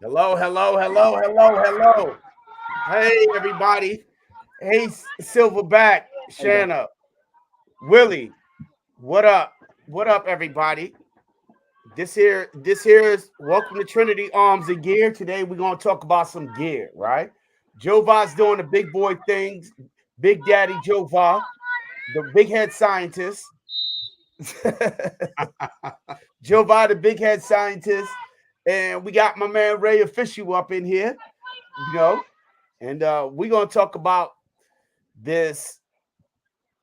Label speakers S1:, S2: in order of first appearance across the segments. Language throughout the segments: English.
S1: Hello, hello, hello, hello, hello. Hey, everybody. Hey, Silverback,
S2: How you doing?
S1: Shanna, Willie. What up? What up, everybody? This here is welcome to Trinity Arms and Gear. Today we're gonna talk about some gear, right? Jova's doing the big boy things. Big Daddy Jova, the big head scientist. Jova, the big head scientist, and we got my man Ray Official up in here. You know, and we're gonna talk about this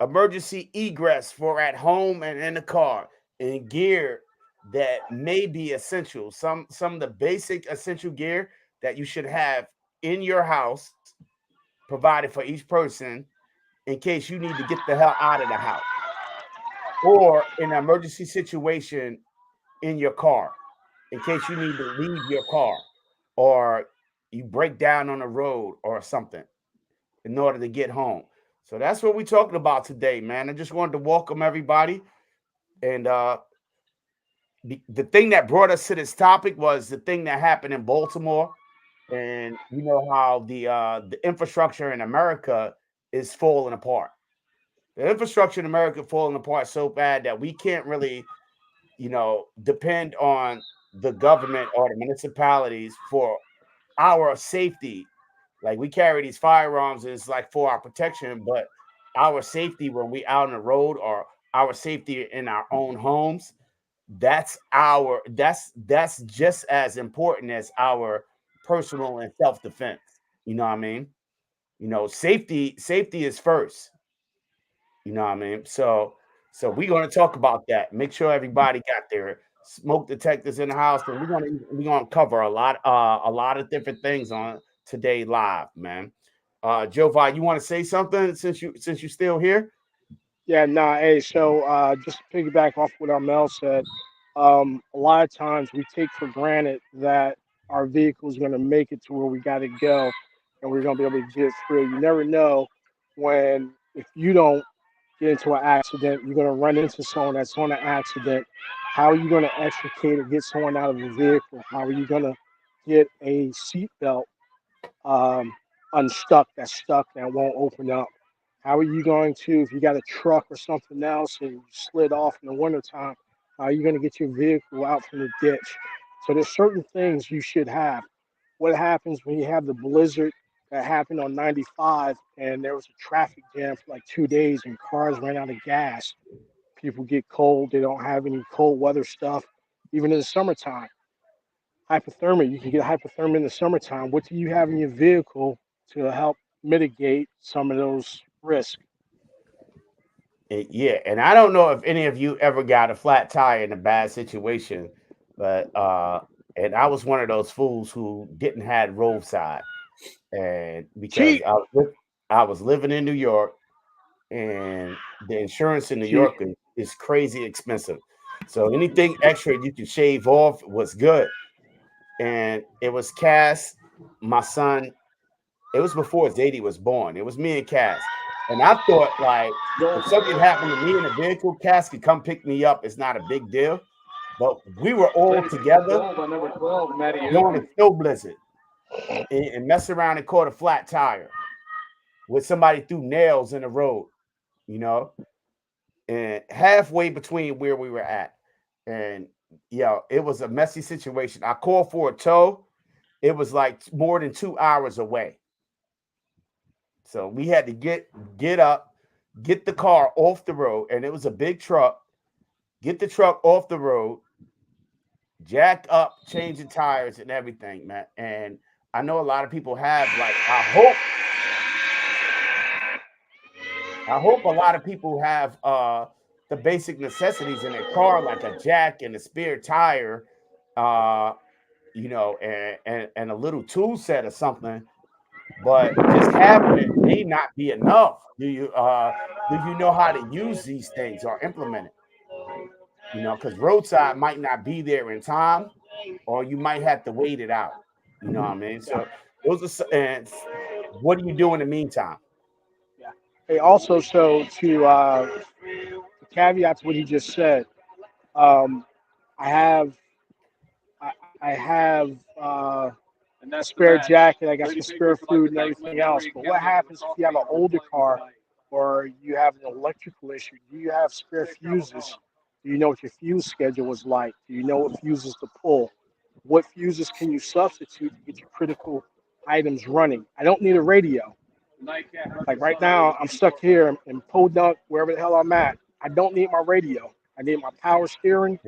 S1: emergency egress for at home and in the car and gear that may be essential. Some of the basic essential gear that you should have in your house provided for each person in case you need to get the hell out of the house or in an emergency situation in your car in case you need to leave your car or you break down on the road or something in order to get home. So that's what we're talking about today, man. I just wanted to welcome everybody. And the thing that brought us to this topic was the thing that happened in Baltimore. And you know how the infrastructure in America is falling apart. The infrastructure in America is falling apart so bad that we can't really, depend on the government or the municipalities for our safety. Like we carry these firearms, and it's like for our protection, but our safety when we out on the road or our safety in our own homes, that's just as important as our personal and self defense. You know what I mean? Safety is first. You know what I mean? So we're gonna talk about that. Make sure everybody got their smoke detectors in the house, and we're gonna cover a lot of different things on today live, man. Jovi, you want to say something since you're still here?
S2: Yeah, nah, hey, so just to piggyback off what Mel said, a lot of times we take for granted that our vehicle is going to make it to where we got to go and we're going to be able to get through. You never know when, if you don't get into an accident, you're going to run into someone that's on an accident. How are you going to extricate or get someone out of the vehicle? How are you going to get a seatbelt um, unstuck that's stuck that won't open up? How are you going to, if you got a truck or something else and you slid off in the wintertime, how are you going to get your vehicle out from the ditch? So there's certain things you should have. What happens when you have the blizzard that happened on 95 and there was a traffic jam for like 2 days and cars ran out of gas? People get cold, they don't have any cold weather stuff, even in the summertime. Hypothermia, you can get hypothermia in the summertime. What do you have in your vehicle to help mitigate some of those risks?
S1: Yeah, and I don't know if any of you ever got a flat tire in a bad situation, but and I was one of those fools who didn't have roadside, and because
S2: Cheap,
S1: I was living in New York, and the insurance in New
S2: cheap.
S1: York is crazy expensive. So anything extra you can shave off was good. And it was Cass, my son. It was before Zadie was born. It was me and Cass. And I thought like if something happened to me in a vehicle, Cass could come pick me up. It's not a big deal. But we were all
S3: Ladies and
S1: together
S3: gentlemen, by number 12, Matty
S1: during a
S3: Uki.
S1: snow blizzard and mess around and caught a flat tire with somebody threw nails in the road, you know? And halfway between where we were at. And it was a messy situation. I called for a tow. It was like more than 2 hours away. So we had to get up, get the car off the road, and it was a big truck. Get the truck off the road, jack up, changing tires and everything, man. And I know a lot of people have like I hope a lot of people have the basic necessities in their car, like a jack and a spare tire, uh, and a little tool set or something. But just having it may not be enough. Do you know how to use these things or implement it? Because roadside might not be there in time, or you might have to wait it out. You know what I mean?
S2: Yeah,
S1: So and what do you do in the meantime?
S2: yeah. Hey, also, so to caveat to what he just said, um, I have I have spare jacket, I got some spare food and everything else. But what happens if you have an older car or you have an electrical issue? Do you have spare fuses? Do you know what your fuse schedule is like? Do you know what fuses to pull? What fuses can you substitute to get your critical items running? I don't need a radio. Like right now, I'm stuck here in Podunk, wherever the hell I'm at. I don't need my radio. I need my power steering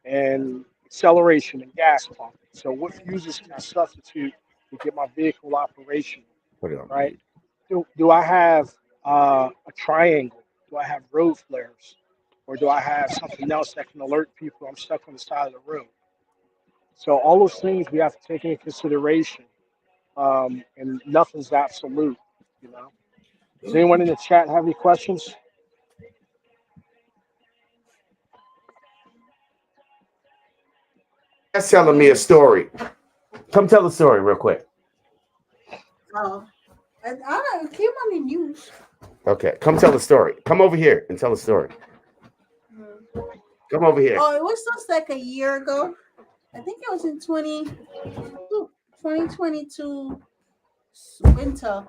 S2: and acceleration and gas pump. So what fuses can I substitute to get my vehicle operational?
S1: Put it on
S2: Right?
S1: mute.
S2: Do I have a triangle? Do I have road flares? Or do I have something else that can alert people I'm stuck on the side of the road? So all those things we have to take into consideration, and nothing's absolute. You know. Does anyone in the chat have any questions?
S1: That's telling me a story. Come tell the story real quick.
S3: Oh, I don't it came on the news.
S1: Okay, come tell the story. Come over here and tell the story.
S3: Mm.
S1: Come over here.
S3: Oh, it was just like a year ago. I think it was in 2022 winter.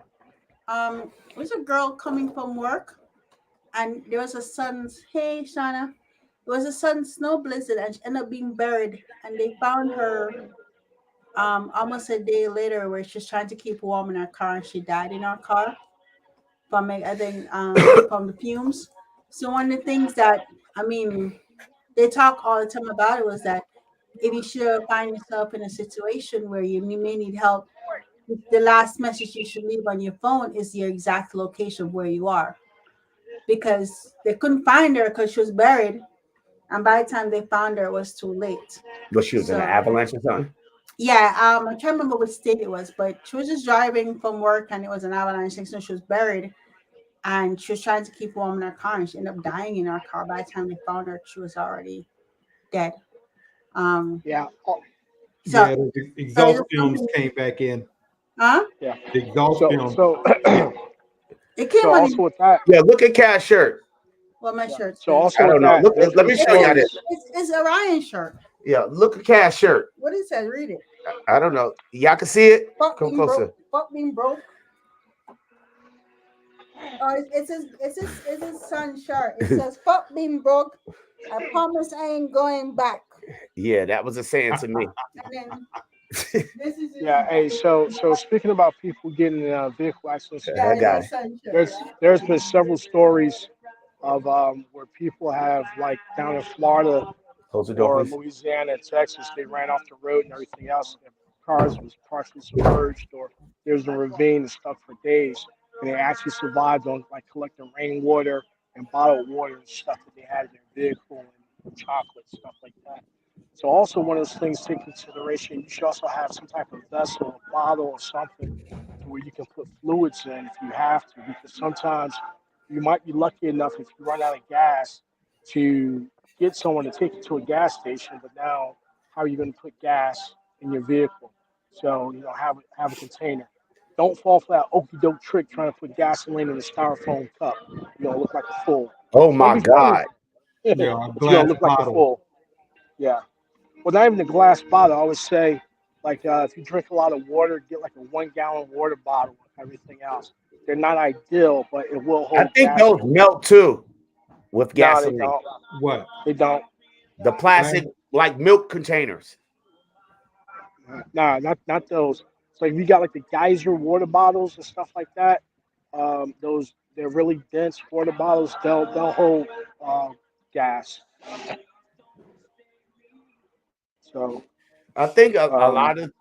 S3: It was a girl coming from work, and there was a sudden, hey, Shauna, there was a sudden snow blizzard, and she ended up being buried. And they found her almost a day later, where she's trying to keep warm in her car, and she died in her car from it, I think from the fumes. So one of the things that I mean they talk all the time about it was that if you should find yourself in a situation where you may need help, the last message you should leave on your phone is your exact location where you are, because they couldn't find her because she was buried, and by the time they found her, it was too late.
S1: But she was in an
S3: So
S1: avalanche or something.
S3: yeah, I can't remember what state it was, but she was just driving from work and it was an avalanche thing, so she was buried and she was trying to keep warm in her car and she ended up dying in her car. By the time they found her, she was already dead. Um,
S2: Yeah. Oh,
S3: so
S4: Yeah, the
S3: so it's
S4: exhaust
S3: just
S4: fumes
S3: something,
S4: came back in.
S3: huh?
S2: yeah.
S4: The exhaust
S2: So
S4: fumes.
S2: so
S3: It
S2: so
S3: came on
S2: also
S3: the
S2: with that,
S1: Yeah, look at Cash shirt.
S3: what my
S2: yeah.
S3: shirt
S2: So
S3: says.
S2: also
S1: I
S2: with
S1: don't know.
S2: that,
S1: Look,
S2: there's
S1: let
S2: been
S1: me show y'all this.
S2: stories.
S3: It's Orion shirt.
S1: Yeah, look at Cash shirt.
S3: What it says? Read it.
S1: I don't know. Y'all can see it.
S3: Fuck
S1: Come
S3: being broke.
S1: closer.
S3: Fuck being broke. Oh, it's his son's shirt. It says "fuck being broke." I promise I ain't going back.
S1: Yeah, that was a saying to me.
S3: And then this is his
S2: Yeah. Hey.
S3: mom.
S2: So speaking about people getting in vehicle accidents and
S3: Yeah,
S1: I
S2: stuff,
S3: it's
S1: got
S3: his
S1: it.
S3: son's shirt.
S2: there's
S3: Yeah.
S2: there's been several stories of where people have, like down in Florida
S1: Close the door,
S2: or
S1: please.
S2: Louisiana and Texas, they ran off the road and everything else. Their cars was partially submerged, or there's a ravine and stuck for days, and they actually survived on like collecting rainwater and bottled water and stuff that they had in their vehicle and chocolate stuff like that. So also one of those things to take consideration. You should also have some type of vessel, a bottle, or something to where you can put fluids in if you have to, because sometimes you might be lucky enough if you run out of gas to get someone to take you to a gas station, but now how are you going to put gas in your vehicle? So have a container. Don't fall for that okey doke trick trying to put gasoline in a styrofoam cup. You're gonna look like a fool.
S1: Oh
S2: Don't
S1: my
S2: be funny,
S1: God.
S2: but
S4: Yeah, a
S2: you're gonna
S4: glass
S2: look like a
S4: bottle.
S2: fool. Yeah. Well, not even a glass bottle. I always say, like, if you drink a lot of water, get like a 1 gallon water bottle and everything else. They're not ideal, but it will
S1: I
S2: hold
S1: think
S2: gas
S1: those
S2: for you.
S1: melt too with
S2: No, they
S1: gasoline.
S2: don't.
S4: What?
S2: They don't.
S1: The
S4: Glass?
S1: plastic, like milk containers.
S2: Nah, not those. So if you got like the geyser water bottles and stuff like that, those they're really dense water bottles. They'll hold gas. So
S1: I think a
S2: um,
S1: lot of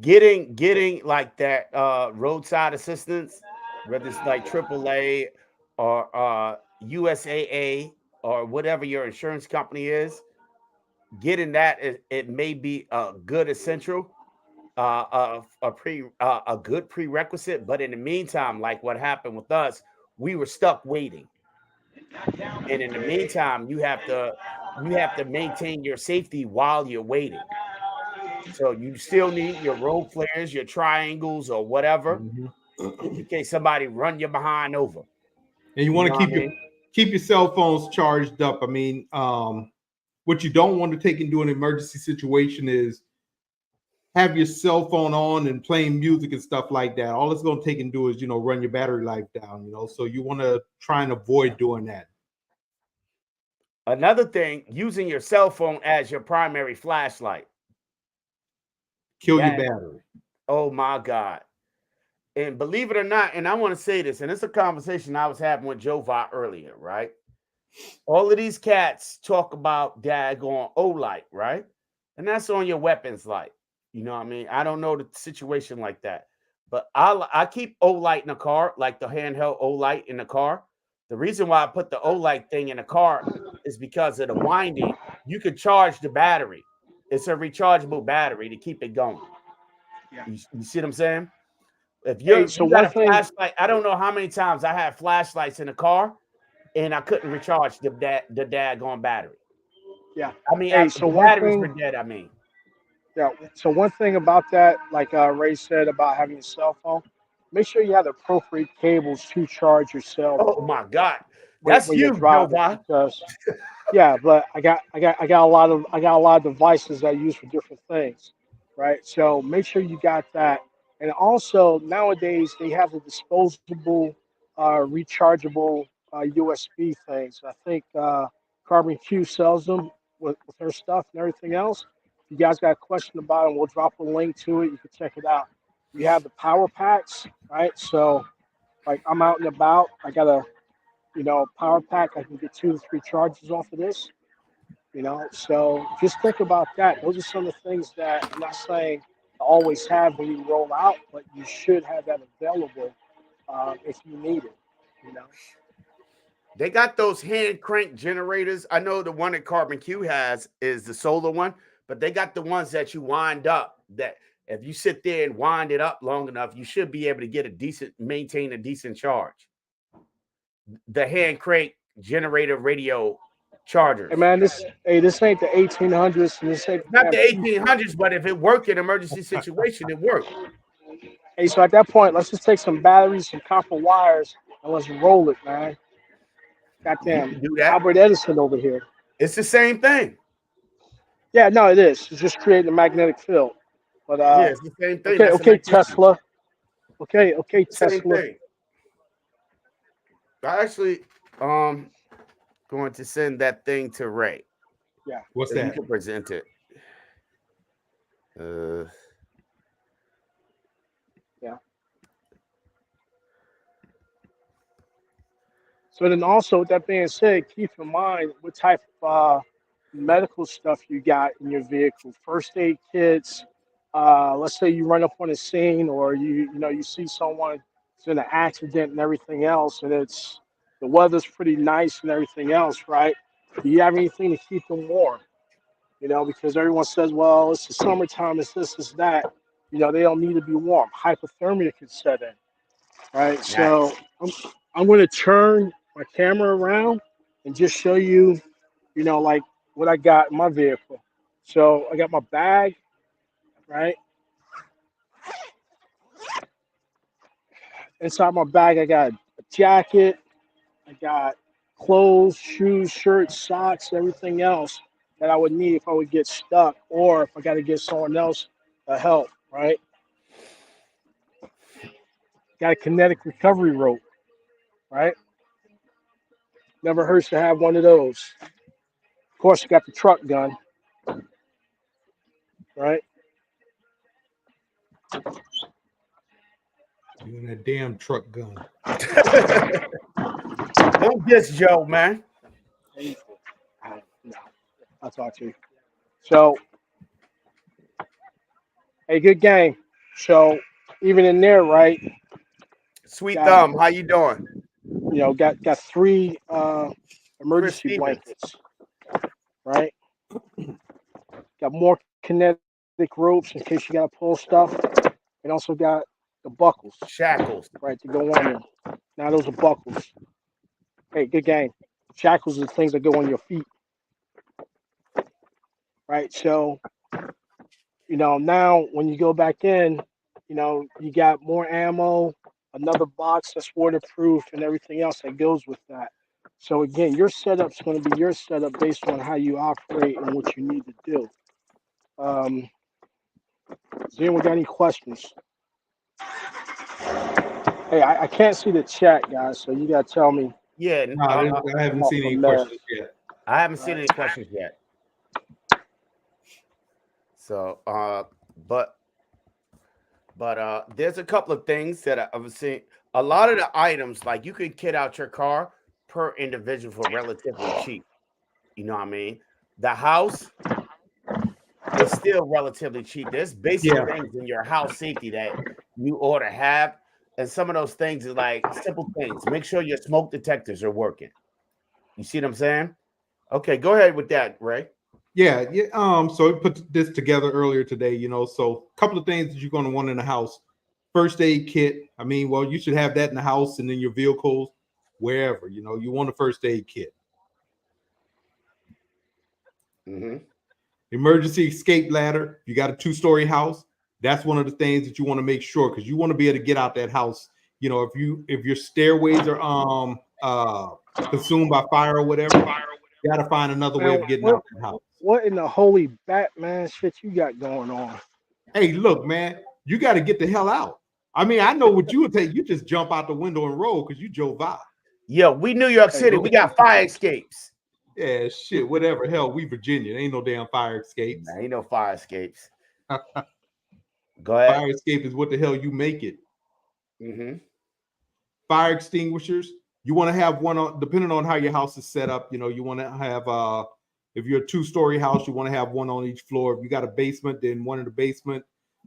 S1: getting like that roadside assistance, whether it's like AAA or USAA or whatever your insurance company is, getting that it may be a good essential, a good prerequisite. But in the meantime, like what happened with us, we were stuck waiting, and in the meantime, you have to maintain your safety while you're waiting. So you still need your road flares, your triangles, or whatever,
S4: Mhm.
S1: in case somebody run you behind over.
S4: And you
S1: You
S4: want
S1: know
S4: to
S1: what I mean?
S4: keep your cell phones charged up. I mean, what you don't want to take into an emergency situation is have your cell phone on and playing music and stuff like that. All it's going to take and do is, run your battery life down, So you want to try and avoid doing that.
S1: Another thing, using your cell phone as your primary flashlight.
S4: Kill your
S1: That,
S4: battery.
S1: oh my God. And believe it or not, and I want to say this, and it's a conversation I was having with Joe Va earlier, right? All of these cats talk about daggone O-light, right? And that's on your weapons light. You know what I mean? I don't know the situation like that. But I keep O-light in the car, like the handheld O-light in the car. The reason why I put the O-light thing in the car is because of the winding. You could charge the battery. It's a rechargeable battery to keep it going.
S2: Yeah.
S1: You see what I'm saying? If
S2: Hey, so
S1: you got
S2: one
S1: a
S2: thing,
S1: flashlight, I don't know how many times I had flashlights in the car and I couldn't recharge the daggone battery.
S2: yeah.
S1: I mean,
S2: Hey, so
S1: the
S2: one
S1: batteries were
S2: thing,
S1: dead. I mean,
S2: yeah. So one thing about that, like Ray said about having a cell phone, make sure you have the appropriate cables to charge your cell
S1: oh
S2: phone
S1: my God, that's
S2: when you're
S1: huge,
S2: driving,
S1: Jova.
S2: because yeah, but I got a lot of devices that I use for different things, right? So make sure you got that. And also nowadays they have the disposable, rechargeable USB things. I think Carbon Q sells them with her stuff and everything else. If you guys got a question about them, we'll drop a link to it. You can check it out. We have the power packs, right? So like I'm out and about. I got a power pack. I can get 2 to 3 charges off of this. So just think about that. Those are some of the things that I'm not saying to always have when you roll out, but you should have that available if you need it. You know.
S1: They got those hand crank generators. I know the one that Carbon Q has is the solar one, but they got the ones that you wind up. That if you sit there and wind it up long enough, you should be able to maintain a decent charge. The hand crank generator radio
S2: Hey
S1: chargers.
S2: man, this ain't the 1800s, and this ain't
S1: It's
S2: the
S1: not
S2: damn
S1: the
S2: future.
S1: 1800s, but if it worked in an emergency situation, it worked.
S2: Hey, so at that point, let's just take some batteries, some copper wires, and let's roll it, man.
S1: You
S2: Goddamn,
S1: can do that.
S2: Albert Edison over here.
S1: It's the same thing.
S2: Yeah, no, it is. It's just creating a magnetic field. But
S1: Yeah, it's the same thing.
S2: okay,
S1: That's
S2: okay,
S1: electricity.
S2: Tesla. Okay,
S1: The same
S2: Tesla.
S1: thing. I actually going to send that thing to Ray.
S2: Yeah,
S4: What's
S1: If you
S4: that?
S1: can present it. Uh
S2: yeah. So then also with that being said, keep in mind what type of medical stuff you got in your vehicle. First aid kits. Let's say you run up on a scene or you see someone that's in an accident and everything else, and it's the weather's pretty nice and everything else, right? Do you have anything to keep them warm? Because everyone says, well, it's the summertime, it's this, it's that. They don't need to be warm. Hypothermia can set in, right? So
S1: nice.
S2: I'm, I'm going to turn my camera around and just show you, like what I got in my vehicle. So I got my bag, right? Inside my bag, I got a jacket, I got clothes, shoes, shirts, socks, everything else that I would need if I would get stuck or if I got to get someone else help, right? Got a kinetic recovery rope, right? Never hurts to have one of those. Of course, you got the truck gun, right?
S4: You and that damn truck gun.
S1: Don't diss Joe, man.
S2: No, I'll talk to you. So, a good game. So, even in there, right?
S1: Sweet
S2: Got
S1: Thumb, how you doing?
S2: got 3
S1: Chris
S2: emergency
S1: Stevens.
S2: blankets, right? Got more kinetic ropes in case you got to pull stuff, and also got the buckles,
S1: Shackles.
S2: right, to go on them. Now those are buckles. Hey, good game. Shackles are things that go on your feet, right? So now when you go back in, you got more ammo, another box that's waterproof, and everything else that goes with that. So again, your setup's going to be your setup based on how you operate and what you need to do. Um, Does anyone got any questions? Hey, I can't see the chat, guys, so you gotta tell me.
S1: Yeah,
S4: No, I
S2: I'm
S4: haven't
S2: off
S4: seen
S2: a
S4: any
S2: mess.
S4: questions yet.
S1: I haven't
S2: All
S1: seen
S2: right.
S1: any questions yet. So, but there's a couple of things that I've seen. A lot of the items, like you could kit out your car per individual for relatively cheap. You know what I mean? The house is still relatively cheap. There's basic
S4: Yeah,
S1: things in your house safety that you ought to have. And some of those things are like simple things. Make sure your smoke detectors are working. You see what I'm saying? Okay, go ahead with that, Ray.
S4: yeah, yeah. So we put this together earlier today. So a couple of things that you're going to want in the house. First aid kit. I mean, well, you should have that in the house and in your vehicles, wherever. You want a first aid kit.
S1: Mm-hmm.
S4: Emergency escape ladder. You got a 2-story house. That's one of the things that you want to make sure, because you want to be able to get out that house. If your stairways are consumed by fire or whatever, you got to find another way
S2: Man,
S4: of getting out that house.
S2: what in the holy Batman shit you got going on?
S4: Hey, look, man, you got to get the hell out. I mean, I know what you would take. You just jump out the window and roll because you Joe Vi.
S1: Yo, we New York
S2: Hey,
S1: City. We got fire escapes.
S4: Yeah, shit, whatever. Hell, we Virginia. Ain't no damn fire escapes.
S1: Nah, ain't no fire escapes. Go ahead.
S4: Fire escape is what the hell you make it.
S1: Mm-hmm.
S4: Fire extinguishers. You want to have one on, depending on how your house is set up. You want to have if you're a 2-story house, you want to have one on each floor. If you got a basement, then one in the basement,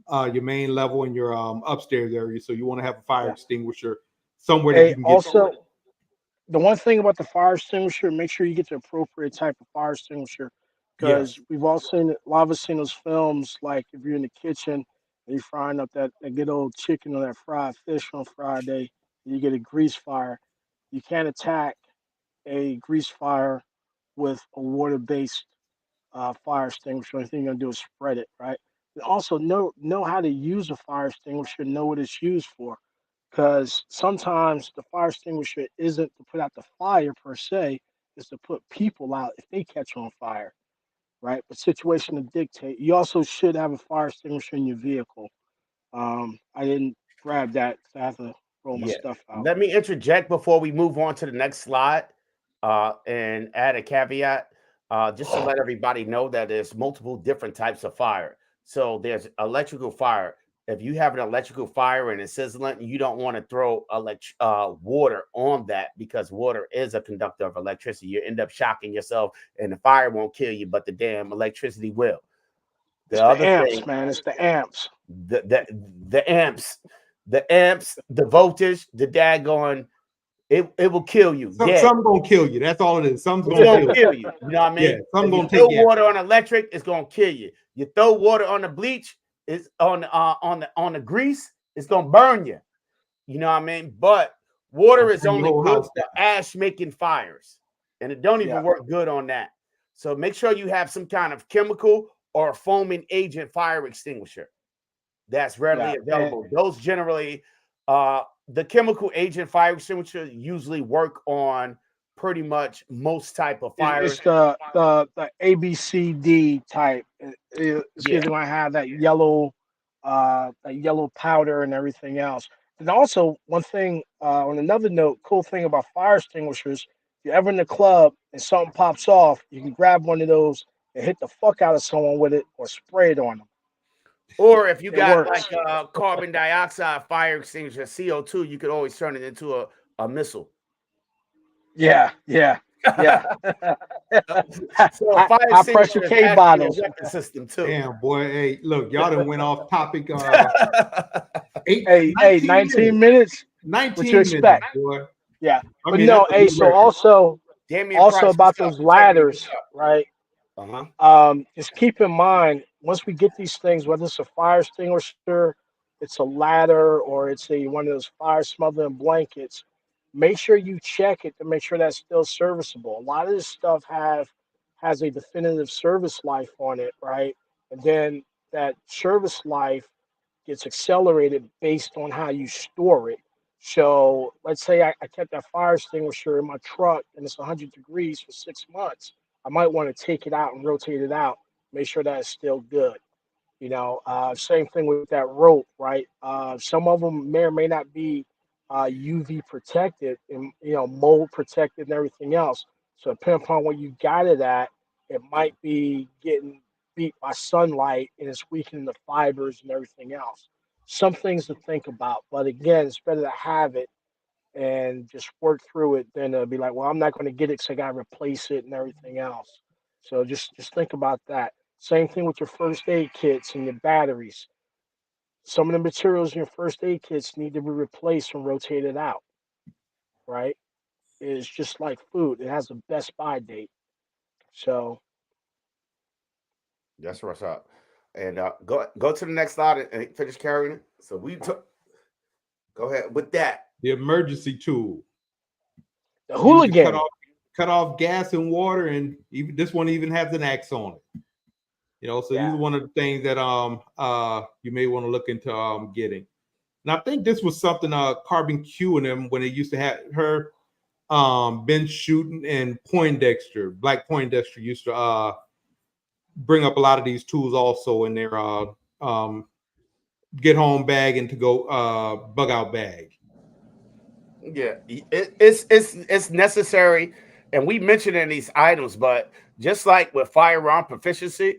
S4: your main level, and your upstairs area. So you want to have a fire
S2: yeah.
S4: extinguisher somewhere that
S2: Hey,
S4: you can get to
S2: also,
S4: it.
S2: the one thing about the fire extinguisher, make sure you get the appropriate type of fire extinguisher, because
S1: Yes.
S2: we've all seen a lot of us seen those films. Like if you're in the kitchen and you're frying up that good old chicken or that fried fish on Friday, and you get a grease fire. You can't attack a grease fire with a water-based fire extinguisher. The only thing you're gonna do is spread it, right? And also know how to use a fire extinguisher, know what it's used for, because sometimes the fire extinguisher isn't to put out the fire per se, it's to put people out if they catch on fire, right? But situation to dictate. You also should have a fire extinguisher in your vehicle. I didn't grab that 'cause I have to roll my
S1: Yeah.
S2: stuff out.
S1: Let me interject before we move on to the next slide, and add a caveat, just to let everybody know that there's multiple different types of fire. So there's electrical fire. If you have an electrical fire and it's sizzling, you don't want to throw water on that, because water is a conductor of electricity. You end up shocking yourself, and the fire won't kill you, but the damn electricity will. The
S2: It's the
S1: other
S2: amps,
S1: thing,
S2: man. It's the amps.
S1: the the, the amps, the voltage, the daggone, it will kill you dead.
S4: Some gonna kill you. That's all it is. Some's
S1: It's
S4: gonna
S1: gonna
S4: kill you.
S1: kill you. You know what I
S4: Yeah,
S1: mean?
S4: some
S1: If you
S4: gonna
S1: throw
S4: take you out.
S1: water on electric, it's gonna kill you. You throw water on the bleach, it's on the grease, it's gonna burn you. You know what I mean? But water is
S4: Burn your
S1: only
S4: whole
S1: good
S4: house
S1: for
S4: down.
S1: ash making fires, and it don't
S2: Yeah,
S1: even work good on that. So make sure you have some kind of chemical or foaming agent fire extinguisher that's
S2: yeah.
S1: readily
S2: And
S1: available. Those generally, the chemical agent fire extinguisher usually work on pretty much most type of
S2: it's
S1: fires.
S2: the ABCD type. It's
S1: Yeah,
S2: either gonna have that yellow powder and everything else. And also, one thing on another note, cool thing about fire extinguishers, if you're ever in the club and something pops off, you can grab one of those and hit the fuck out of someone with it or spray it on them.
S1: or if you
S2: It
S1: got like
S2: works.
S1: a carbon dioxide fire extinguisher, CO2, you could always turn it into a missile.
S2: Yeah, yeah, yeah.
S1: So a fire
S2: High pressure
S1: extinguisher is
S2: K
S1: actually a
S2: bottles.
S1: weapon system too.
S4: Damn, boy. Hey, look, y'all done went off topic.
S2: Hey,
S4: 19
S2: 19
S4: minutes.
S2: minutes. What you
S4: 19 minutes,
S2: expect?
S4: boy.
S2: Yeah,
S4: I
S2: but
S4: mean,
S2: no.
S4: that's a
S2: Hey,
S4: new
S2: so
S4: record.
S1: Damian
S2: also
S1: Price, what's
S2: about
S1: up?
S2: those
S1: Integrity, what's
S2: ladders, right?
S1: up? Uh-huh.
S2: Just keep in mind once we get these things, whether it's a fire extinguisher, it's a ladder, or it's a one of those fire smothering blankets. Make sure you check it to make sure that's still serviceable. A lot of this stuff has a definitive service life on it, right? And then that service life gets accelerated based on how you store it. So let's say I kept that fire extinguisher in my truck and it's 100 degrees for 6 months. I might want to take it out and rotate it out, make sure that it's still good. Same thing with that rope, right? Some of them may or may not be UV protected and mold protected and everything else. So depending upon where you got it at, it might be getting beat by sunlight and it's weakening the fibers and everything else. Some things to think about, but again, it's better to have it and just work through it than to be like, well, I'm not going to get it because I got to replace it and everything else. So just think about that. Same thing with your first aid kits and your batteries. Some of the materials in your first aid kits need to be replaced and rotated out, right? It's just like food. It has a best by date. So
S1: That's what's up. And go to the next slide and finish carrying it. So we took. Go ahead with that.
S4: The emergency tool.
S2: the
S4: Use to
S2: hooligan.
S4: cut off gas and water, and even this one even has an axe on it. So these
S2: Yeah.
S4: are one of the things that you may want to look into getting. And I think this was something Carbon Q and them when they used to have her Ben Shooting and Poindexter, Black Poindexter used to bring up a lot of these tools also in their get home bag and to go bug out bag.
S1: Yeah, it's necessary, and we mentioned in these items, but just like with firearm proficiency,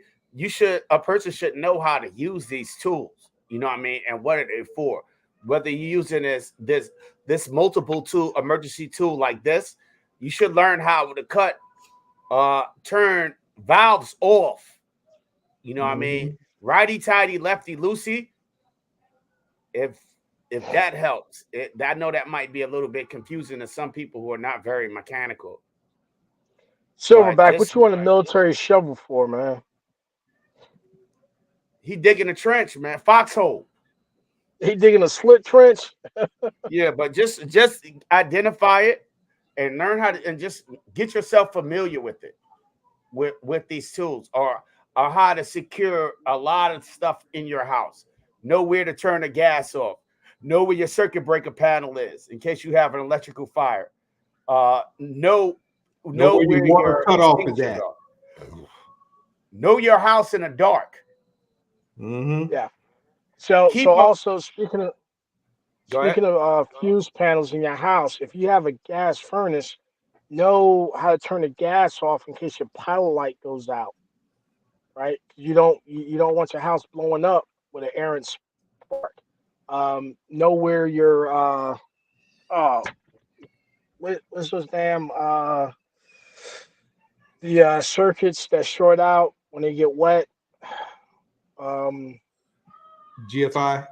S1: a person should know how to use these tools. You know what I mean, and what are they for? Whether you're using this multiple tool emergency tool like this, you should learn how to turn valves off. You know what I mean,
S4: Mhm.
S1: righty tighty, lefty loosey. If that helps, I know that might be a little bit confusing to some people who are not very mechanical, but
S2: Silverback, what
S1: just
S2: you want a military shovel for, man?
S1: he digging a trench, man, foxhole.
S2: He digging a slit trench?
S1: Yeah, but just identify it and learn how to, and just get yourself familiar with it, with these tools, or how to secure a lot of stuff in your house. Know where to turn the gas off. Know where your circuit breaker panel is in case you have an electrical fire. Know
S4: Know
S1: know
S4: where your
S1: where
S4: water
S1: your
S4: cutoff is
S1: extinguishers
S4: at.
S1: are. Know your house in the dark.
S4: Mm-hmm.
S2: Yeah. So
S1: Keep up.
S2: also
S1: Go ahead.
S2: speaking of fuse panels in your house, if you have a gas furnace, know how to turn the gas off in case your pilot light goes out, right? You don't want your house blowing up with an errant spark. Know where your oh what's those damn the circuits that short out when they get wet. Um,
S4: GFI.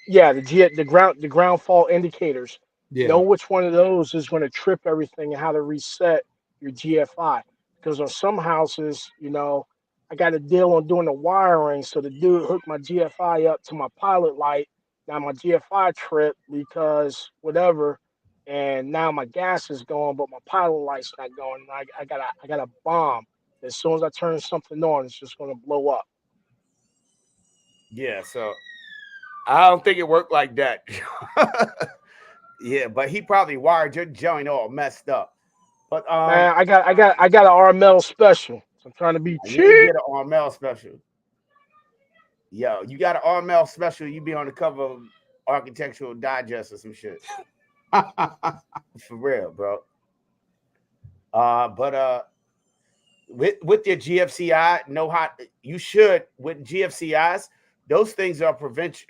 S2: yeah, the ground fault indicators. Know
S4: Yeah.
S2: which one of those is going to trip everything and how to reset your GFI. Because on some houses, I got a deal on doing the wiring, so the dude hooked my GFI up to my pilot light. Now my GFI tripped because whatever, and now my gas is going, but my pilot light's not going. I got a bomb. As soon as I turn something on, it's just going to blow up.
S1: Yeah. So I don't think it worked like that. Yeah, but he probably wired your joint all messed up. But
S2: Man, I got an RML special. So I'm trying to be
S1: you ain't
S2: cheap.
S1: get an RML special. Yo, you got an RML special, you be on the cover of Architectural Digest or some shit. For real, bro. But with your GFCI, know how you should with GFCIs. Those things are prevent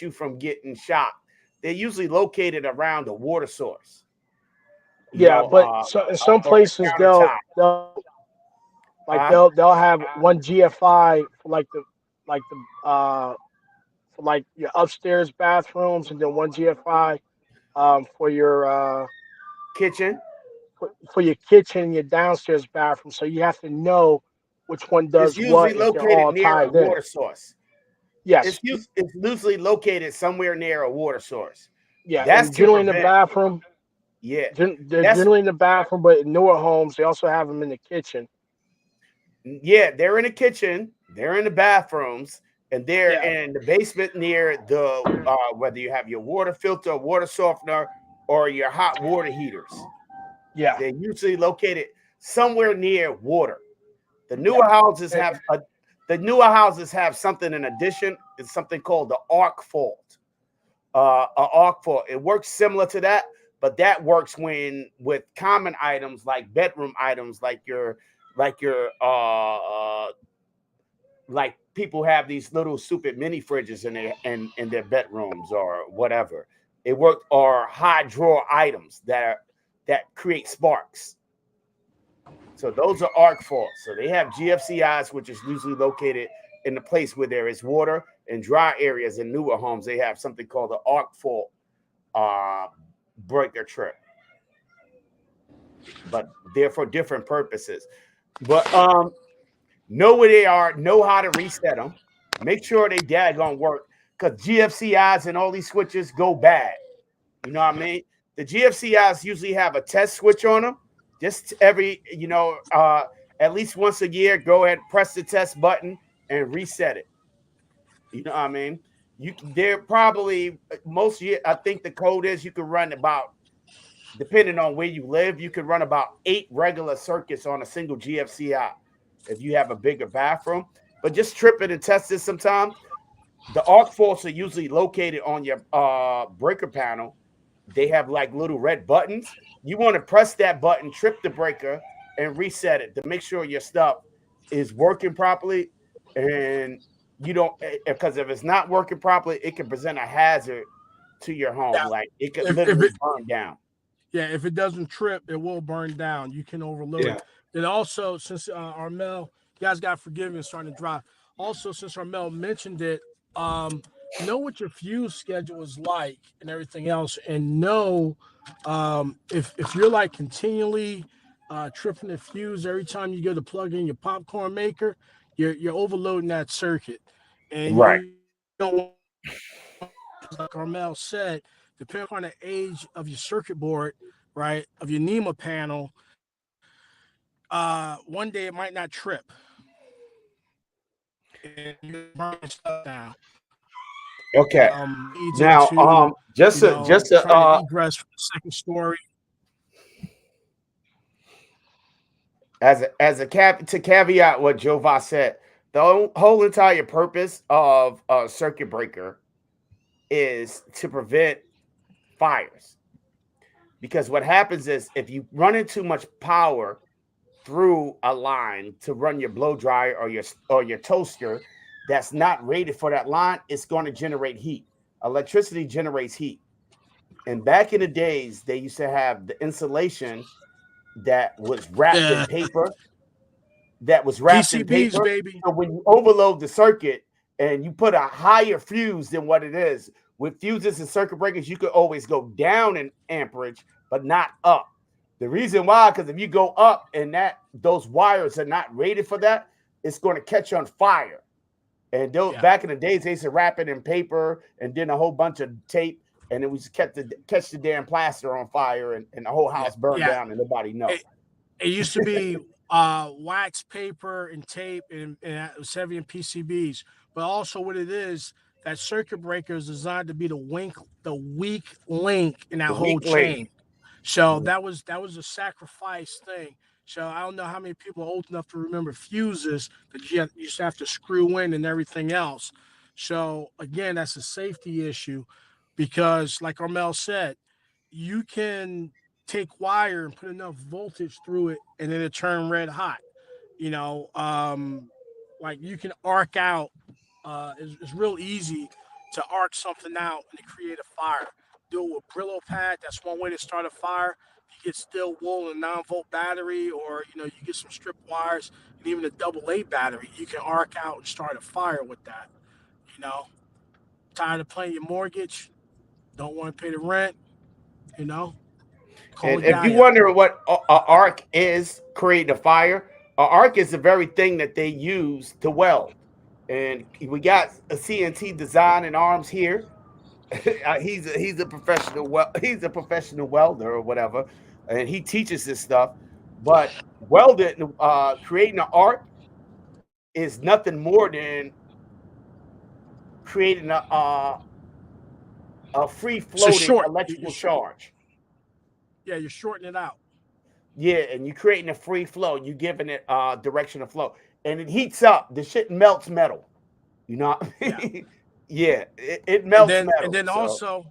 S1: you from getting shot. They're usually located around the water source,
S2: Yeah, but so in some
S1: or the
S2: places
S1: countertop. Huh?
S2: they'll have one GFI for like the for like your upstairs bathrooms, and then one GFI for your
S1: Kitchen
S2: for your kitchen and your downstairs bathroom. So you have to know which one
S1: is
S2: does
S1: usually
S2: what if they're
S1: located
S2: all
S1: near a
S2: tied in.
S1: water source.
S2: Yes,
S1: It's usually located somewhere near a water source.
S2: yeah,
S1: That's
S2: and
S1: to
S2: generally in the
S1: prevent.
S2: bathroom.
S1: Yeah,
S2: They're
S1: that's
S2: generally in the bathroom, but in newer homes they also have them in the kitchen.
S1: yeah. They're in the kitchen. They're in the bathrooms, and they're
S2: Yeah,
S1: in the basement near the whether you have your water filter, water softener, or your hot water heaters.
S2: yeah,
S1: They're usually located somewhere near water. The
S2: yeah.
S1: newer houses
S2: And,
S1: have The newer houses have something in addition. It's something called the arc fault. A arc fault. It works similar to that, but that works when with common items like bedroom items, like people have these little stupid mini fridges in their bedrooms or whatever. It worked or high drawer items that create sparks. So those are arc faults. So they have GFCIs, which is usually located in the place where there is water. In dry areas in newer homes, they have something called the arc fault uh, breaker trip, but they're for different purposes. But know where they are, know how to reset them, make sure they daggone work, because GFCIs and all these switches go bad. You know what I mean? The GFCIs usually have a test switch on them. Just every, at least once a year, go ahead, press the test button and reset it. You know what I mean? They're probably most year. I think the code is you can run about, depending on where you live, you can run about 8 regular circuits on a single GFCI if you have a bigger bathroom. But just trip it and test it sometimes. The arc faults are usually located on your breaker panel. They have like little red buttons. You want to press that button, trip the breaker, and reset it to make sure your stuff is working properly. And you don't, because if it's not working properly, it can present a hazard to your home.
S2: Yeah,
S1: Like it could
S2: if
S1: literally
S2: it
S1: burn down.
S2: yeah, if it doesn't trip, it will burn down. You can overload
S4: Yeah.
S2: it. And also, since Armel, you guys got to forgive me, it's starting to dry. Also, since Armel mentioned it, um, know what your fuse schedule is like and everything else, and know if you're like continually tripping the fuse every time you go to plug in your popcorn maker, you're overloading that circuit, and
S1: Right.
S2: you don't want, like Carmel said, depending on the age of your circuit board, right, of your NEMA panel, one day it might not trip, and you're burning stuff down.
S1: Okay.
S2: Leads
S1: Now,
S2: into,
S1: just
S2: trying to egress from the second story.
S1: to caveat what Jova said, the whole entire purpose of a circuit breaker is to prevent fires. Because what happens is if you run in too much power through a line to run your blow dryer or your toaster that's not rated for that line, it's going to generate heat. Electricity generates heat. And back in the days, they used to have the insulation that was wrapped in
S2: Yeah,
S1: paper that was wrapped in
S2: PCBs,
S1: paper.
S2: baby.
S1: So when you overload the circuit and you put a higher fuse than what it is, with fuses and circuit breakers, you could always go down in amperage, but not up. The reason why, because if you go up and those wires are not rated for that, it's going to catch on fire. And
S2: Yeah,
S1: back in the days, they used to wrap it in paper and then a whole bunch of tape, and it was catch the damn plaster on fire, and the whole
S2: yeah,
S1: house burned
S2: yeah.
S1: down, and nobody know.
S2: It used to be wax paper and tape, and it was heavy in PCBs. But also, what it is, that circuit breaker is designed to be the weak link in that
S1: The
S2: whole
S1: weak link.
S2: chain. So that was a sacrifice thing. So I don't know how many people are old enough to remember fuses that you used to have to screw in and everything else. So again, that's a safety issue because, like Armel said, you can take wire and put enough voltage through it, and then it turn red hot. You know, like you can arc out. It's real easy to arc something out and to create a fire. Do it with Brillo pad. That's one way to start a fire. You get steel wool and 9-volt battery, or you get some strip wires and even a AA battery. You can arc out and start a fire with that. You know, tired of paying your mortgage, don't want to pay the rent. You know, call
S1: And
S2: a
S1: if you
S2: guy up.
S1: wonder what a arc is, creating a fire, a arc is the very thing that they use to weld. And we got a CNT Design and Arms here. He's a professional welder or whatever, and he teaches this stuff. But welding, creating an arc is nothing more than creating a free
S2: It's a
S1: floating
S2: short.
S1: electrical charge.
S2: Yeah, you're shorting it out.
S1: Yeah, and you're creating a free flow. You're giving it direction of flow. and it heats up. The shit melts metal. You know,
S2: Yeah.
S1: yeah, it
S2: And
S1: melts
S2: then
S1: metal. So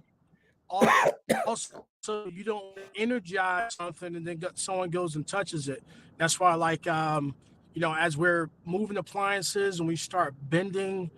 S2: also you don't energize something and then someone goes and touches it. That's why like as we're moving appliances and we start bending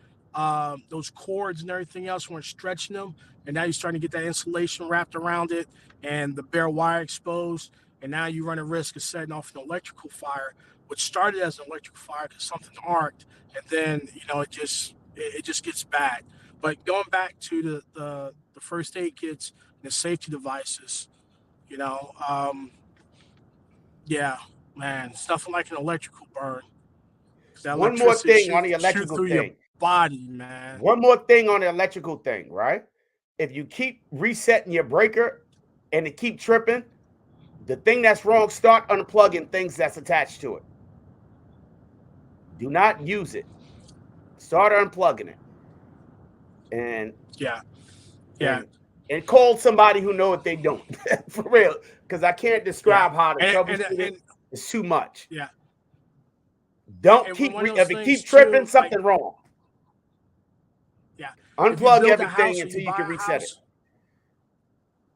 S2: those cords and everything else, we're stretching them, and now you're starting to get that insulation wrapped around it and the bare wire exposed, and now you run a risk of setting off an electrical fire, which started as an electrical fire because something arced, and then it just gets bad. But going back to the first aid kits and the safety devices, you know, yeah, man, it's nothing like an electrical burn because that
S1: one more
S2: electricity
S1: thing on the
S2: shoot
S1: electrical
S2: through your
S1: thing.
S2: body, man.
S1: One more thing on the electrical thing, right? If you keep resetting your breaker and it keep tripping, the thing that's wrong, start unplugging things that's attached to it. Do not use it. Start unplugging it. And
S2: Yeah, yeah,
S1: and and call somebody who know what they doing. For real. Because I can't
S2: yeah,
S1: describe how to troubleshoot it.
S2: and
S1: It's too much.
S2: yeah,
S1: Don't
S2: and
S1: keep
S2: one of those
S1: if it
S2: things
S1: keep tripping,
S2: too, like
S1: something wrong.
S2: yeah, if you
S1: Unplug
S2: build a
S1: everything
S2: house or
S1: until
S2: you
S1: you can
S2: buy a
S1: reset it.
S2: house,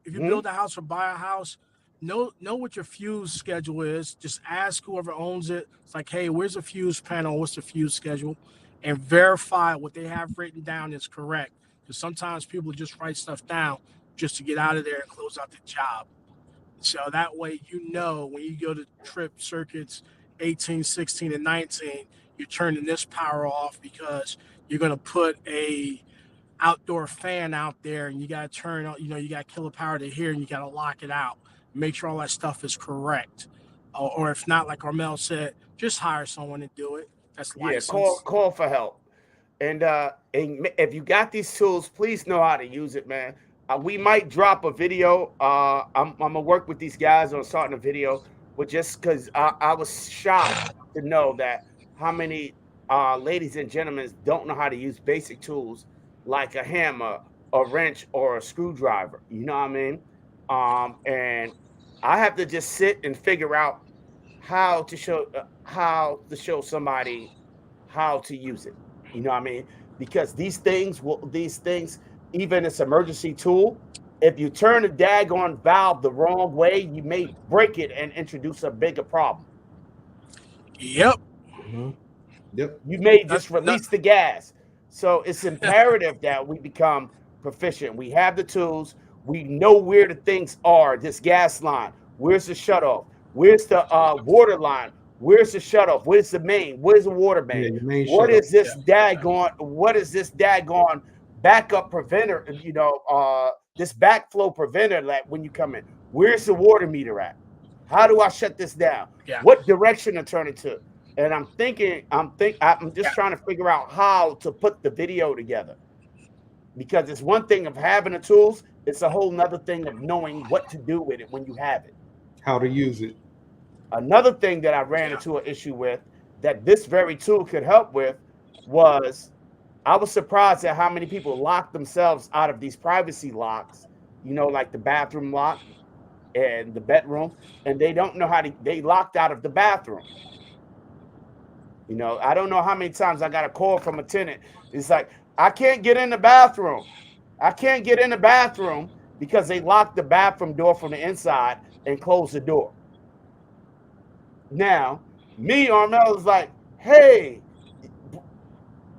S2: if you
S1: Hmm?
S2: build a house or buy a house, know what your fuse schedule is. Just ask whoever owns it. It's like, hey, where's the fuse panel? What's the fuse schedule? And verify what they have written down is correct. Because sometimes people just write stuff down just to get out of there and close out the job. So that way, when you go to trip circuits 18, 16, and 19, you're turning this power off because you're going to put a outdoor fan out there, and you got to turn on, you got kilopower to here, and you got to lock it out. Make sure all that stuff is correct. Or if not, like Armel said, just hire someone to do it that's
S1: Yeah, call
S2: licensed.
S1: call for help. And if you got these tools, please know how to use it, man. We might drop a video. I'm gonna work with these guys on starting a video, but just because I was shocked to know that how many ladies and gentlemen don't know how to use basic tools like a hammer, a wrench, or a screwdriver. You know what I mean? And I have to just sit and figure out how to show somebody how to use it. You know what I mean? Because these things, even this emergency tool, if you turn the daggone valve the wrong way, you may break it and introduce a bigger problem.
S2: Yep.
S4: Uh-huh. Yep.
S1: You may
S2: Not,
S1: just
S2: not,
S1: release the gas. So it's imperative that we become proficient. We have the tools. We know where the things are. This gas line. Where's the shutoff? Where's the water line? Where's the shutoff? Where's the main? Where's the water
S4: Yeah,
S1: main?
S4: your main
S1: What
S4: shut off.
S1: is this daggone? What is this daggone backup preventer? This backflow preventer that when you come in. Where's the water meter at? How do I shut this down?
S2: yeah,
S1: What direction to turn it to? And I'm just
S2: yeah,
S1: trying to figure out how to put the video together, because it's one thing of having the tools, it's a whole nother thing of knowing what to do with it when you have it.
S4: How to use it.
S1: Another thing that I ran
S2: yeah,
S1: into an issue with that this very tool could help with was I was surprised at how many people lock themselves out of these privacy locks, like the bathroom lock and the bedroom, and they don't know they locked out of the bathroom. I don't know how many times I got a call from a tenant. It's like, I can't get in the bathroom. I can't get in the bathroom because they locked the bathroom door from the inside and closed the door. Now, me, Armel, is like, hey,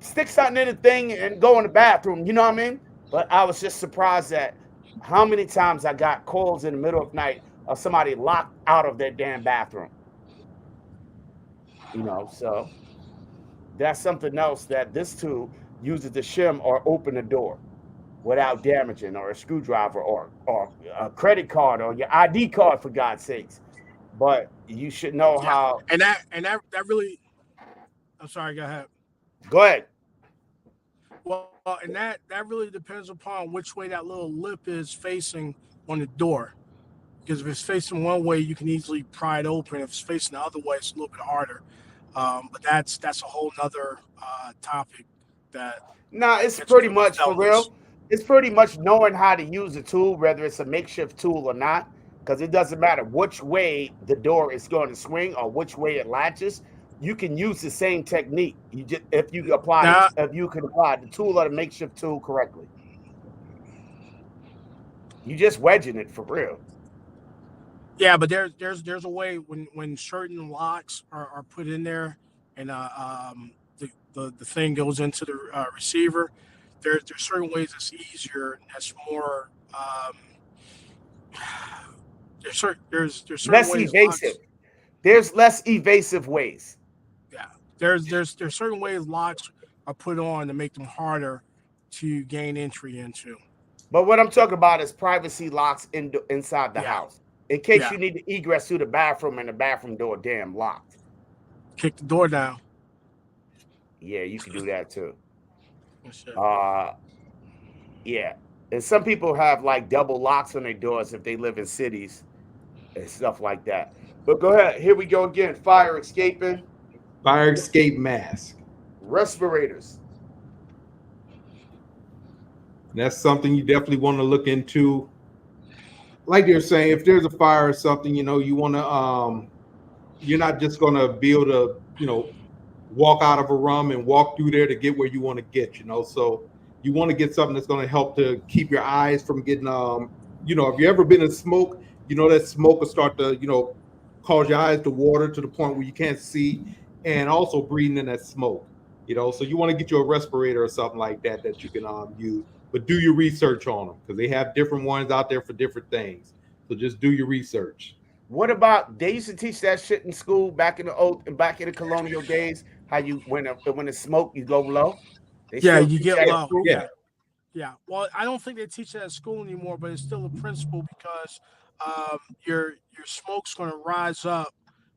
S1: stick something in the thing and go in the bathroom. You know what I mean? But I was just surprised at how many times I got calls in the middle of the night of somebody locked out of their damn bathroom. So that's something else that this tool uses to shim or open the door without damaging, or a screwdriver, or a credit card, or your ID card, for God's sakes. But you should know
S2: yeah.
S1: how.
S2: And that really. I'm sorry. Go ahead.
S1: Go ahead.
S2: Well, and that really depends upon which way that little lip is facing on the door. Because if it's facing one way, you can easily pry it open. If it's facing the other way, it's a little bit harder. But that's a whole nother topic that
S1: Nah, it's
S2: gets
S1: pretty much for
S2: fellas.
S1: real. It's pretty much knowing how to use a tool, whether it's a makeshift tool or not, because it doesn't matter which way the door is going to swing or which way it latches. you can use the same technique. You just if you apply
S2: Now,
S1: if you can apply the tool or the makeshift tool correctly. You just wedging it for real.
S2: yeah, but there's a way when certain locks are put in there, and the thing goes into the receiver. There's certain ways that's easier. That's more. There's certain
S1: Less
S2: ways
S1: evasive.
S2: locks.
S1: There's less evasive ways.
S2: Yeah, there's certain ways locks are put on to make them harder to gain entry into.
S1: But what I'm talking about is privacy locks inside the
S2: Yeah,
S1: house. In case
S2: yeah.
S1: you need to egress through the bathroom and the bathroom door damn locked.
S2: Kick the door down.
S1: Yeah, you can do that too.
S2: That's it.
S1: Uh yeah. And some people have like double locks on their doors if they live in cities and stuff like that. But go ahead. Here we go again. Fire escaping,
S4: Fire escape mask.
S1: respirators.
S4: And that's something you definitely want to look into. Like you're saying, if there's a fire or something, you want to you're not just going to be able to, walk out of a room and walk through there to get where you want to get, So you want to get something that's going to help to keep your eyes from getting, if you ever been in smoke, that smoke will start to, cause your eyes to water to the point where you can't see, and also breathing in that smoke, So you want to get you a respirator or something like that that you can use, but do your research on them because they have different ones out there for different things. So just do your research.
S1: What about they used to teach that shit in school back in the colonial days? How you when it's smoke you go low. They
S2: Yeah,
S1: still
S2: you
S1: teach
S2: get
S1: that in
S2: low.
S1: school.
S2: Yeah. Yeah, well, I don't think they teach that at school anymore, but it's still a principle because your smoke's going to rise up,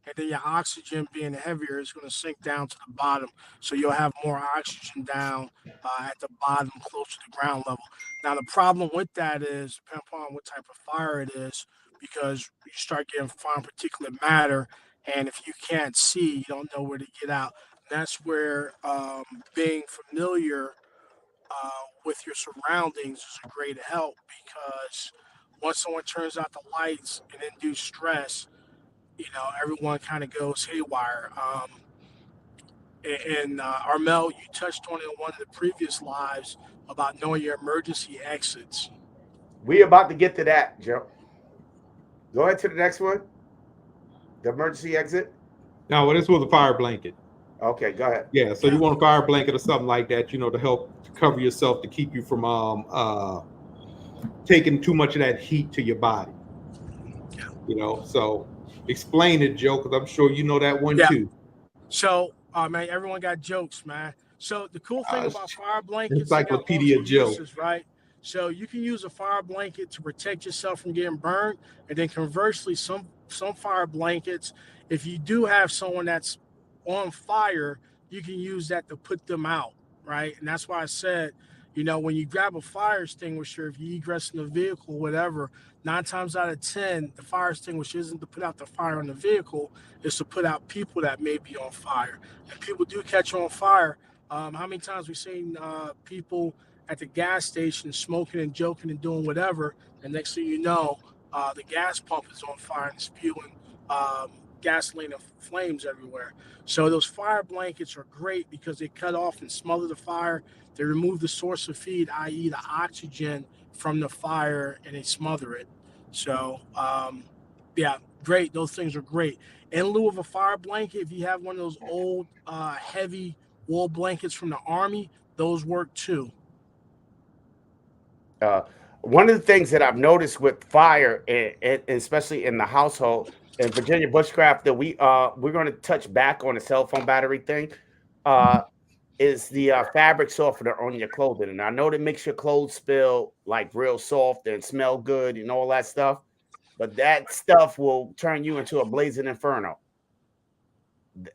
S2: and then your oxygen being heavier is going to sink down to the bottom. So you'll have more oxygen down at the bottom, close to the ground level. Now the problem with that is, depending upon what type of fire it is, because you start getting fine particulate matter, and if you can't see, you don't know where to get out. That's where being familiar with your surroundings is a great help because once someone turns out the lights and induce stress, everyone kind of goes haywire. And Armel, you touched on it in one of the previous lives about knowing your emergency exits.
S1: We about to get to that, Joe. Go ahead to the next one. The emergency exit.
S4: Now, well, this was a fire blanket.
S1: Okay, go ahead.
S4: Yeah, so you want a fire blanket or something like that, to help to cover yourself to keep you from taking too much of that heat to your body. So explain it, Joe, because I'm sure you know that one
S2: Yeah.
S4: too.
S2: So, man, everyone got jokes, man. So the cool thing about fire blankets, they got
S4: Encyclopedia
S2: multiple
S4: Joe.
S2: uses, right? So you can use a fire blanket to protect yourself from getting burned, and then conversely, some fire blankets, if you do have someone that's on fire, you can use that to put them out, right? And that's why I said, when you grab a fire extinguisher, if you egress in the vehicle, whatever, 9 times out of 10, the fire extinguisher isn't to put out the fire in the vehicle, it's to put out people that may be on fire. And people do catch on fire. How many times we've seen people at the gas station smoking and joking and doing whatever, and next thing you know, the gas pump is on fire and spewing gasoline and flames everywhere. So those fire blankets are great because they cut off and smother the fire. They remove the source of feed, i.e., the oxygen from the fire, and they smother it. So, yeah, great. Those things are great. In lieu of a fire blanket, if you have one of those old, heavy wool blankets from the army, those work too.
S1: Uh, one of the things that I've noticed with fire, especially in the household, in Virginia bushcraft, that we're going to touch back on the cell phone battery thing, is the fabric softener on your clothing. And I know that makes your clothes feel like real soft and smell good and all that stuff, but that stuff will turn you into a blazing inferno.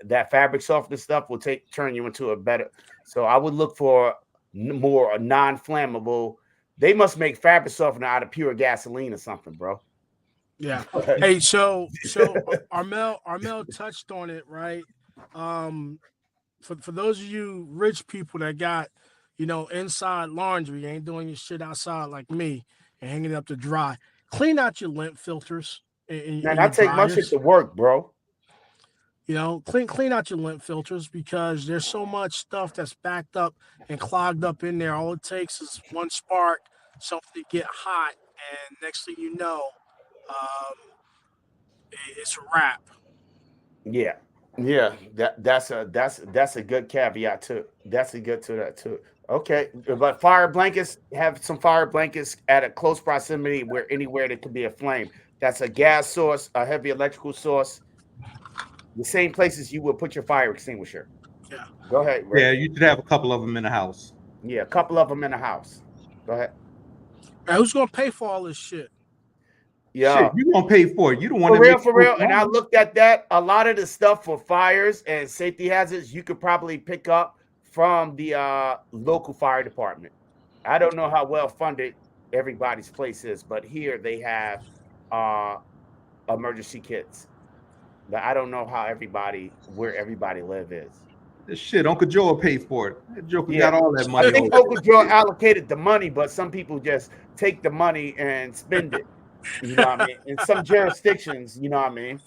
S1: That fabric softener stuff will turn you into a better. So I would look for more non-flammable. They must make fabric softener out of pure gasoline or something, bro.
S2: Yeah. Hey, so Armel touched on it, right? For those of you rich people that got, inside laundry, ain't doing your shit outside like me and hanging it up to dry. Clean out your lint filters
S1: Man,
S2: in
S1: I
S2: your
S1: take my shit
S2: dryers.
S1: to work, bro.
S2: Clean out your lint filters because there's so much stuff that's backed up and clogged up in there. All it takes is one spark, something to get hot, and next thing you know, um, it's a wrap.
S1: Yeah, yeah. That's a good caveat too. That's a good to that too. Okay, but fire blankets, have some fire blankets at a close proximity where anywhere there could be a flame. That's a gas source, a heavy electrical source, the same places you would put your fire extinguisher.
S2: Yeah.
S1: Go ahead,
S4: Yeah,
S1: Ray.
S4: you should have a couple of them in the house.
S1: Yeah, a couple of them in the house. Go ahead.
S2: Now, who's gonna pay for all this shit?
S1: Yeah,
S4: Shit, you gonna pay for it. You don't want to make
S1: for
S4: sure
S1: real. And I looked at that. A lot of the stuff for fires and safety hazards you could probably pick up from the local fire department. I don't know how well funded everybody's place is, but here they have uh, emergency kits. But I don't know how where everybody live is.
S4: this shit. Uncle Joe will pay for it. That Joker
S1: Yeah,
S4: got all that
S1: I
S4: money.
S1: think Uncle Joe allocated the money, but some people just take the money and spend it. You know what I mean? In some jurisdictions, you know what I mean?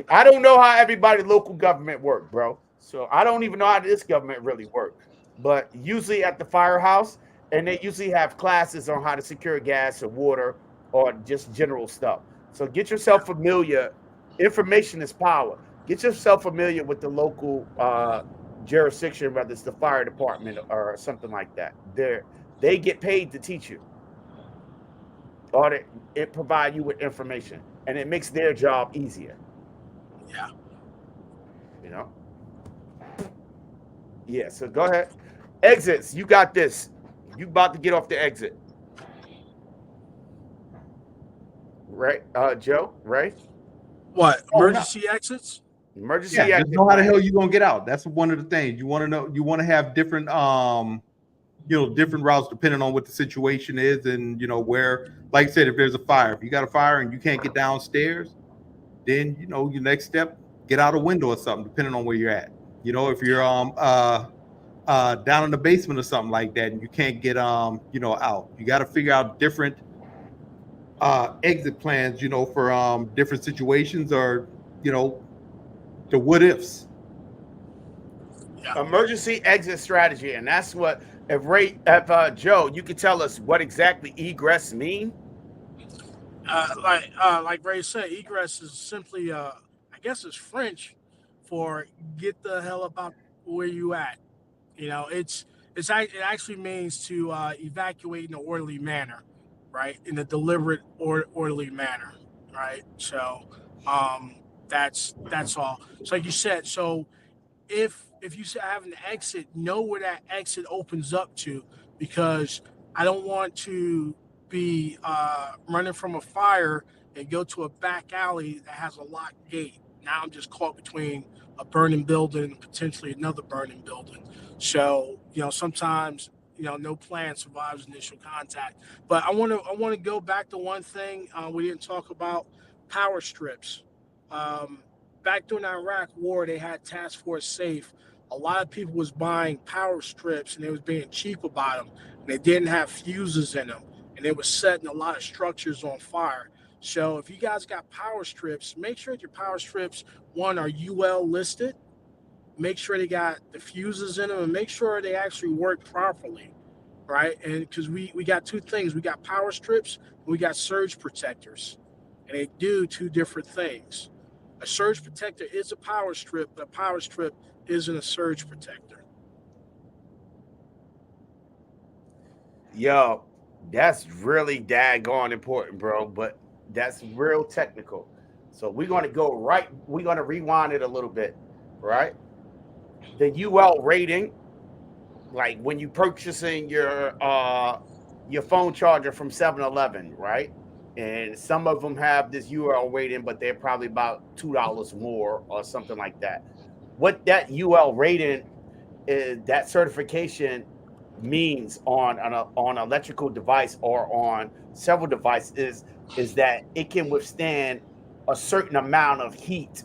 S1: I don't know how everybody local government work, bro. So I don't even know how this government really work. But usually at the firehouse, and they usually have classes on how to secure gas or water or just general stuff. So get yourself familiar. Information is power. Get yourself familiar with the local jurisdiction, whether it's the fire department or something like that. They get paid to teach you, or it provide you with information, and it makes their job easier.
S2: Yeah.
S1: You know. Yeah. So go ahead. Exits. You got this. You about to get off the exit, right? Joe. Right.
S2: What
S4: Oh, no.
S2: emergency exits?
S1: Emergency
S4: Yeah, just
S1: exit
S4: know how the
S1: plan.
S4: hell you gonna get out. That's one of the things you want to know. You want to have different, different routes depending on what the situation is, and where. Like I said, if there's a fire, if you got a fire and you can't get downstairs, then your next step, get out a window or something, depending on where you're at. If you're down in the basement or something like that, and you can't get out, you got to figure out different exit plans, for different situations, or the what ifs.
S2: Yeah.
S1: Emergency exit strategy, and that's what. If Joe, you could tell us what exactly egress mean.
S2: Like Ray said, egress is simply, I guess it's French for get the hell up out where you at. It actually means to evacuate in an orderly manner, right? In a deliberate orderly manner, right? So um, that's all. So like you said, so if you have an exit, know where that exit opens up to, because I don't want to be running from a fire and go to a back alley that has a locked gate. Now I'm just caught between a burning building and potentially another burning building. So sometimes no plan survives initial contact. But I want to go back to one thing we didn't talk about: power strips. Um, Back during the Iraq War, they had Task Force Safe. A lot of people was buying power strips and they was being cheap about them. And they didn't have fuses in them, and they was setting a lot of structures on fire. So if you guys got power strips, make sure that your power strips, one, are UL listed. Make sure they got the fuses in them, and make sure they actually work properly, right? And because we got two things: we got power strips, and we got surge protectors, and they do two different things. A surge protector is a power strip, but a power strip isn't a surge protector.
S1: Yo, that's really daggone important, bro. But that's real technical. So we're gonna go right. We're gonna rewind it a little bit, right? The UL rating, like when you purchasing your phone charger from 7-Eleven, right? And some of them have this UL rating, but they're probably about $2 more or something like that. What that UL rating is, that certification means on an electrical device or on several devices is that it can withstand a certain amount of heat.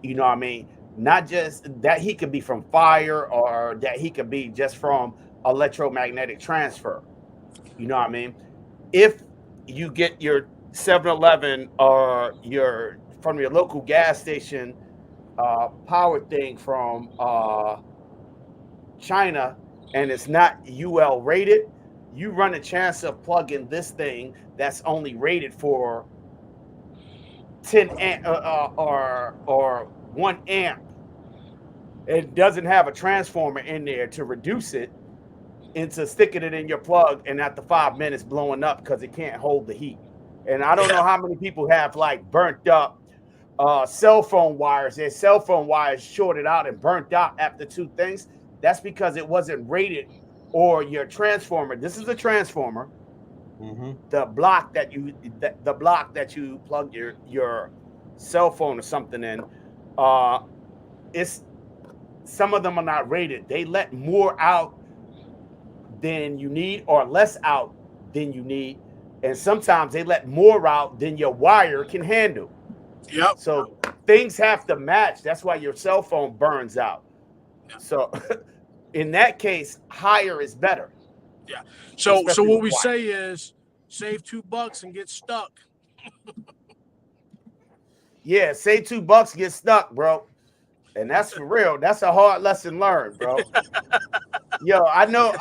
S1: You know what I mean? Not just that heat could be from fire, or that heat could be just from electromagnetic transfer. You know what I mean? If you get your 7-Eleven or your from your local gas station power thing from China and it's not UL rated, you run a chance of plugging this thing that's only rated for 10 amp or 1 amp. It doesn't have a transformer in there to reduce it into sticking it in your plug and after 5 minutes blowing up because it can't hold the heat. And I don't know how many people have like burnt up cell phone wires. Their cell phone wires shorted out and burnt out after two things. That's because it wasn't rated or your transformer. This is a transformer.
S4: Mm-hmm.
S1: The block that you plug your cell phone or something in, it's some of them are not rated. They let more out than you need or less out than you need, and sometimes they let more out than your wire can handle.
S5: Yep.
S1: So things have to match. That's why your cell phone burns out.
S5: Yeah.
S1: So in that case, higher is better.
S5: Yeah. So
S1: Especially
S5: what
S1: with
S5: we
S1: wire.
S5: say is save $2 and get stuck.
S1: Yeah, say $2, get stuck, bro. And that's for real. That's a hard lesson learned, bro. Yo, I know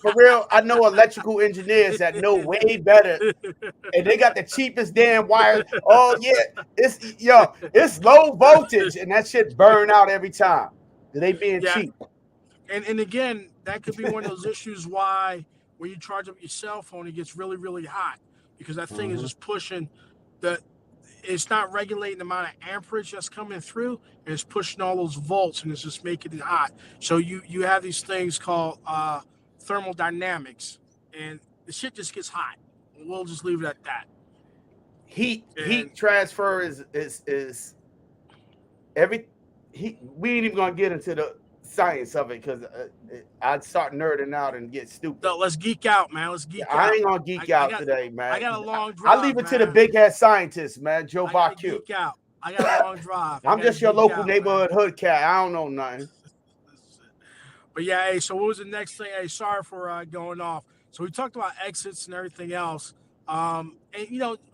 S1: for real. I know electrical engineers that know way better, and they got the cheapest damn wires. Oh yeah, it's low voltage, and that shit burn out every time. They being
S5: Yeah.
S1: cheap.
S5: And again, that could be one of those issues why when you charge up your cell phone, it gets really, really hot because that thing is just pushing the. It's not regulating the amount of amperage that's coming through, and it's pushing all those volts, and it's just making it hot. So you have these things called thermodynamics, and the shit just gets hot. We'll just leave it at that.
S1: Heat transfer is every heat. We ain't even gonna get into the science of it because I'd start nerding out and get stupid.
S5: So let's geek out, man. Let's geek out.
S1: I ain't gonna geek out today, man.
S5: I got a long drive.
S1: I'll leave it to the big head scientist, man, Joe Bach.
S5: Geek out. I got a long drive.
S1: I'm just your local neighborhood hood cat. I don't know nothing.
S5: But yeah, hey, so what was the next thing? Hey, sorry for going off. So we talked about exits and everything else. And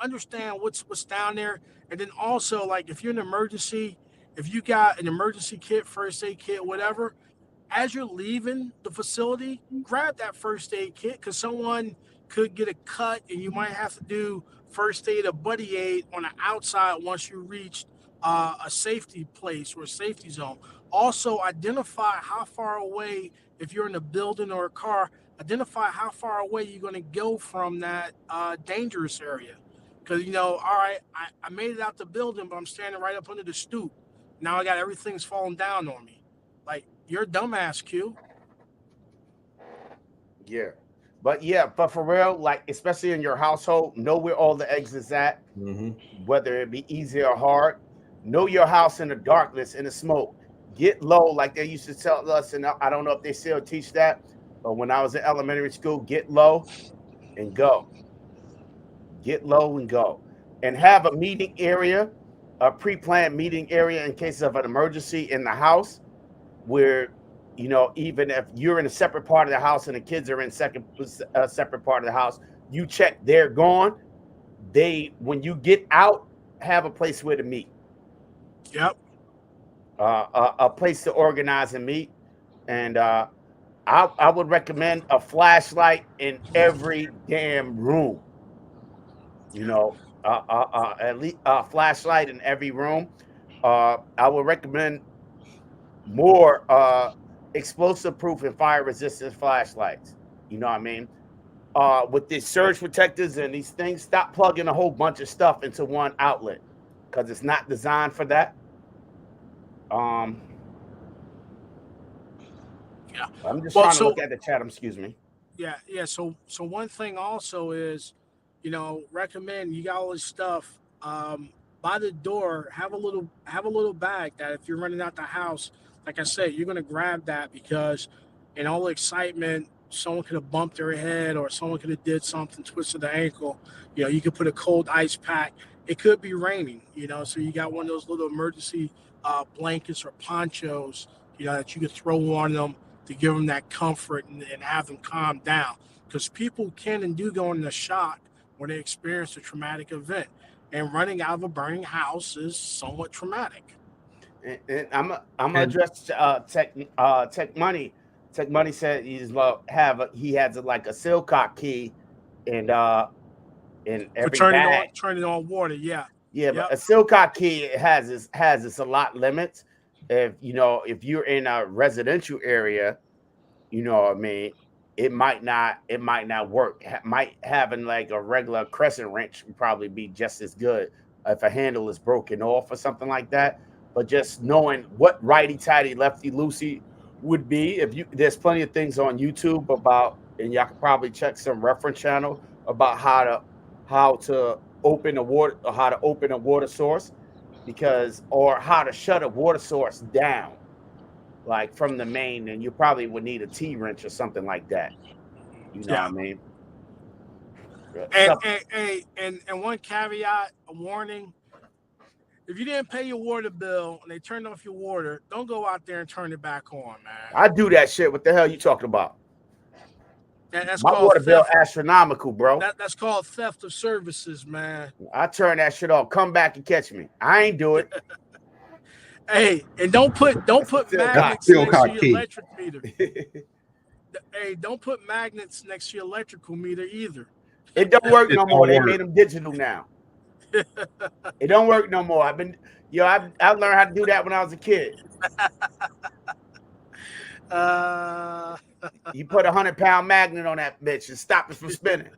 S5: understand what's down there. And then also, like, if you're in an emergency, if you got an emergency kit, first aid kit, whatever, as you're leaving the facility, grab that first aid kit because someone could get a cut and you might have to do first aid or buddy aid on the outside once you reach a safety place or a safety zone. Also, identify how far away, if you're in a building or a car, identify how far away you're going to go from that dangerous area. Because, all right, I made it out the building, but I'm standing right up under the stoop. Now I got everything's falling down on me. Like, you're a dumbass, Q.
S1: Yeah. But for real, like, especially in your household, know where all the exits at, whether it be easy or hard. Know your house in the darkness, in the smoke. Get low, like they used to tell us, and I don't know if they still teach that, but when I was in elementary school, get low and go. Get low and go. And have a meeting area, a pre-planned meeting area in case of an emergency in the house where, even if you're in a separate part of the house and the kids are in a separate part of the house, you check they're gone. When you get out, have a place where to meet.
S5: Yep.
S1: A place to organize and meet. And I would recommend a flashlight in every damn room. At least a flashlight in every room. I would recommend more explosive proof and fire resistant flashlights. You know what I mean? With these surge protectors and these things, stop plugging a whole bunch of stuff into one outlet because it's not designed for that. Yeah. I'm just trying to look at the chat. Excuse me.
S5: Yeah. So one thing also is, recommend you got all this stuff by the door. Have a little bag that if you're running out the house, like I said, you're gonna grab that because in all the excitement, someone could have bumped their head or someone could have did something, twisted the ankle. You could put a cold ice pack. It could be raining, so you got one of those little emergency blankets or ponchos, that you could throw on them to give them that comfort and have them calm down. Because people can and do go into shock when they experience a traumatic event. And running out of a burning house is somewhat traumatic.
S1: And I'm gonna
S4: And
S1: address Tech Money. Tech Money said he has like a Silcock key and in
S5: For
S1: every bag.
S5: turning on water. Yeah.
S1: Yeah, but
S5: Yep.
S1: a Silcock key has its a lot limits. If you're in a residential area, you know what I mean, it might not work. Might having like a regular crescent wrench would probably be just as good if a handle is broken off or something like that. But just knowing what righty tighty lefty loosey would be, if you there's plenty of things on YouTube about, and y'all could probably check some reference channel about how to open a water or how to open a water source, because or how to shut a water source down like from the main, and you probably would need a T wrench or something like that. You know what
S5: Yeah.
S1: I mean?
S5: And
S1: Stuff.
S5: and one caveat, a warning: if you didn't pay your water bill and they turned off your water, don't go out there and turn it back on, man.
S1: I do that shit. What the hell you talking about?
S5: That's
S1: My
S5: called
S1: water bill
S5: theft.
S1: astronomical, bro.
S5: That's called theft of services, man.
S1: I turn that shit off. Come back and catch me. I ain't do it.
S5: Hey, and don't put
S1: Still
S4: that's
S1: cock.
S5: magnets
S4: still
S5: next to
S4: caught
S5: your
S4: key.
S5: electric meter. Hey, don't put magnets next to your electrical meter either.
S1: It don't work
S4: It
S1: no more.
S4: don't
S1: They
S4: work.
S1: made them digital now. It don't work no more. I learned how to do that when I was a kid.
S5: Uh,
S1: You put 100-pound magnet on that bitch and stop it from spinning.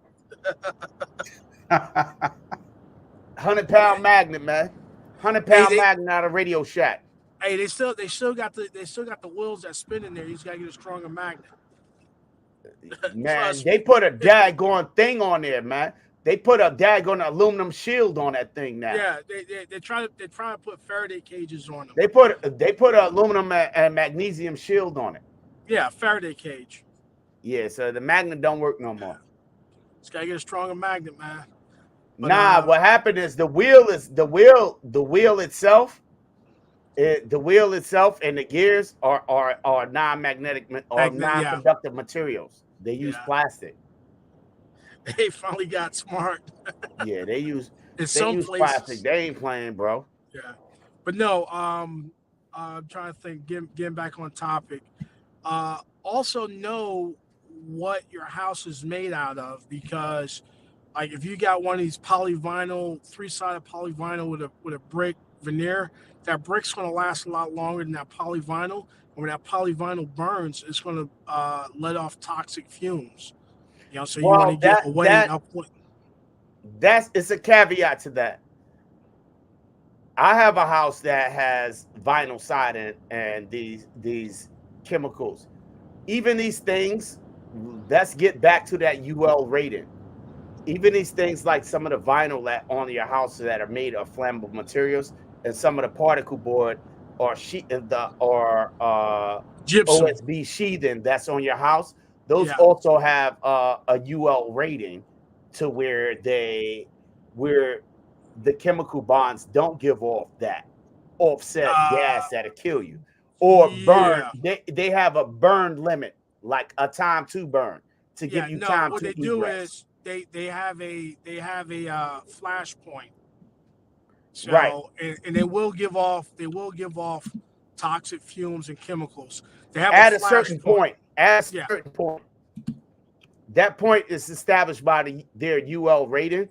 S1: 100-pound magnet, man. 100
S5: hey,
S1: pound magnet out of Radio Shack.
S5: they still got the wheels that spin in there. You just gotta get a stronger magnet.
S1: Man,
S5: Trust
S1: they
S5: me.
S1: put a daggone thing on there, man. They put a daggone aluminum shield on that thing now.
S5: Yeah, they try to put Faraday cages on them.
S1: They put an aluminum and magnesium shield on it.
S5: Yeah, Faraday cage.
S1: Yeah, so the magnet don't work no more.
S5: Just gotta get a stronger magnet, man. But
S1: Nah, what happened is the wheel itself. The wheel itself and the gears are non-magnetic or
S5: yeah,
S1: non-conductive materials. They use
S5: yeah.
S1: plastic.
S5: They finally got smart
S1: Yeah, they use
S5: in
S1: they
S5: some
S1: use plastic.
S5: places.
S1: They ain't playing, bro.
S5: Yeah, but no. I'm trying to think. Getting back on topic. Also know what your house is made out of, because like if you got one of these polyvinyl, three-sided polyvinyl with a brick veneer, that brick's going to last a lot longer than that polyvinyl. And when that polyvinyl burns, it's going to let off toxic fumes. So you want to
S1: Well,
S5: get
S1: that
S5: away.
S1: that that's it's a caveat to that. I have a house that has vinyl siding and these chemicals. Even these things, let's get back to that UL rating. Even these things like some of the vinyl that on your house that are made of flammable materials, and some of the particle board or sheet or
S5: Gypsum.
S1: OSB sheathing that's on your house, those
S5: Yeah.
S1: also have a UL rating to where the chemical bonds don't give off that offset gas
S5: Uh,
S1: that'll kill you, or burn.
S5: yeah.
S1: They have a burn limit, like a time to burn, to give
S5: Yeah.
S1: you
S5: No.
S1: time
S5: What
S1: to
S5: they do
S1: egress.
S5: is they have a flash point.
S1: Right.
S5: And they will give off toxic fumes and chemicals. They have a
S1: At a
S5: flash
S1: certain
S5: point.
S1: point, at a
S5: Yeah.
S1: certain point, that point is established by their UL rating.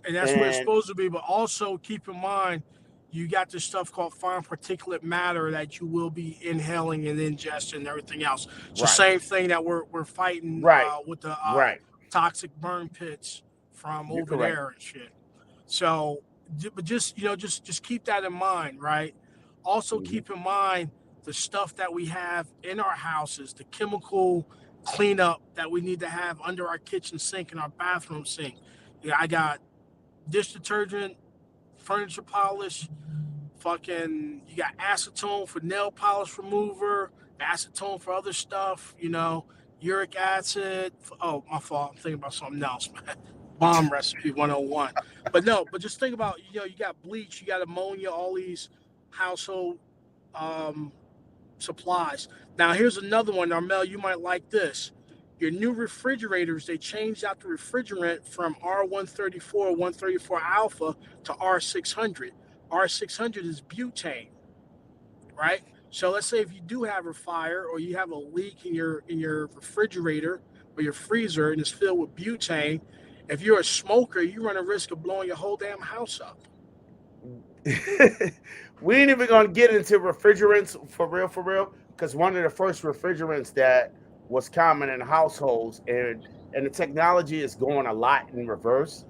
S5: And that's what it's
S1: And
S5: supposed to be. But also keep in mind, you got this stuff called fine particulate matter that you will be inhaling and ingesting and everything else. It's the
S1: right,
S5: same thing that we're fighting
S1: right,
S5: with the
S1: right.
S5: toxic burn pits from
S1: You're
S5: over
S1: correct.
S5: there and shit. So, but just keep that in mind, right? Also
S1: Hmm.
S5: keep in mind the stuff that we have in our houses, the chemical cleanup that we need to have under our kitchen sink and our bathroom sink. Yeah, I got dish detergent, furniture polish, fucking you got acetone for nail polish remover, acetone for other stuff, uric acid. Oh, my fault. I'm thinking about something else, man. Bomb recipe 101. But no, but just think about, you got bleach, you got ammonia, all these household um, supplies. Now, here's another one, Armel, you might like this. Your new refrigerators, they changed out the refrigerant from R134, 134 alpha to R600. R600 is butane. right? So let's say if you do have a fire or you have a leak in your refrigerator or your freezer and it's filled with butane, if you're a smoker, you run a risk of blowing your whole damn house up.
S1: We ain't even gonna get into refrigerants for real, because one of the first refrigerants that was common in households, and the technology is going a lot in reverse,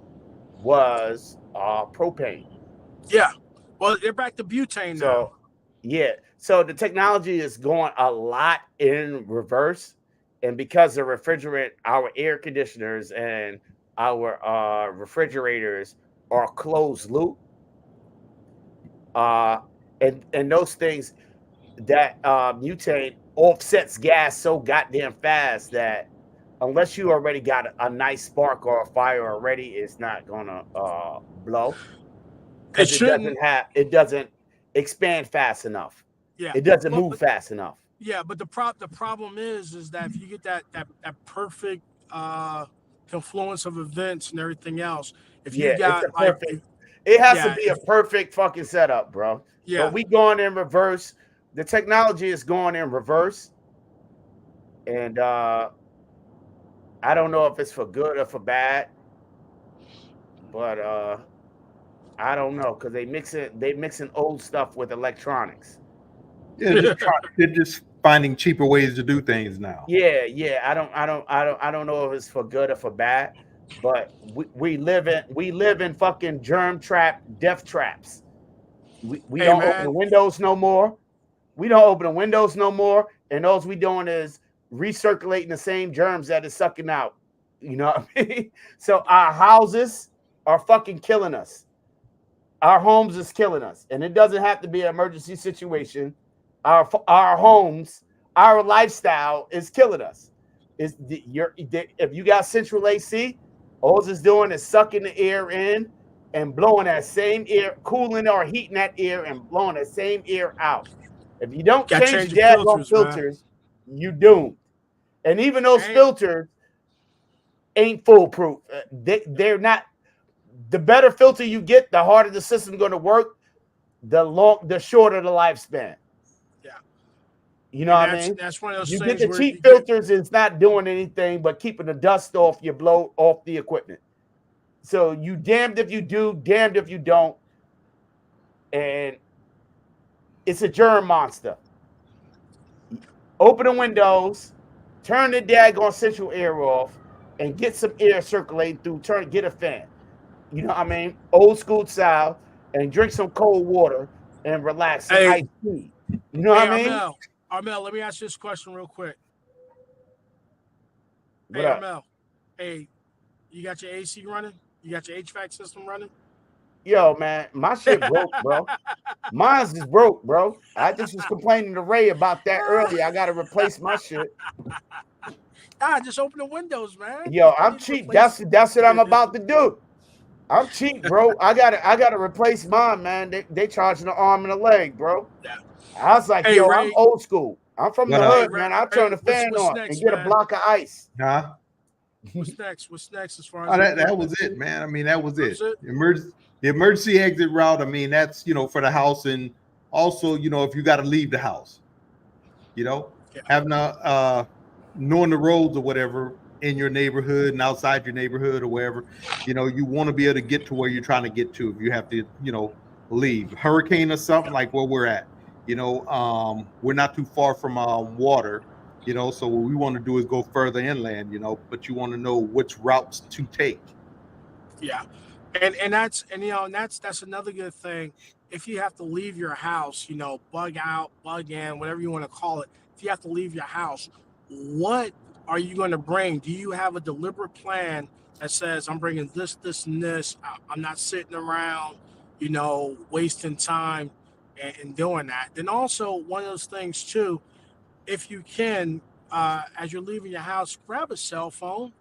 S1: was propane.
S5: Yeah. Well, they're back to butane now.
S1: So yeah, so the technology is going a lot in reverse, and because the refrigerant, our air conditioners and our refrigerators are closed loop, uh, and those things that mutate offsets gas so goddamn fast that unless you already got a nice spark or a fire already, it's not gonna blow
S5: It
S1: because
S5: shouldn't.
S1: it doesn't expand fast enough.
S5: Yeah.
S1: It doesn't
S5: Well,
S1: move fast enough.
S5: yeah, but the problem is that if you get that perfect uh, confluence of events and everything else, if you
S1: Yeah, it's a
S5: got like
S1: perfect. It has to
S5: yeah,
S1: be a
S5: if
S1: perfect fucking setup, bro. But
S5: yeah,
S1: we going in reverse. The technology is going in reverse, and I don't know if it's for good or for bad, but I don't know because they mixing old stuff with electronics.
S4: Yeah, they're just finding cheaper ways to do things now.
S1: Yeah, yeah. I don't know if it's for good or for bad, but we live in fucking germ trap death traps. We
S5: hey
S1: don't open the
S5: man,
S1: windows no more. We don't open the windows no more, and all we doing is recirculating the same germs that is sucking out. You know what I mean? So our houses are fucking killing us. Our homes is killing us, and it doesn't have to be an emergency situation. Our homes, our lifestyle is killing us. Is if you got central AC, all it's doing is sucking the air in and blowing that same air, cooling or heating that air and blowing that same air out. If you don't
S5: got to
S1: change
S5: change
S1: the
S5: your
S1: daggone
S5: filters, man.
S1: filters, you doomed. And even those
S5: Ain't
S1: filters ain't foolproof. They're not. The better filter you get, the harder the system's going to work. The shorter the lifespan.
S5: yeah,
S1: You know
S5: and
S1: what I mean?
S5: that's one of those
S1: You get
S5: things
S1: the
S5: where you
S1: cheap
S5: get
S1: filters, it's not doing anything but keeping the dust off your blow off the equipment. So you damned if you do, damned if you don't, and it's a germ monster. Open the windows, turn the daggone central air off, and get some air circulating through. Get a fan. You know what I mean? Old school style, and drink some cold water and relax. Some
S5: hey
S1: iced tea. You know
S5: hey
S1: what I mean?
S5: Armel, let me ask you this question real quick.
S1: What
S5: Hey
S1: up?
S5: Armel, hey, you got your AC running? You got your HVAC system running?
S1: Yo, man, my shit broke, bro. Mine's is broke, bro. I just was complaining to Ray about that earlier. I gotta replace my shit.
S5: Just open the windows, man.
S1: Yo,
S5: You
S1: I'm
S5: need to
S1: cheap.
S5: replace.
S1: That's what I'm about to do. I'm cheap, bro. I gotta replace mine, man. They charging an arm and a leg, bro.
S5: Yeah.
S1: I was like,
S5: Hey
S1: yo, I'm
S5: Ray,
S1: old school. I'm from
S4: What
S1: the
S5: hey
S4: up?
S1: hood,
S5: Ray,
S1: man. I'll turn the fan
S5: what's
S1: on and
S5: next,
S1: get a
S5: man?
S1: block of ice.
S4: Huh?
S5: What's next? What's next as far
S4: Oh,
S5: as
S4: that
S5: equipment?
S4: was it, man. I mean, that was
S5: That
S4: it.
S5: was it.
S4: The emergency exit route. I mean, that's for the house, and also if you got to leave the house, you know,
S5: Yeah.
S4: having knowing the roads or whatever in your neighborhood and outside your neighborhood or wherever, you want to be able to get to where you're trying to get to if you have to, leave hurricane or something like where we're at. We're not too far from water. So what we want to do is go further inland. But you want to know which routes to take.
S5: Yeah. And that's another good thing. If you have to leave your house, bug out, bug in, whatever you want to call it. If you have to leave your house, what are you going to bring? Do you have a deliberate plan that says I'm bringing this, this, and this? I'm not sitting around, wasting time and doing that. Then also one of those things too, if you can, as you're leaving your house, grab a cell phone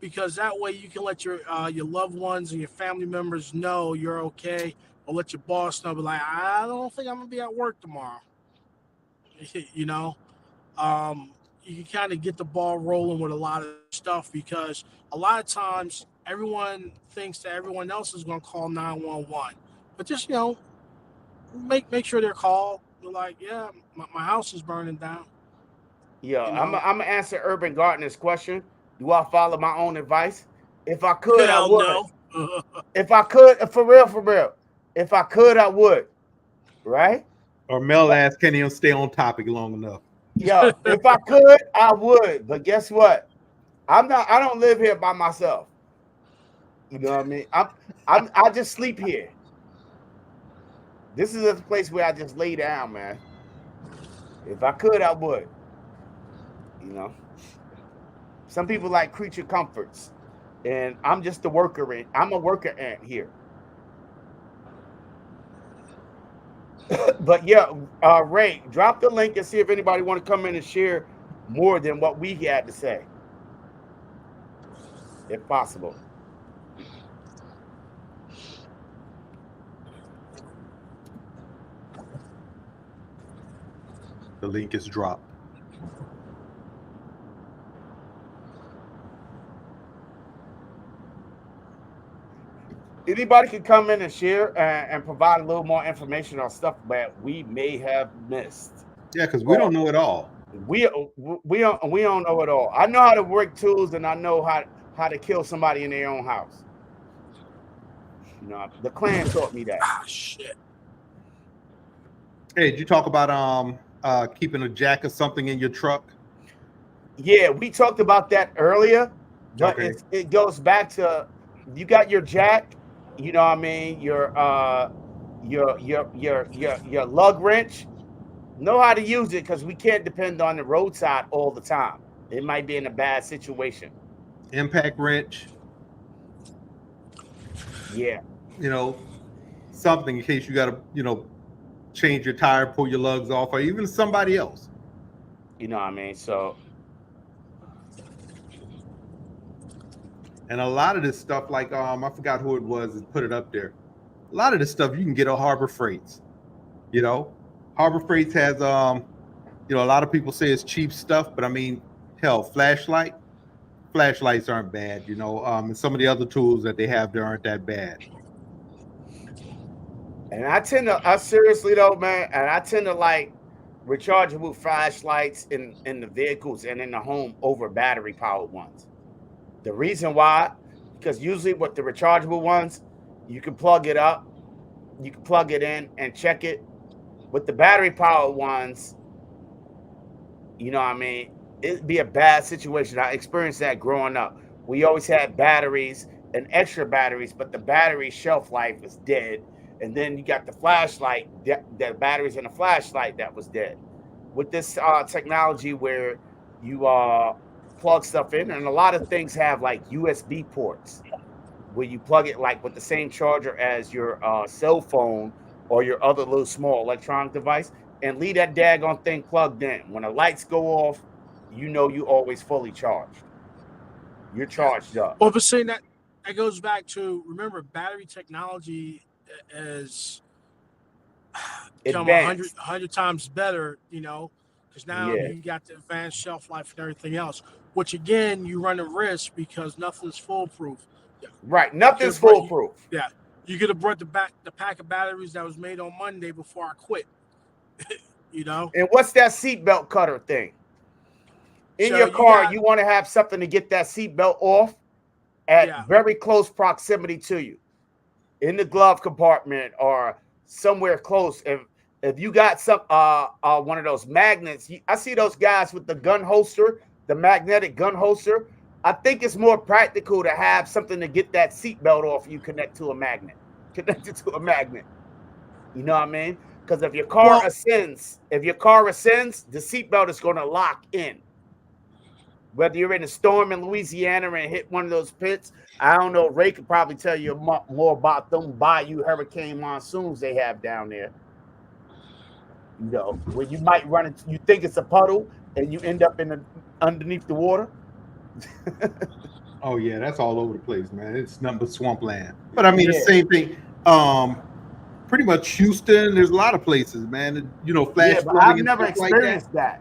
S5: because that way you can let your loved ones and your family members know you're okay, or let your boss know, be like, I don't think I'm gonna be at work tomorrow. you know, um, you can kind of get the ball rolling with a lot of stuff because a lot of times everyone thinks that everyone else is gonna call 911, but just make sure they're called. they're like, yeah, my house is burning down.
S1: Yeah,
S5: You
S1: I'm
S5: know,
S1: gonna answer Urban Gardener's question. Do I follow my own advice? If I could, I
S5: hell
S1: would.
S5: no.
S1: If I could, for real. If I could, I would. Right?
S4: Or Mel asked, can he stay on topic long enough?
S1: Yeah, if I could, I would. But guess what? I'm not. I don't live here by myself. You know what I mean? I just sleep here. This is a place where I just lay down, man. If I could, I would. You know, some people like creature comforts, and I'm just a worker ant. I'm a worker ant here. But yeah, Ray, drop the link and see if anybody want to come in and share more than what we had to say, if possible.
S4: The link is dropped.
S1: Anybody can come in and share and provide a little more information on stuff that we may have missed.
S4: Yeah, because we don't know it all.
S1: We don't know it all. I know how to work tools, and I know how to kill somebody in their own house. You know, the clan taught me that.
S5: Ah, shit.
S4: Hey, did you talk about keeping a jack or something in your truck?
S1: Yeah, we talked about that earlier, but
S4: Okay.
S1: it goes back to you got your jack, you know what I mean, your lug wrench. Know how to use it because we can't depend on the roadside all the time. It might be in a bad situation.
S4: Impact wrench,
S1: Yeah.
S4: you know, something in case you got to, change your tire, pull your lugs off, or even somebody else.
S1: You know what I mean? So
S4: And a lot of this stuff, like I forgot who it was that put it up there. A lot of this stuff you can get at Harbor Freights. Harbor Freights has a lot of people say it's cheap stuff, but I mean, hell, flashlights aren't bad, and some of the other tools that they have there aren't that bad.
S1: and I seriously though, man, and I tend to like rechargeable flashlights in the vehicles and in the home over battery powered ones. The reason why, because usually with the rechargeable ones, you can plug it up, you can plug it in and check it. With the battery powered ones, you know what I mean, it'd be a bad situation. I experienced that growing up. We always had batteries and extra batteries, but the battery shelf life is dead. And then you got the flashlight, the batteries in the flashlight that was dead. With this technology where you plug stuff in, and a lot of things have like USB ports where you plug it like with the same charger as your cell phone or your other little small electronic device, and leave that daggone thing plugged in. When the lights go off, you know you always fully charged. You're charged up.
S5: Well, but saying that goes back to, remember, battery technology has become
S1: Advanced.
S5: 100 times better, because now
S1: Yeah.
S5: you got the advanced shelf life and everything else, which again, you run a risk because nothing's foolproof.
S1: Right.
S5: You could
S1: Nothing's
S5: have brought,
S1: foolproof.
S5: yeah, you could have brought the pack of batteries that was made on Monday before I quit, you know?
S1: And what's that seatbelt cutter thing? In
S5: So
S1: your
S5: you
S1: car,
S5: got,
S1: you want to have something to get that seatbelt off at
S5: yeah,
S1: very close proximity to you, in the glove compartment or somewhere close. If you got some one of those magnets, I see those guys with the gun holster, the magnetic gun holster. I think it's more practical to have something to get that seatbelt off. You connect to a magnet, connect it to a magnet. You know what I mean? Because if your car
S5: well,
S1: ascends, the seatbelt is going to lock in. Whether you're in a storm in Louisiana and hit one of those pits, I don't know. Ray could probably tell you more about them bayou hurricane monsoons they have down there. Where you might run into, you think it's a puddle and you end up underneath the water.
S4: Oh yeah, that's all over the place, man. It's nothing but swampland. But I mean, the
S1: Yeah.
S4: same thing. Pretty much Houston. There's a lot of places, man. Flash
S1: Yeah, but
S4: flooding
S1: I've
S4: and
S1: never
S4: stuff like that.
S1: experienced that.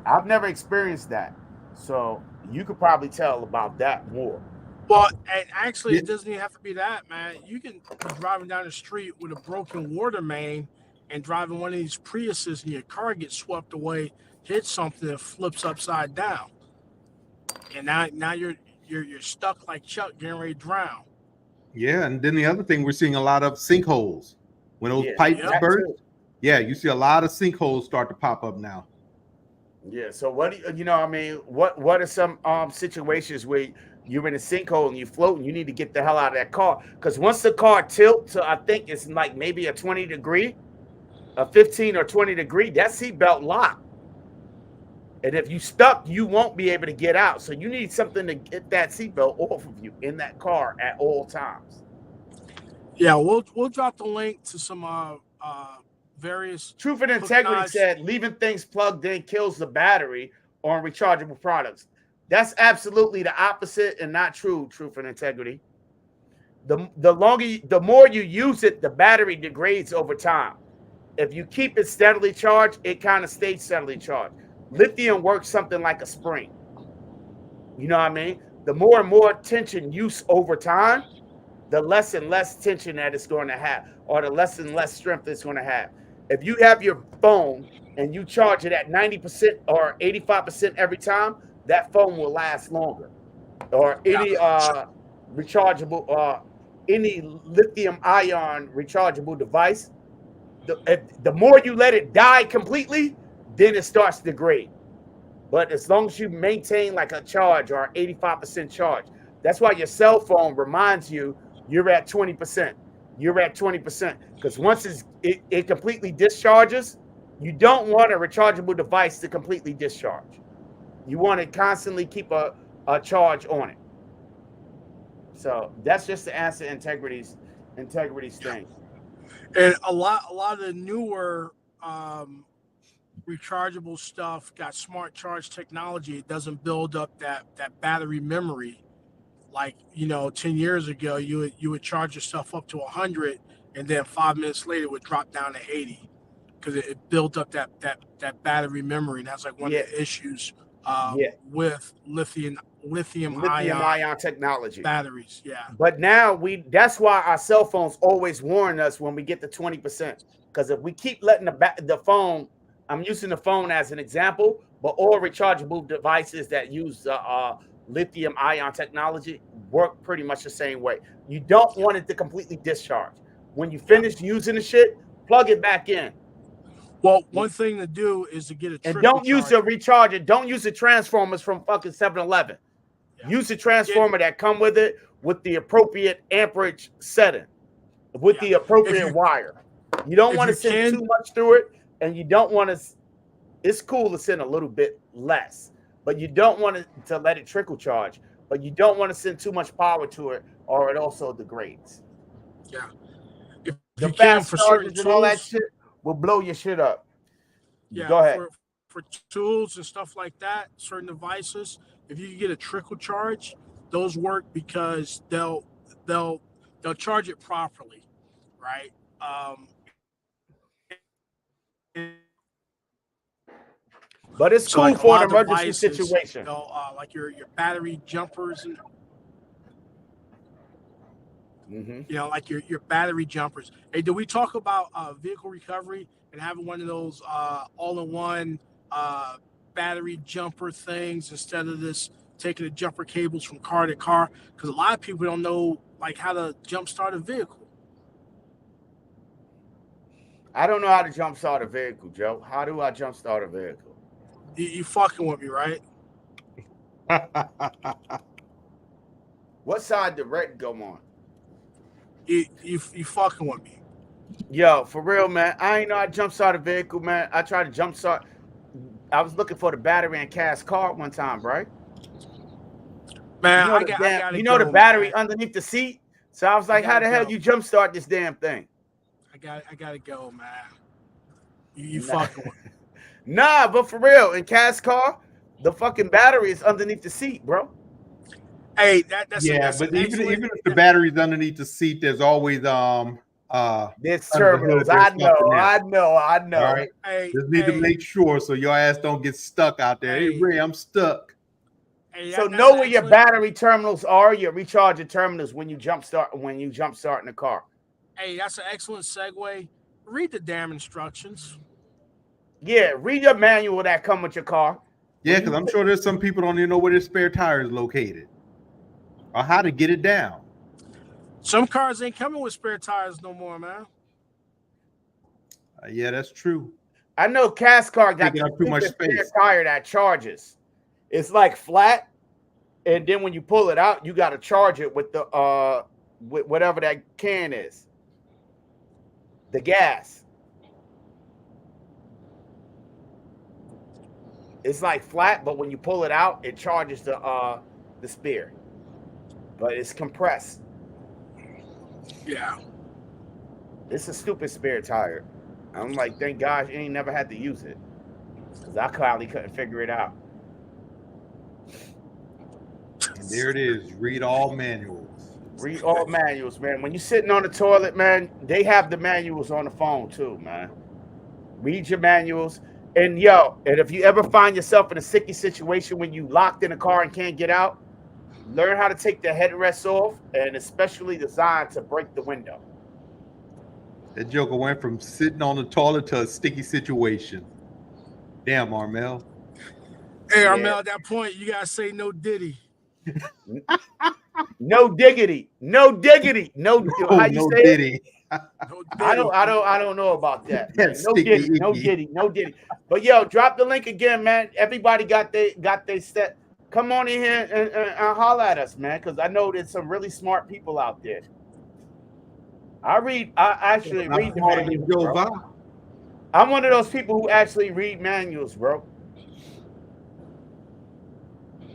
S1: I've never experienced that. So you could probably tell about that more.
S5: well, and actually,
S4: Yeah.
S5: it doesn't even have to be that, man. You can be driving down the street with a broken water main, and driving one of these Priuses and your car gets swept away, hits something and flips upside down, and now you're stuck like Chuck, getting ready to drown.
S4: Yeah, and then the other thing, we're seeing a lot of sinkholes when those
S1: Yeah,
S4: pipes
S5: Yep.
S1: that
S4: burst.
S1: too.
S4: Yeah, you see a lot of sinkholes start to pop up now.
S1: Yeah. So what do you know? I mean, what are some situations where you're in a sinkhole and you float and you need to get the hell out of that car? Because once the car tilts to, I think it's like maybe a 20 degree, a 15 or 20 degree, that seatbelt locked. And if you stuck, you won't be able to get out. So you need something to get that seatbelt off of you in that car at all times.
S5: Yeah, we'll drop the link to some various
S1: Truth and
S5: hook
S1: Integrity
S5: knives.
S1: said leaving things plugged in kills the battery on rechargeable products. That's absolutely the opposite and not true. Truth and Integrity. The more you use it, the battery degrades over time. If you keep it steadily charged, it kind of stays steadily charged. Lithium works something like a spring. You know what I mean? The more and more tension use over time, the less and less tension that it's going to have, or the less and less strength it's going to have. If you have your phone and you charge it at 90% or 85% every time, that phone will last longer. Or
S5: Yeah.
S1: any rechargeable, any lithium ion rechargeable device, the more you let it die completely, then it starts to degrade. But as long as you maintain like a charge or 85% charge, that's why your cell phone reminds you you're at 20%. You're at 20%. Because once it completely discharges, you don't want a rechargeable device to completely discharge. You want to constantly keep a charge on it. So that's just to answer integrity's thing.
S5: And a lot of the newer rechargeable stuff got smart charge technology. It doesn't build up that battery memory. Like, 10 years ago, you would charge yourself up to 100, and then 5 minutes later it would drop down to 80 because it built up that battery memory, and that's like one
S1: Yeah,
S5: of the issues
S1: yeah.
S5: with lithium
S1: Lithium
S5: ion
S1: ion technology.
S5: batteries. Yeah,
S1: But now that's why our cell phones always warn us when we get to 20%. Because if we keep letting the phone, I'm using the phone as an example, but all rechargeable devices that use lithium ion technology work pretty much the same way. You don't want it to completely discharge. When you finish using the shit, plug it back in.
S5: well, one thing to do is to get a
S1: And
S5: trickle
S1: don't use the
S5: charger.
S1: recharger. Don't use the transformers from fucking 7-Eleven.
S5: Yeah.
S1: Use the transformer that come with it with the appropriate amperage setting, with
S5: Yeah.
S1: the appropriate wire. You don't
S5: if
S1: want to
S5: you
S1: send
S5: can-
S1: too much through it, and you don't want to. It's cool to send a little bit less, but you don't want to let it trickle charge. But you don't want to send too much power to it, or it also degrades.
S5: Yeah, if
S1: The
S5: you can
S1: fast
S5: for certain
S1: chargers and all that
S5: tools.
S1: shit will blow your shit up.
S5: Yeah,
S1: Go ahead.
S5: for tools and stuff like that, certain devices, if you can get a trickle charge, those work because they'll charge it properly, right?
S1: But it's
S5: So like
S1: cool
S5: a
S1: for
S5: lot
S1: an
S5: of
S1: emergency
S5: devices,
S1: situation.
S5: like your battery jumpers and like your battery jumpers. Hey, did we talk about vehicle recovery and having one of those all-in-one battery jumper things instead of this taking the jumper cables from car to car? Because a lot of people don't know like how to jump start a vehicle.
S1: I don't know how to jump start a vehicle, Joe. How do I jump start a vehicle?
S5: You fucking with me, right?
S1: What side did red go on?
S5: You fucking with me.
S1: Yo, for real, man. I ain't know how to jump start a vehicle, man. I tried to jump start. I was looking for the battery and cast car one time, right?
S5: Man,
S1: You know the
S5: I gotta
S1: the
S5: go,
S1: battery
S5: man.
S1: underneath the seat. So I was like, how the hell you jump start this damn thing?
S5: I gotta go, man. You
S1: Nah.
S5: fucking with me.
S1: Nah, but for real, in cast car, the fucking battery is underneath the seat, bro.
S5: Hey, that's
S4: but even
S5: excellent.
S4: if the battery's underneath the seat, there's always
S1: There's
S4: under the
S1: terminals.
S4: hood,
S1: I
S4: there's
S1: know.
S4: something else.
S1: I know. I know.
S4: All right.
S5: Hey,
S4: Just need to make sure so your ass don't get stuck out there. Hey,
S5: Hey.
S4: Ray, I'm stuck.
S5: Hey,
S1: So
S5: that's
S1: know where your
S5: excellent.
S1: battery terminals are, your recharger terminals when you jump start in the car.
S5: Hey, that's an excellent segue read the damn instructions.
S1: Yeah, read your manual that come with your car.
S4: Yeah, because I'm sure there's some people don't even know where their spare tire is located or how to get it down.
S5: Some cars ain't coming with spare tires no more, man.
S4: Yeah, that's true.
S1: I know Car got
S4: Taking
S1: the
S4: up too much
S1: stupid spare
S4: space.
S1: tire that charges. It's like flat, and then when you pull it out, you got to charge it with the with whatever that can is, the gas. It's like flat, but when you pull it out, it charges the spare, but it's compressed.
S5: Yeah.
S1: It's a stupid spare tire. I'm like, thank God you ain't never had to use it, because I probably couldn't figure it out.
S4: And there it is. Read all manuals.
S1: Read all manuals, man. When you're sitting on the toilet, man, they have the manuals on the phone too, man. Read your manuals. And and if you ever find yourself in a sticky situation when you locked in a car and can't get out, learn how to take the headrest off, and especially designed to break the window.
S4: That joker went from sitting on the toilet to a sticky situation. Damn, Armel.
S5: Hey, Armel, at that point, you gotta say no Diddy.
S1: No diggity, no diggity, no.
S4: Oh,
S1: how you
S4: no
S1: say
S4: Diddy.
S1: it?
S5: No Diddy.
S1: I don't know about that. Man. No
S4: Sticky
S1: diddy, no
S4: icky.
S1: diddy, no diddy. But drop the link again, man. Everybody got they set. Come on in here and holler at us, man, because I know there's some really smart people out there. I actually read the manuals, bro. I'm one of those people who actually read manuals, bro.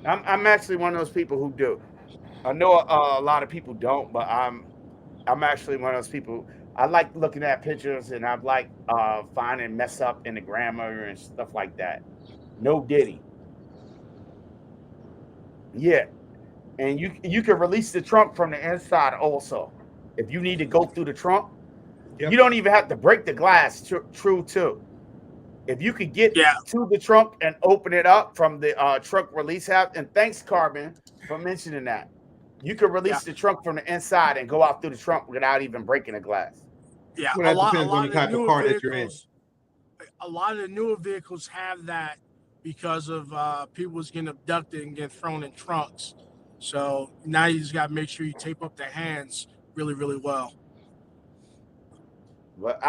S1: I'm actually one of those people who do. I know a lot of people don't, but I'm actually one of those people. I like looking at pictures, and I like finding mess up in the grammar and stuff like that. No diddy. Yeah, and you can release the trunk from the inside also. If you need to go through the trunk, you don't even have to break the glass. True too. If you could get to the trunk and open it up from the trunk release house, and thanks, Carbon, for mentioning that. You could release the trunk from the inside and go out through the trunk without even breaking the glass.
S5: Yeah,
S4: Well, that depends on
S5: lot
S4: the
S5: of
S4: type of
S5: newer
S4: car
S5: vehicles,
S4: that you're in.
S5: a lot of the newer vehicles have that because of people getting abducted and getting thrown in trunks. So now you just got to make sure you tape up their hands really, really well.
S1: But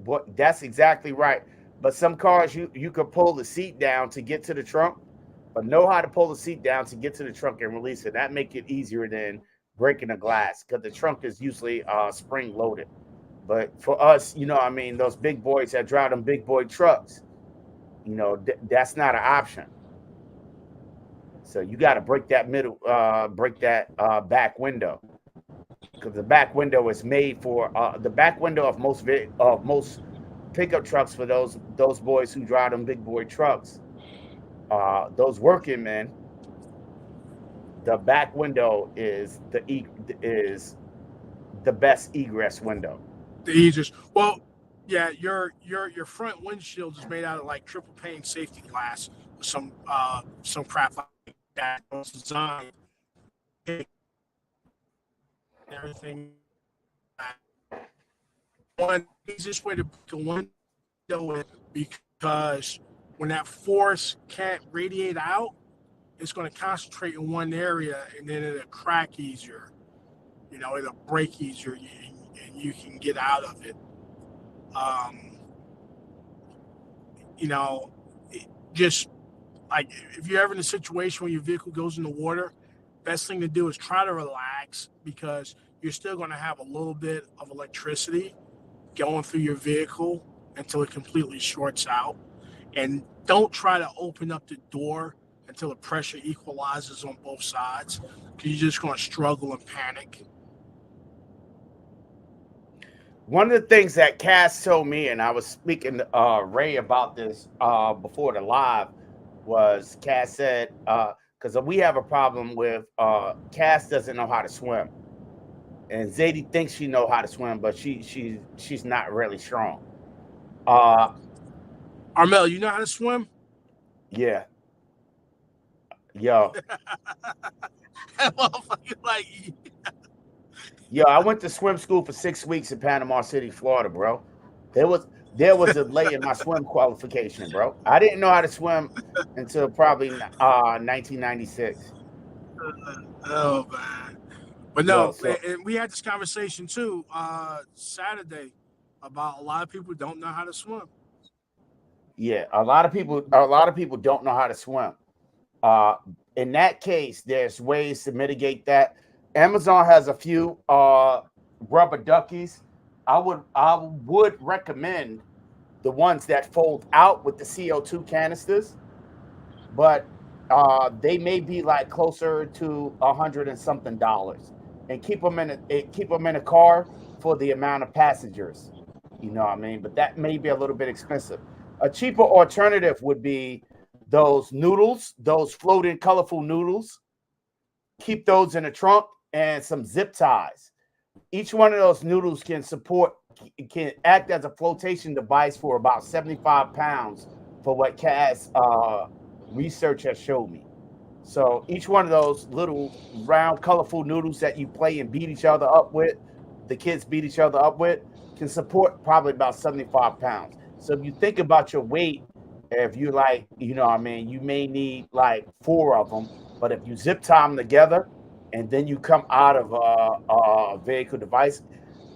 S1: but that's exactly right. But some cars you could pull the seat down to get to the trunk, but know how to pull the seat down to get to the trunk and release it. That make it easier than breaking a glass, because the trunk is usually spring loaded. But for us, I mean, those big boys that drive them big boy trucks, that's not an option. So you got to break that back window, because the back window is made for the back window of most pickup trucks, for those boys who drive them big boy trucks. Those working men, the back window is the best egress window.
S5: The easiest. Well, yeah, your front windshield is made out of like triple pane safety glass, or some crap like that. It's designed everything. One easiest way to break a window is because when that force can't radiate out, it's going to concentrate in one area, and then it'll crack easier. It'll break easier, and you can get out of it. Just like if you're ever in a situation where your vehicle goes in the water, best thing to do is try to relax, because you're still going to have a little bit of electricity going through your vehicle until it completely shorts out. And don't try to open up the door until the pressure equalizes on both sides, because you're just going to struggle and panic.
S1: One of the things that Cass told me, and I was speaking to Ray about this before the live, was Cass said, because we have a problem with Cass doesn't know how to swim, and Zadie thinks she know how to swim, but she's not really strong.
S5: Armel, you know how to swim?
S1: Yeah. Yo.
S5: That motherfucker, like,
S1: Yo, I went to swim school for 6 weeks in Panama City, Florida, bro. There was there was a delay in my swim qualification, bro. I didn't know how to swim until probably 1996.
S5: Oh man. But
S1: Yo,
S5: no,
S1: so
S5: and we had this conversation too Saturday about a lot of people don't know how to swim.
S1: yeah, a lot of people don't know how to swim. Uh, in that case, there's ways to mitigate that. Amazon has a few rubber duckies. I would recommend the ones that fold out with the CO2 canisters, but they may be like closer to 100 and something dollars, and keep them in a car for the amount of passengers. You know what I mean? But that may be a little bit expensive. A cheaper alternative would be those noodles, those floating colorful noodles. Keep those in the trunk and some zip ties. Each one of those noodles can act as a flotation device for about 75 pounds for what Cass research has showed me. So each one of those little round, colorful noodles that you play and beat each other up with, the kids beat each other up with, can support probably about 75 pounds. So if you think about your weight, if you like, you know what I mean, you may need like four of them. But if you zip tie them together and then you come out of a vehicle device,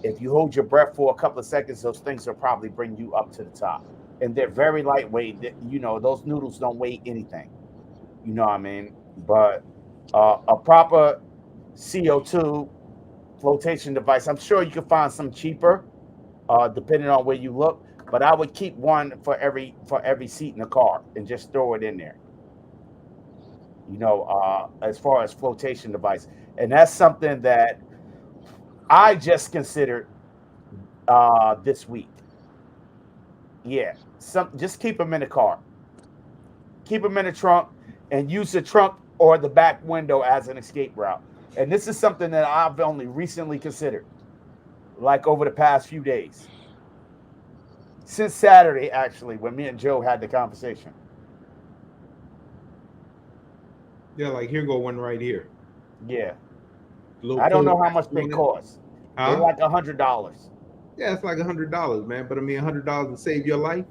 S1: if you hold your breath for a couple of seconds, those things will probably bring you up to the top. And they're very lightweight. You know, those noodles don't weigh anything. You know what I mean? But a proper CO2 flotation device, I'm sure you can find some cheaper, depending on where you look. But I would keep one for every seat in the car and just throw it in there. As far as flotation device, and that's something that I just considered this week. Yeah, just keep them in the car, keep them in the trunk, and use the trunk or the back window as an escape route. And this is something that I've only recently considered, like over the past few days, since Saturday, actually, when me and Joe had the conversation.
S4: Yeah, like here go one right here.
S1: Yeah,
S4: Little
S1: I don't know
S4: fold
S1: how
S4: back
S1: much they
S4: on it.
S1: cost. They
S4: Huh?
S1: like $100.
S4: Yeah, it's like $100, man. But I mean, $100 to save your life,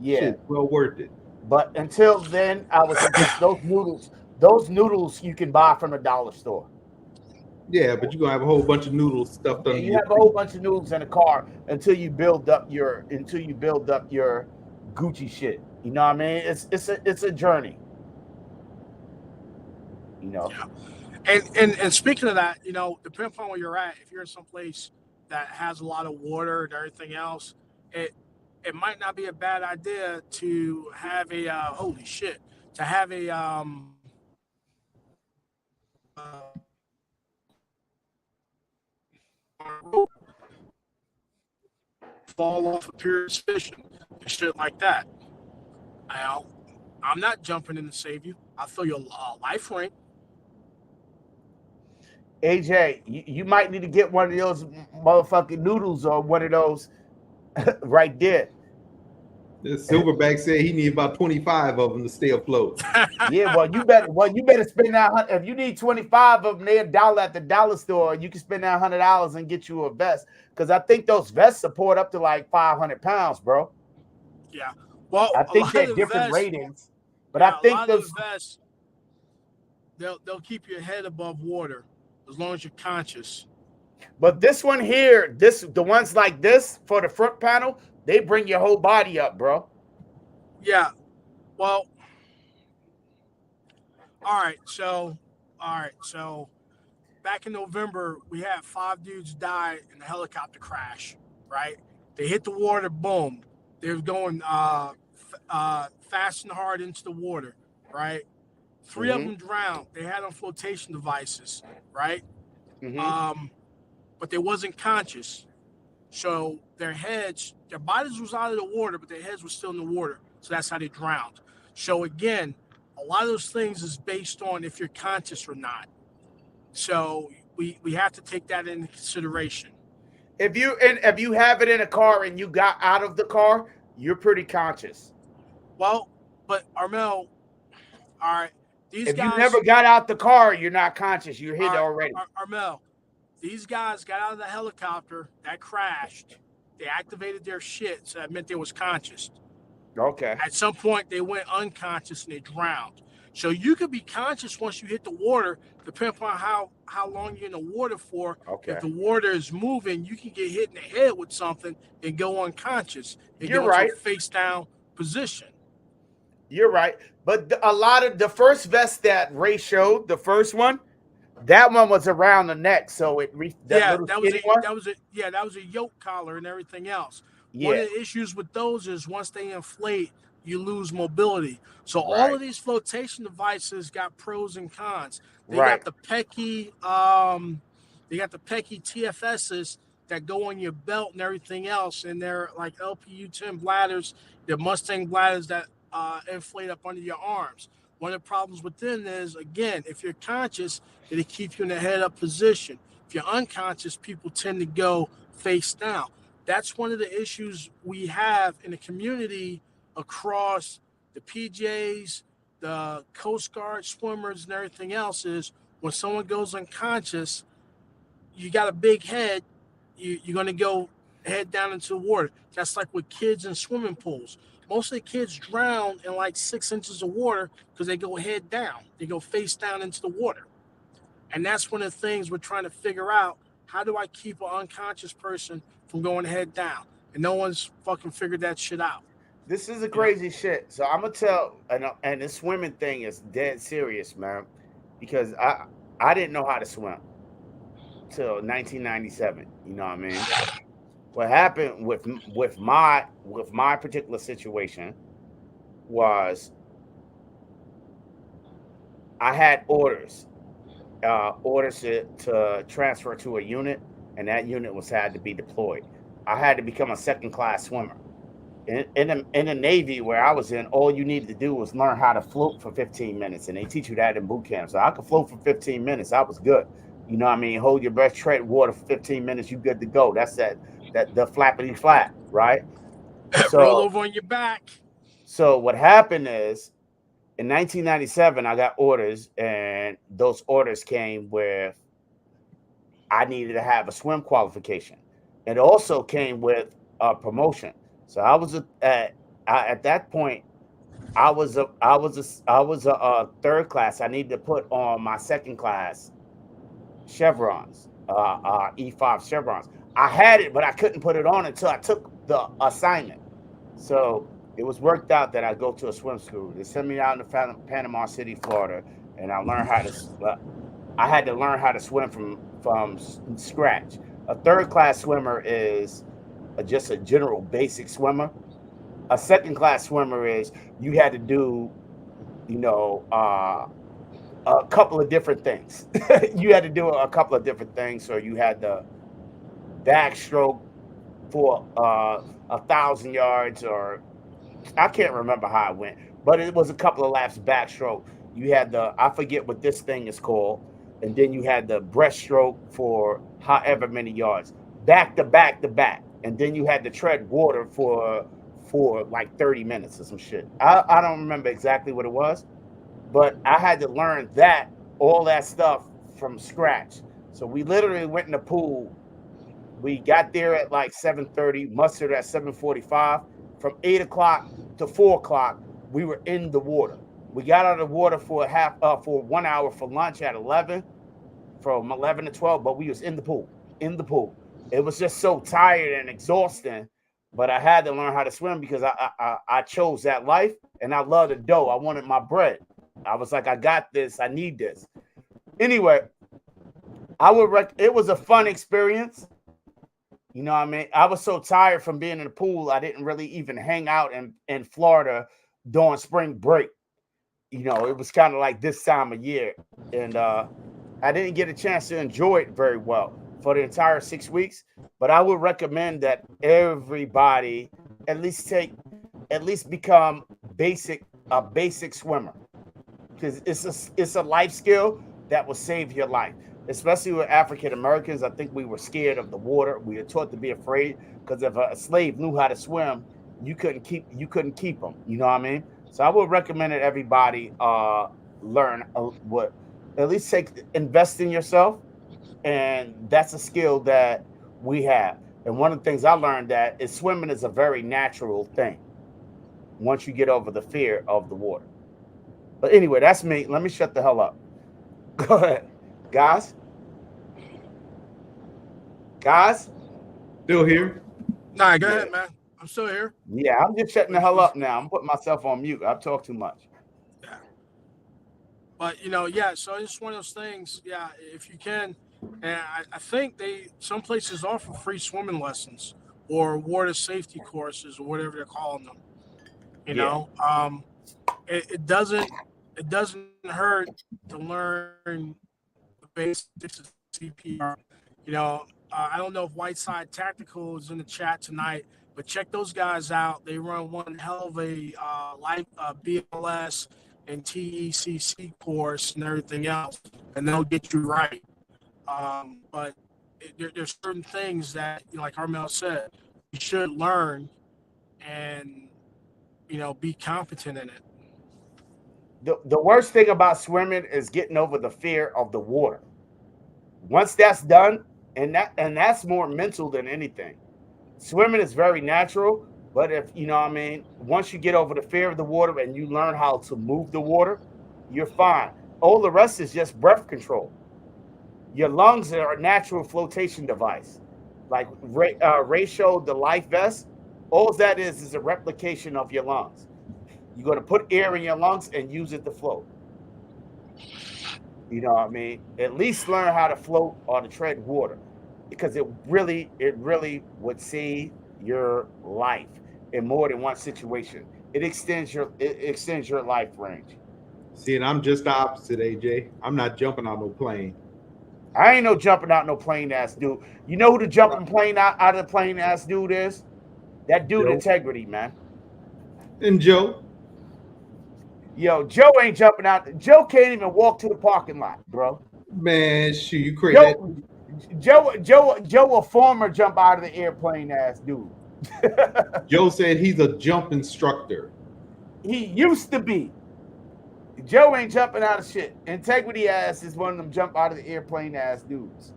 S1: Yeah,
S4: shit, well worth it.
S1: but until then, I would suggest those noodles. Those noodles you can buy from the dollar store.
S4: Yeah, but you're gonna have a whole bunch of noodles stuffed
S1: Yeah,
S4: under
S1: you
S4: your
S1: have a
S4: seat.
S1: whole bunch of noodles in a car until you build up your Gucci shit. You know what I mean? It's a journey. You know.
S5: Yeah. And speaking of that, depending upon where you're at, if you're in some place that has a lot of water and everything else, it it might not be a bad idea to have a holy shit to have a fall off a pier fishing and shit like that. Now, I'm not jumping in to save you. I'll throw you a life ring.
S1: AJ, you might need to get one of those motherfucking noodles or one of those right there.
S4: The silverback said he need about 25 of them to stay afloat.
S1: Yeah, well you better spend that if you need 25 of them, they're a dollar at the dollar store. You can spend that $100 and get you a vest. Because I think those vests support up to like 500 pounds, bro.
S5: Yeah. Well,
S1: I
S5: a
S1: think
S5: lot
S1: they're
S5: of the
S1: different
S5: vests,
S1: ratings, but I
S5: yeah, a
S1: think
S5: lot of the
S1: those.
S5: vests, they'll keep your head above water as long as you're conscious.
S1: But this one here, the ones like this for the front panel, they bring your whole body up, bro.
S5: Yeah. Well, all right. So back in November, we had five dudes die in a helicopter crash. Right? They hit the water. Boom. They were going fast and hard into the water. Right? Three of
S1: Mm-hmm.
S5: them drowned. They had on flotation devices. Right?
S1: Mm-hmm.
S5: Um, but they wasn't conscious. So their bodies was out of the water, but their heads were still in the water. So that's how they drowned. So again, a lot of those things is based on if you're conscious or not. So we have to take that into consideration.
S1: If you have it in a car and you got out of the car, you're pretty conscious.
S5: Well, but Armel, all right, these
S1: If you
S5: guys,
S1: never got out the car, you're not conscious. You're
S5: all
S1: hit
S5: right,
S1: already.
S5: Armel, These guys got out of the helicopter that crashed. They activated their shit, so that meant they was conscious.
S1: Okay.
S5: At some point, they went unconscious and they drowned. So you could be conscious once you hit the water, depending upon how long you're in the water for. If
S1: Okay.
S5: the water is moving, you can get hit in the head with something and go unconscious and
S1: You're
S5: go into a
S1: right.
S5: face down position.
S1: You're right. But a lot of the first vest that Ray showed, the first one, that one was around the neck. So it reached that
S5: Yeah,
S1: little skinny one.
S5: that was a yoke collar and everything else. One
S1: Yeah.
S5: of the issues with those is once they inflate, you lose mobility. So all
S1: Right.
S5: of these flotation devices got pros and cons. They
S1: Right.
S5: got they got the Pecky TFSs that go on your belt and everything else, and they're like LPU-10 bladders, they're Mustang bladders that inflate up under your arms. One of the problems with them is, again, if you're conscious, it'll keep you in a head up position. If you're unconscious, people tend to go face down. That's one of the issues we have in the community across the PJs, the Coast Guard swimmers, and everything else is when someone goes unconscious, you got a big head, you're going to go head down into the water. That's like with kids in swimming pools. Most of the kids drown in like 6 inches of water because they go head down. They go face down into the water. And that's one of the things we're trying to figure out. How do I keep an unconscious person from going head down? And no one's fucking figured that shit out.
S1: This is a
S5: You know?
S1: crazy shit. So I'm gonna tell, and this swimming thing is dead serious, man, because I didn't know how to swim till 1997. You know what I mean? What happened with my particular situation was I had orders to transfer to a unit, and that unit was had to be deployed. I had to become a second class swimmer. In the Navy where I was in, all you needed to do was learn how to float for 15 minutes, and they teach you that in boot camp. So I could float for 15 minutes. I was good. You know what I mean? Hold your breath, tread water for 15 minutes. You good to go. That's that the flappity flap, right?
S5: Roll
S1: So
S5: over on your back.
S1: so what happened is in 1997 I got orders, and those orders came with I needed to have a swim qualification. It also came with a promotion. So at that point I was a third class. I needed to put on my second class chevrons, E5 chevrons. I had it, but I couldn't put it on until I took the assignment. So it was worked out that I go to a swim school. They sent me out to Panama City, Florida, and I had to learn how to swim from scratch. A third class swimmer is just a general basic swimmer. A second class swimmer is you had to do, you know, a couple of different things. You had to do a couple of different things. So you had the backstroke for 1,000 yards, or I can't remember how it went, but it was a couple of laps backstroke. You had the I forget what this thing is called, and then you had the breaststroke for however many yards, back to back to back, and then you had to tread water for like 30 minutes or some shit. I don't remember exactly what it was, but I had to learn all that stuff from scratch. So we literally went in the pool. We got there at like 7:30, mustered at 7:45. From 8 o'clock to 4 o'clock, we were in the water. We got out of the water for 1 hour for lunch at 11, from 11 to 12, but we was in the pool. In the pool. It was just so tired and exhausting, but I had to learn how to swim because I chose that life, and I love the dough. I wanted my bread. I was like, I got this. I need this. Anyway, it was a fun experience. You know what I mean? I was so tired from being in the pool, I didn't really even hang out in Florida during spring break. You know, it was kind of like this time of year. And I didn't get a chance to enjoy it very well for the entire 6 weeks. But I would recommend that everybody at least become a basic swimmer, because it's a life skill that will save your life. Especially with African Americans, I think we were scared of the water. We were taught to be afraid because if a slave knew how to swim, you couldn't keep them. You know what I mean? So I would recommend that everybody learn what at least invest in yourself, And that's a skill that we have. And one of the things I learned that is swimming is a very natural thing once you get over the fear of the water. But anyway, that's me. Let me shut the hell up. Go ahead, guys. Guys.
S4: Still here.
S5: Nah, go
S1: Yeah,
S5: ahead, man. I'm still here.
S1: yeah. I'm just shutting the hell
S5: Was
S1: up now. I'm putting myself on mute. I've talked too much.
S5: yeah. But yeah. So it's one of those things. Yeah, if you can, and I think some places offer free swimming lessons or water safety courses or whatever they're calling them. You
S1: Yeah,
S5: know, it doesn't hurt to learn the basics of CPR. I don't know if Whiteside Tactical is in the chat tonight, but check those guys out. They run one hell of a life BLS and TECC course and everything else, and they'll get you right. But there's certain things that, like Armel said, you should learn and be competent in it.
S1: the worst thing about swimming is getting over the fear of the water. Once that's done, and that's more mental than anything. Swimming is very natural, but if you know what I mean, once you get over the fear of the water and you learn how to move the water, you're fine. All the rest is just breath control. Your lungs are a natural flotation device. Like Ray showed the life vest. All that is a replication of your lungs. You're going to put air in your lungs and use it to float. You know what I mean? At least learn how to float or to tread water, because it really would save your life in more than one situation. It extends your life range.
S4: See, and I'm just the opposite, AJ. I'm not jumping on no plane.
S1: I ain't no jumping out no plane ass dude. You know who the jumping plane out of the plane ass dude is? That dude
S4: Joe
S1: integrity, man.
S4: and Joe.
S1: Yo, Joe ain't jumping out. Joe can't even walk to the parking lot, bro.
S4: Man, shoot, you crazy.
S1: Joe, Joe, a former jump out of the airplane ass dude.
S4: Joe said he's a jump instructor.
S1: He used to be. Joe ain't jumping out of shit. Integrity ass is one of them jump out of the airplane ass dudes.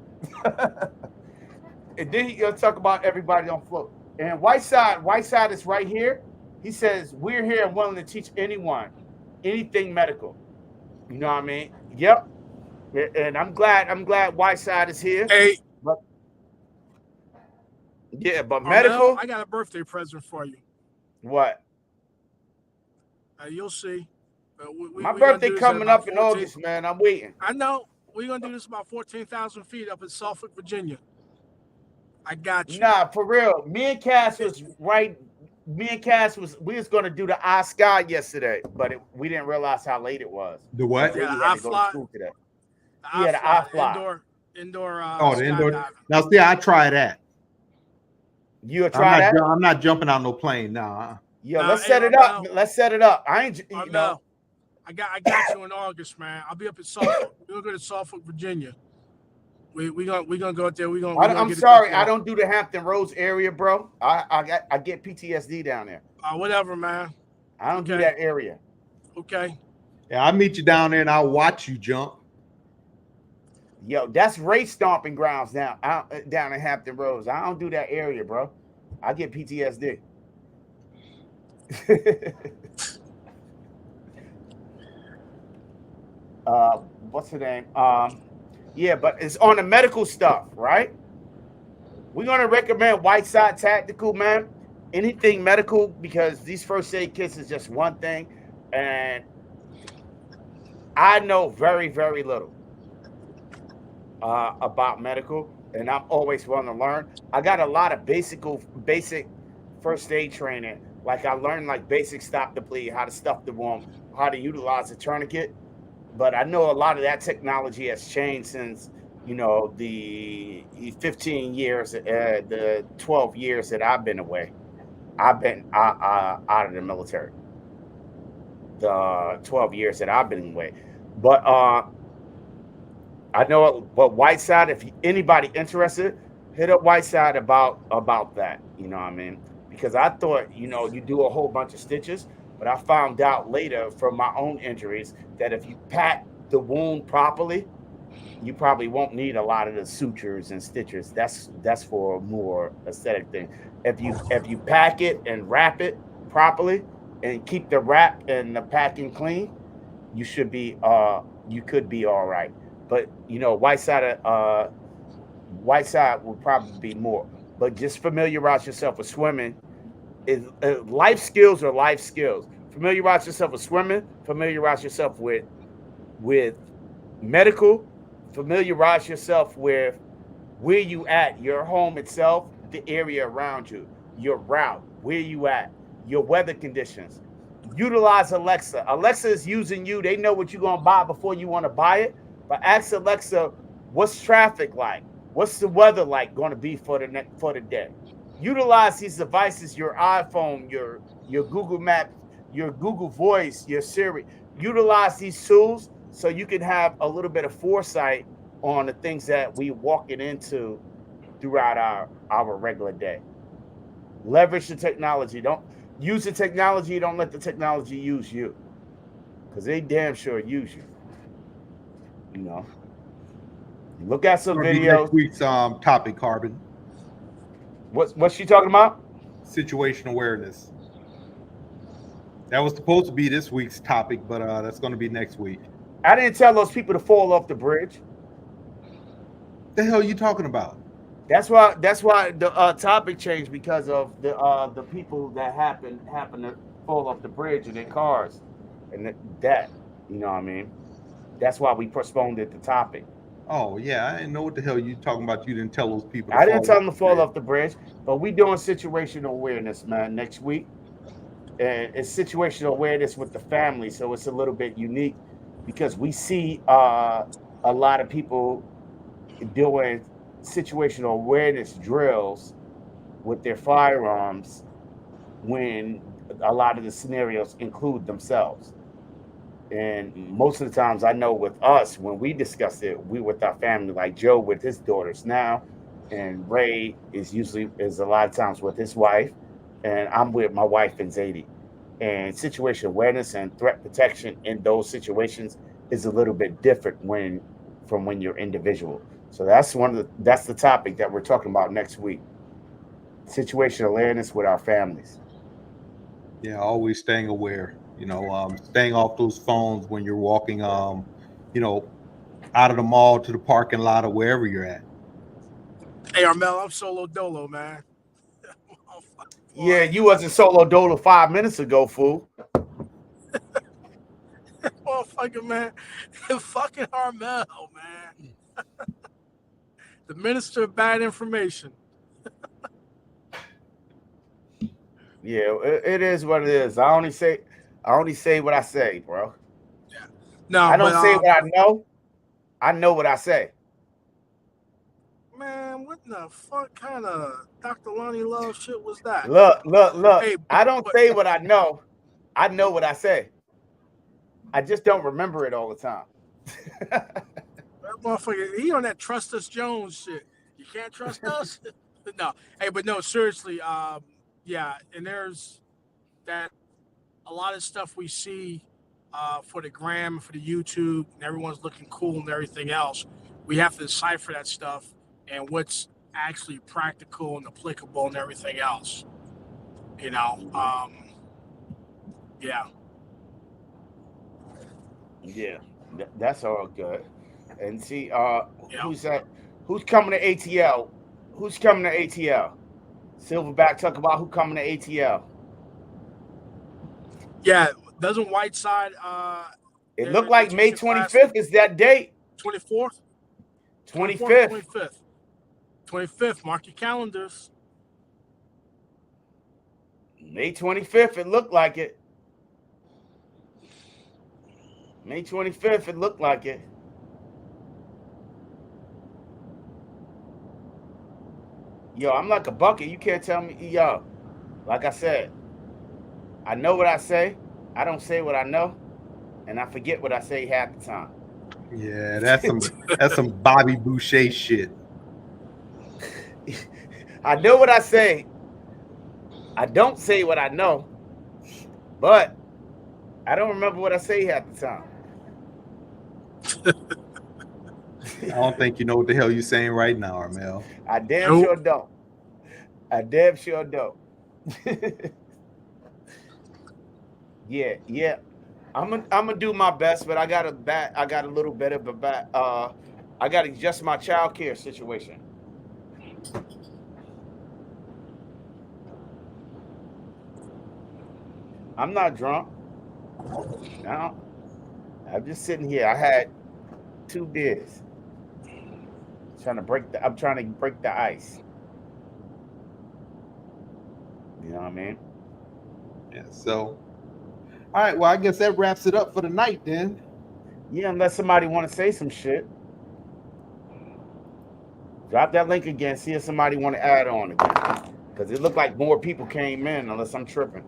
S1: And then he'll talk about everybody on float. And Whiteside is right here. He says, we're here and willing to teach anyone anything medical. You know what I mean? Yep. And I'm glad Whiteside is here.
S5: Hey,
S1: But yeah, but
S5: Armel,
S1: medical,
S5: I got a birthday present for you.
S1: what?
S5: You'll see.
S1: My
S5: we gonna
S1: birthday
S5: do this at
S1: coming
S5: about
S1: up in
S5: 14.
S1: August, man. I'm waiting.
S5: I know. We're gonna do this about 14,000 feet up in Suffolk, Virginia. I got you.
S1: Nah, for real. Me and Cass was right. Me and Cass we was gonna do the eye sky yesterday, but we didn't realize how late it was.
S4: The what?
S5: Yeah,
S1: He
S5: the
S1: had
S5: eye
S1: to go to
S5: fly.
S1: school today.
S5: The
S1: Yeah,
S5: eye
S1: the eye
S5: fly.
S1: fly.
S5: Indoor
S4: Oh, the indoor.
S5: skydiving.
S4: Now, see, I try that.
S1: You'll try that?
S4: I'm not jumping on no plane now.
S1: Yo,
S5: Nah,
S1: let's
S5: hey,
S1: set it up.
S5: Armel.
S1: Let's set it up. I ain't, you know.
S5: Armel, I got you in August, man. I'll be up in Suffolk. We're gonna go to Suffolk, Virginia. We gonna go out there.
S1: I'm
S5: get
S1: sorry,
S5: it
S1: I don't do the Hampton Roads area, bro. I get PTSD down there.
S5: Whatever, man.
S1: I don't do
S5: Okay.
S1: that area.
S5: Okay.
S4: Yeah, I'll meet you down there and I'll watch you jump.
S1: Yo, that's race stomping grounds down in Hampton Roads. I don't do that area, bro. I get PTSD. What's the name? Yeah, but it's on the medical stuff, right? We're gonna recommend Whiteside Tactical, man. Anything medical, because these first aid kits is just one thing, and I know very, very little about medical, and I'm always willing to learn. I got a lot of basic first aid training. Like I learned like basic stop the bleed, how to stuff the wound, how to utilize a tourniquet. But I know a lot of that technology has changed since the 15 years, the 12 years that I've been away. I've been out of the military. The 12 years that I've been away, but I know. But Whiteside, if anybody interested, hit up Whiteside about that. You know what I mean? Because I thought you do a whole bunch of stitches, but I found out later from my own injuries that if you pat the wound properly, you probably won't need a lot of the sutures and stitchers. That's for a more aesthetic thing. If you pack it and wrap it properly and keep the wrap and the packing clean, you should be you could be all right. But white side will probably be more. But just familiarize yourself with swimming. Life skills are life skills. Familiarize yourself with swimming. Familiarize yourself with medical. Familiarize yourself with where you at, your home itself, the area around you, your route, where you at, your weather conditions. Utilize Alexa. Alexa is using you. They know what you're gonna buy before you want to buy it. But ask Alexa, what's traffic like? What's the weather like going to be for the day? Utilize these devices, your iPhone, your Google Maps, your Google Voice, your Siri. Utilize these tools so you can have a little bit of foresight on the things that we walking into throughout our regular day. Leverage the technology. Don't use the technology. Don't let the technology use you, because they damn sure use you. You know. Look at some
S4: Gonna be next
S1: videos.
S4: week's topic, Carbon.
S1: What's she talking about?
S4: Situation awareness. That was supposed to be this week's topic, but that's going to be next week.
S1: I didn't tell those people to fall off the bridge.
S4: The hell are you talking about?
S1: That's why the topic changed, because of the people that happen to fall off the bridge in their cars, and that you know what I mean. That's why we postponed it. The topic.
S4: Oh yeah, I didn't know what the hell you talking about. You didn't tell those people to
S1: I didn't
S4: fall
S1: tell
S4: off
S1: them to
S4: the
S1: fall
S4: bridge.
S1: off the bridge, but we doing situational awareness, man, next week, and it's situational awareness with the family, so it's a little bit unique because we see a lot of people doing situational awareness drills with their firearms when a lot of the scenarios include themselves. And most of the times, I know with us, when we discuss it, we with our family, like Joe with his daughters now, and Ray is a lot of times with his wife, and I'm with my wife and Zadie. And situation awareness and threat protection in those situations is a little bit different when you're individual. So that's the topic that we're talking about next week. Situational awareness with our families.
S4: Yeah, always staying aware. Staying off those phones when you're walking. You know, out of the mall to the parking lot or wherever you're at.
S5: Hey, Armel, I'm solo dolo, man. Oh, fuck,
S1: Yeah,
S5: boy.
S1: you wasn't solo dolo 5 minutes ago, fool.
S5: Motherfucker, man. Fucking Armel, man. The minister of bad information.
S1: Yeah, it is what it is. I only say what I say, bro.
S5: Yeah. No,
S1: I
S5: but
S1: don't say what I know. I know what I say.
S5: man, what the fuck kind of Dr. Lonnie Love shit was that?
S1: Look.
S5: Hey,
S1: I don't
S5: but
S1: say what I know. I know what I say. I just don't remember it all the time.
S5: that motherfucker, he on that trust us Jones shit. You can't trust us. No, hey, but no, seriously, yeah, and there's that a lot of stuff we see for the gram, for the YouTube, and everyone's looking cool and everything else. We have to decipher that stuff and what's actually practical and applicable and everything else. You know, yeah,
S1: Yeah, that's all good. And see,
S5: yeah,
S1: who's that? Who's coming to ATL? Who's coming to ATL? Silverback talk about who coming to ATL.
S5: yeah. Doesn't Whiteside
S1: It looked
S5: they're
S1: like May
S5: teaching
S1: twenty
S5: classes
S1: fifth is that date.
S5: 24th, 24th,
S1: 25th.
S5: 25th, 25th. Mark your calendars.
S1: May 25th, it looked like it. May 25th, it looked like it. Yo, I'm like a bucket. You can't tell me, yo. Like I said, I know what I say. I don't say what I know, and I forget what I say half the time.
S4: Yeah, that's some Bobby Boucher shit.
S1: I know what I say. I don't say what I know, but I don't remember what I say half the time.
S4: I don't think you know what the hell you're saying right now, Armel.
S1: I damn
S5: Nope.
S1: sure don't. I damn sure don't. Yeah. I'm gonna do my best, but I got a little bit of a bad I gotta adjust my child care situation. I'm not drunk. No. I'm just sitting here. I had 2 beers. I'm trying to break the ice. You know what I mean?
S4: Yeah. So, all right. Well, I guess that wraps it up for the night then.
S1: Yeah, unless somebody want to say some shit. Drop that link again. See if somebody want to add on again. Because it looked like more people came in, unless I'm tripping.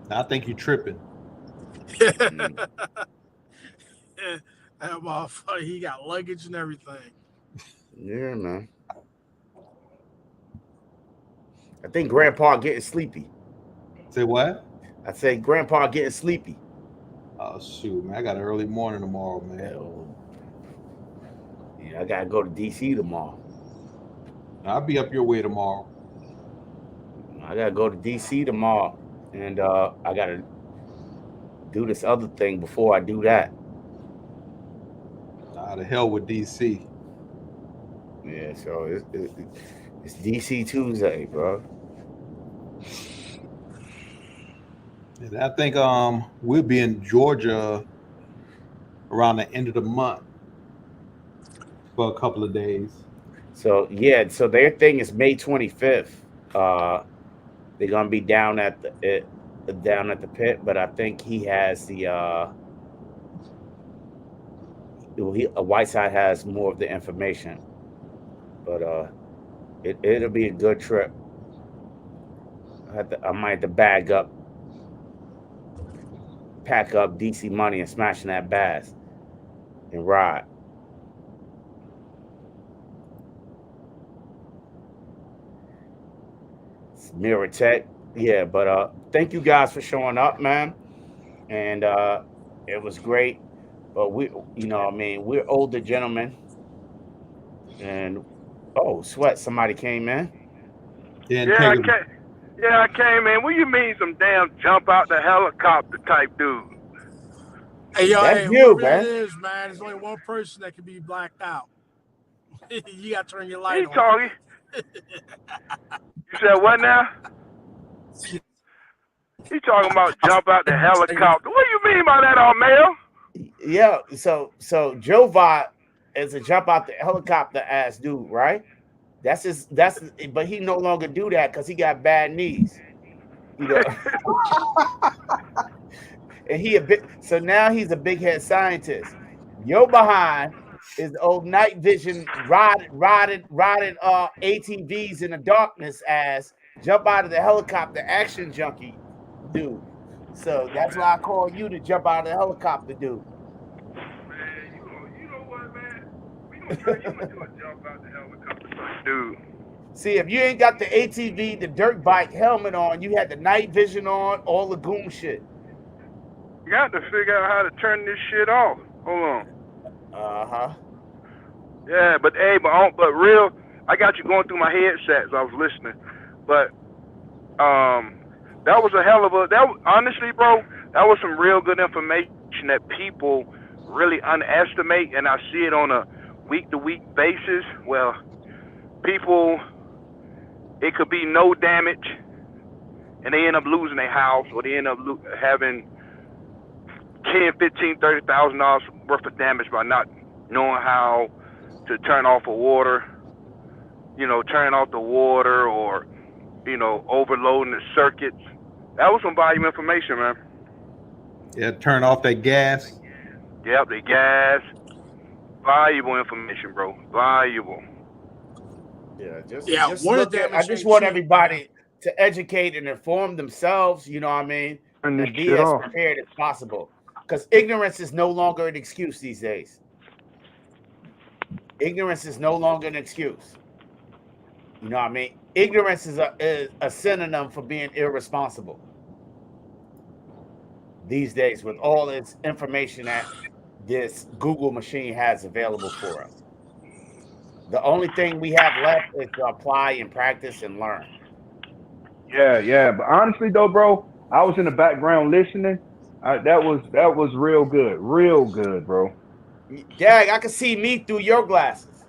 S4: I think you're tripping.
S1: Mm.
S5: That motherfucker, he got luggage and everything.
S1: Yeah, man. I think Grandpa getting sleepy.
S4: Say what?
S1: I say Grandpa getting sleepy.
S4: Oh shoot, man! I got an early morning tomorrow, man.
S1: Yeah, I gotta go to DC tomorrow.
S4: I'll be up your way tomorrow.
S1: I gotta go to DC tomorrow, and I gotta do this other thing before I do that.
S4: The hell with DC.
S1: Yeah, so it's DC Tuesday, bro.
S4: And I think we'll be in Georgia around the end of the month for a couple of days.
S1: So yeah, so their thing is May 25th. They're gonna be down at the pit, but I think he has Whiteside has more of the information. But it'll be a good trip. I might have to pack up DC money and smashing that bass and ride. It's Mirror Tech. Yeah, but thank you guys for showing up, man. And it was great. But we're older gentlemen. And sweat, somebody came in.
S6: I came in. What you mean some damn jump out the helicopter type dude?
S5: Hey, yo,
S1: That's
S5: hey,
S1: you,
S5: whoever that
S1: man.
S5: is, man, there's only one person that can be blacked out. You got to turn your light
S6: He
S5: on.
S6: talking. You said what now? He talking about jump out the helicopter. What do you mean by that, Armel?
S1: Yeah, so Joe Vaught is a jump out the helicopter ass dude, right? But he no longer do that because he got bad knees. You know. And so now he's a big head scientist. Yo behind is the old night vision riding ATVs in the darkness ass jump out of the helicopter action junkie dude. So that's why I call you to jump out of the helicopter dude.
S6: Man, you know what, man? We gonna turn you into a jump out the helicopter type dude.
S1: See, if you ain't got the ATV, the dirt bike helmet on, you had the night vision on, all the goon shit.
S6: You got to figure out how to turn this shit off. Hold on.
S1: Uh-huh.
S6: Yeah, but real, I got you going through my headsets. I was listening, but that was a hell of honestly, bro, that was some real good information that people really underestimate, and I see it on a week-to-week basis. Well, people, it could be no damage, and they end up losing their house, or they end up having $10, $15, $30,000 worth of damage by not knowing how to turn off a water, turn off the water, or, overloading the circuits. That was some valuable information, man.
S4: Yeah, turn off that gas.
S6: Yep, the gas. Valuable information, bro. Valuable.
S1: Yeah,
S5: I
S1: just want everybody to educate and inform themselves, you know what I mean?
S6: Turn this
S1: And be
S6: shit
S1: as
S6: off.
S1: prepared as possible. Because ignorance is no longer an excuse these days. Ignorance is no longer an excuse. You know what I mean? Ignorance is a synonym for being irresponsible these days with all this information at this Google machine has available for us. The only thing we have left is to apply and practice and learn.
S6: Yeah. But honestly, though, bro, I was in the background listening. That was real good, bro.
S1: Dag, I can see me through your glasses.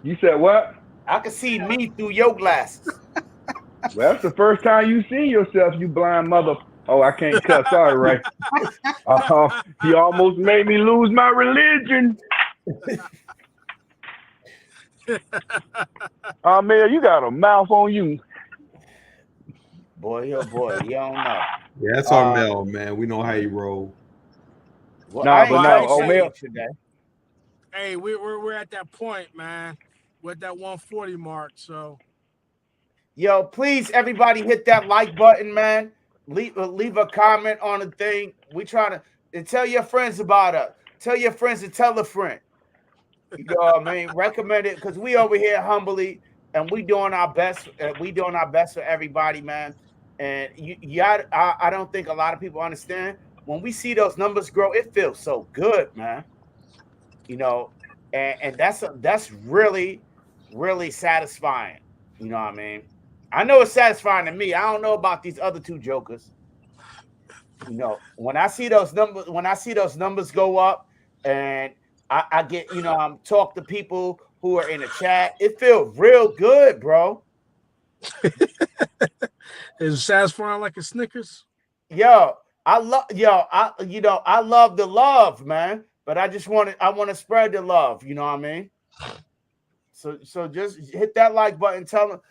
S6: You said what?
S1: I can see me through your glasses.
S6: Well, that's the first time you seen yourself, you blind mother. Oh, I can't cuss. Sorry, Ray. He almost made me lose my religion. Man, you got a mouth on you.
S1: Boy, oh boy, you don't know.
S4: Yeah, that's our Mel, man. We know how you roll.
S1: Well,
S6: Nah,
S1: I ain't
S6: but
S1: gonna
S6: no,
S1: say
S6: Mel.
S1: it today.
S5: Hey, we're at that point, man. We're at that 140 mark. So
S1: Yo, please, everybody, hit that like button, man. Leave a comment on the thing. We trying to and tell your friends about us. Tell your friends to tell a friend. You know what I mean? Recommend it because we over here humbly and we doing our best. We doing our best for everybody, man. And I don't think a lot of people understand when we see those numbers grow. It feels so good, man. You know, and that's really satisfying. You know what I mean? I know it's satisfying to me. I don't know about these other two jokers. You know, when I see those numbers go up, and I get, I'm talk to people who are in the chat. It feels real good, bro.
S5: is it satisfying like a Snickers?
S1: Yo, I love the love, man. But I want to spread the love. You know what I mean? So just hit that like button. Tell them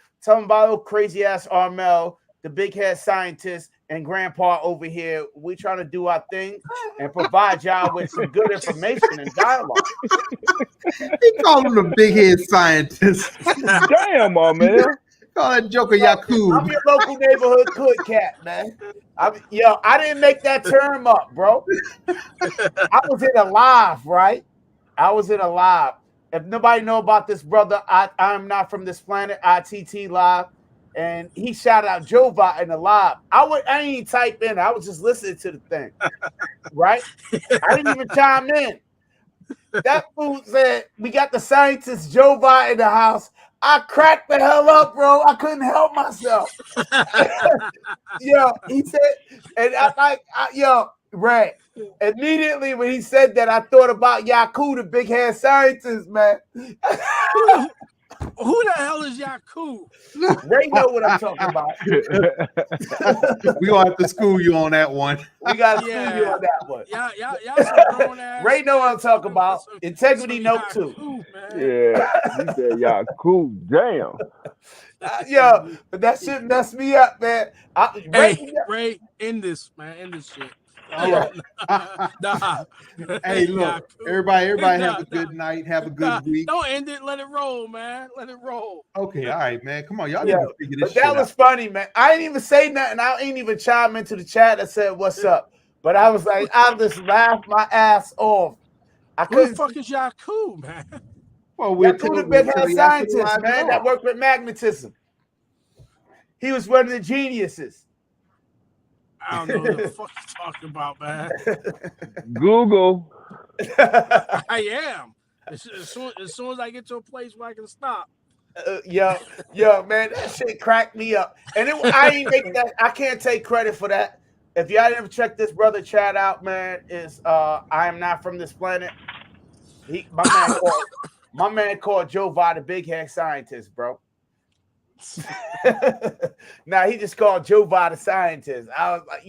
S1: about old crazy ass Armel, the big head scientist, and Grandpa over here. We trying to do our thing and provide y'all with some good information and dialogue.
S4: They call him the big head scientist.
S6: Damn, man.
S4: Call that Joker
S1: I'm
S4: Yakub.
S1: your local neighborhood hood cat, man. I didn't make that term up, bro. I was in a live, right? I was in a live. If nobody know about this brother, I'm not from this planet, ITT live. And he shouted out Jova in the live. I didn't even type in. I was just listening to the thing. Right? I didn't even chime in. That fool said, we got the scientist Jova in the house. I cracked the hell up, bro. I couldn't help myself. Yo, he said, and Ray. Immediately when he said that, I thought about Yaku, the big head scientist, man.
S5: Who the hell is Yaku?
S1: Ray know what I'm talking about.
S4: We gonna have to school you on that one.
S1: We gotta school you on that one.
S5: Y'all some grown ass.
S1: Ray know what I'm talking about. Integrity note too.
S6: Yeah, he said y'all cool. Damn.
S1: But that shit messed me up, man.
S5: Ray, end this, man. End this shit.
S1: Yeah.
S5: Nah.
S4: Hey, look, everybody have a good night. Have a good week.
S5: Don't end it. Let it roll, man. Let it roll.
S4: Okay, all right, man. Come on, y'all need to figure this
S1: shit out. That was funny, man. I didn't even say nothing. I ain't even chime into the chat that said, "What's up?" But I was like, I just laughed my ass off.
S5: Who the fuck is Yaku, man?
S4: Well, we're
S1: the big head scientist, man, that worked with magnetism. He was one of the geniuses.
S5: I don't know what the fuck you're talking about, man.
S6: Google.
S5: I am. As soon as I get to a place where I can stop.
S1: Yo, man, that shit cracked me up. And I ain't make that. I can't take credit for that. If y'all didn't check this brother chat out, man, is I am not from this planet. My man called Joe Va the big head scientist, bro. Nah, he just called Joe Va the scientist. I was like,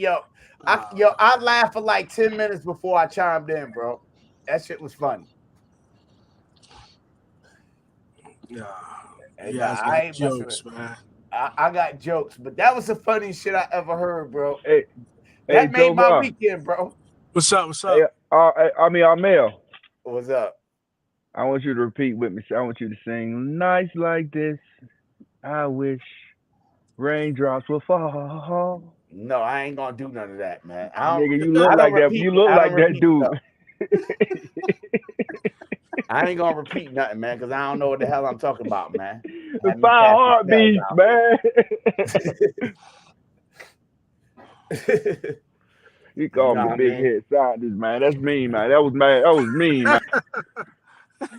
S1: I laughed for like 10 minutes before I chimed in, bro. That shit was funny. I ain't jokes, man. I got jokes, but that was the funniest shit I ever heard, bro. That made my weekend, bro.
S5: What's up?
S6: Hey, Amel.
S1: What's up?
S6: I want you to repeat with me. I want you to sing nights like this. I wish raindrops will fall.
S1: No, I ain't gonna do none of that, man.
S6: Nigga, you look like that. You look like that dude.
S1: I ain't gonna repeat nothing, man, because I don't know what the hell I'm talking about, man.
S6: The 5 heartbeats, man. He
S1: You
S6: called
S1: know
S6: him
S1: what
S6: the
S1: I
S6: big
S1: mean?
S6: head scientist, man. That's mean, man. That was mad. That was mean, man.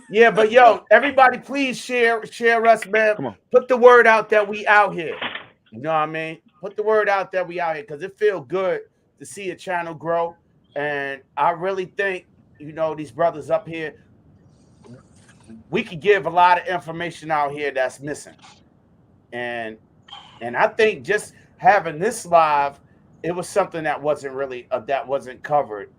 S1: Yeah, but yo, everybody, please share us, man.
S6: Come on.
S1: Put the word out that we out here. You know what I mean? Put the word out that we out here because it feels good to see a channel grow. And I really think, these brothers up here, we could give a lot of information out here that's missing. And I think just having this live, it was something that wasn't really that wasn't covered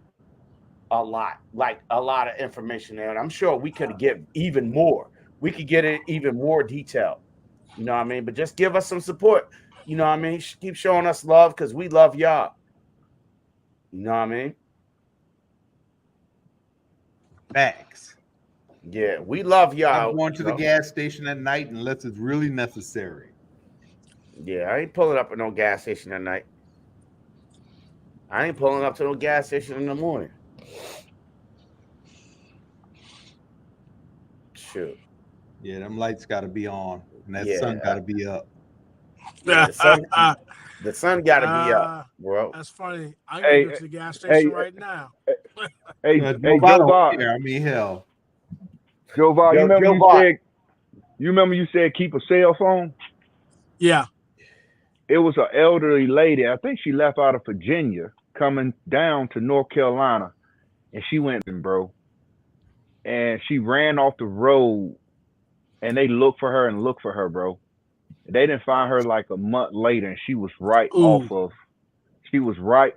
S1: a lot, like a lot of information there. And I'm sure we could give even more. We could get it even more detailed. You know what I mean? But just give us some support. You know what I mean? Keep showing us love because we love y'all. You know what I mean?
S4: Facts.
S1: Yeah, we love
S4: Stop
S1: y'all.
S4: going to the gas station at night unless it's really necessary.
S1: Yeah, I ain't pulling up at no gas station at night. I ain't pulling up to no gas station in the morning. Shoot.
S4: Yeah, them lights got to be on, and that
S1: Yeah.
S4: sun got to be up.
S1: Yeah, the sun got to be up, bro.
S5: That's funny. I'm gonna go to the gas station right now.
S6: Hey,
S4: Joe
S6: Joe Bob.
S4: I mean, hell.
S6: Joe Bob, you remember
S1: Joe
S6: you
S1: Bob.
S6: said you said keep a cell phone?
S5: Yeah.
S6: It was an elderly lady. I think she left out of Virginia coming down to North Carolina, and she went, bro, and she ran off the road, and they looked for her, bro. They didn't find her like a month later, and she was right
S5: Ooh.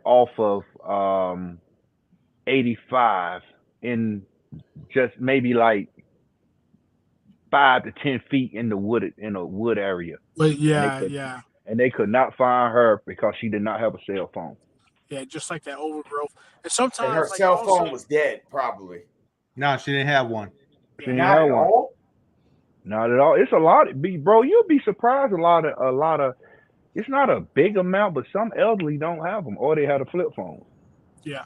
S6: off of 85 in just maybe like 5 to 10 feet in a wood area.
S5: But yeah.
S6: And they could not find her because she did not have a cell phone.
S5: Yeah, just like that overgrowth. And
S1: And
S5: sometimes
S1: her
S5: like
S1: cell
S5: also,
S1: phone was dead, probably.
S4: No, she didn't have one.
S6: She didn't
S1: Not
S6: have
S1: at
S6: one.
S1: all.
S6: Not at all. It's a lot, bro. You'll be surprised. A lot of. It's not a big amount, but some elderly don't have them, or they had a flip phone.
S5: yeah.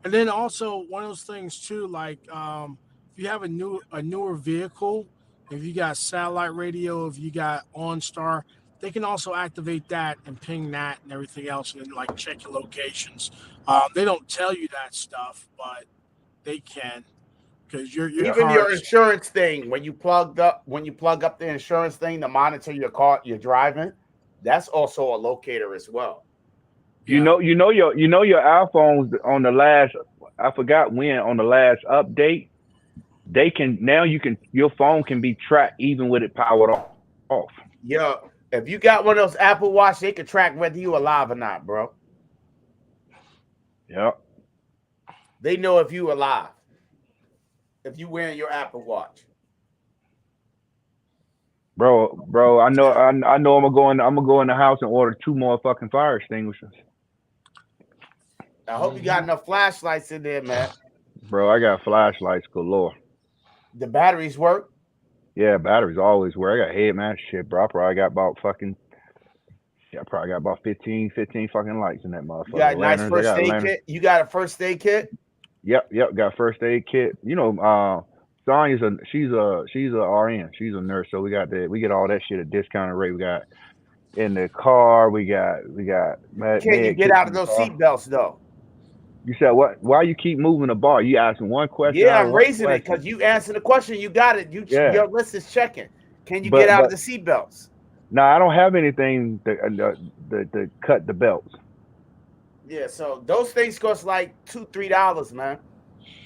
S5: And then also one of those things too, like if you have a newer vehicle, if you got satellite radio, if you got OnStar, they can also activate that and ping that and everything else, and then like check your locations. They don't tell you that stuff, but they can because your
S6: Yeah.
S1: Even your
S5: car's
S1: insurance thing, when you plug up the insurance thing to monitor your car, you're driving, that's also a locator as well.
S6: You
S5: yeah.
S6: know your iPhones on the last. I forgot when on the last update. They can now. Your phone can be tracked even with it powered off.
S1: Yo, if you got one of those Apple Watch, they can track whether you alive or not, bro.
S6: Yep.
S1: They know if you alive. If you wearing your Apple Watch.
S6: Bro, I know I'm gonna go in the house and order 2 more fucking fire extinguishers.
S1: I hope you got enough flashlights in there, man.
S6: Bro, I got flashlights galore.
S1: The batteries work.
S6: Yeah, batteries always work. I got head man shit, bro. I probably got about 15 fucking lights in that motherfucker.
S1: You got a nice
S6: Lanterns. I
S1: first
S6: got
S1: aid
S6: lanterns.
S1: kit. You got a first aid kit?
S6: Yep, got first aid kit. You know, Sonya's she's a RN. She's a nurse, so we get all that shit at discounted rate. We got in the car, we got med
S1: Can you get
S6: kits
S1: out
S6: in
S1: of
S6: the
S1: those
S6: car.
S1: seatbelts though?
S6: You said what? Why you keep moving the bar? You asking one question
S1: Yeah,
S6: out
S1: I'm
S6: of one
S1: raising it
S6: question.
S1: because you answered the question. You got it.
S6: Yeah.
S1: Your list is checking. Can you get out of the seatbelts?
S6: No, I don't have anything to cut the belts.
S1: Yeah, so those things cost like $2-3, man.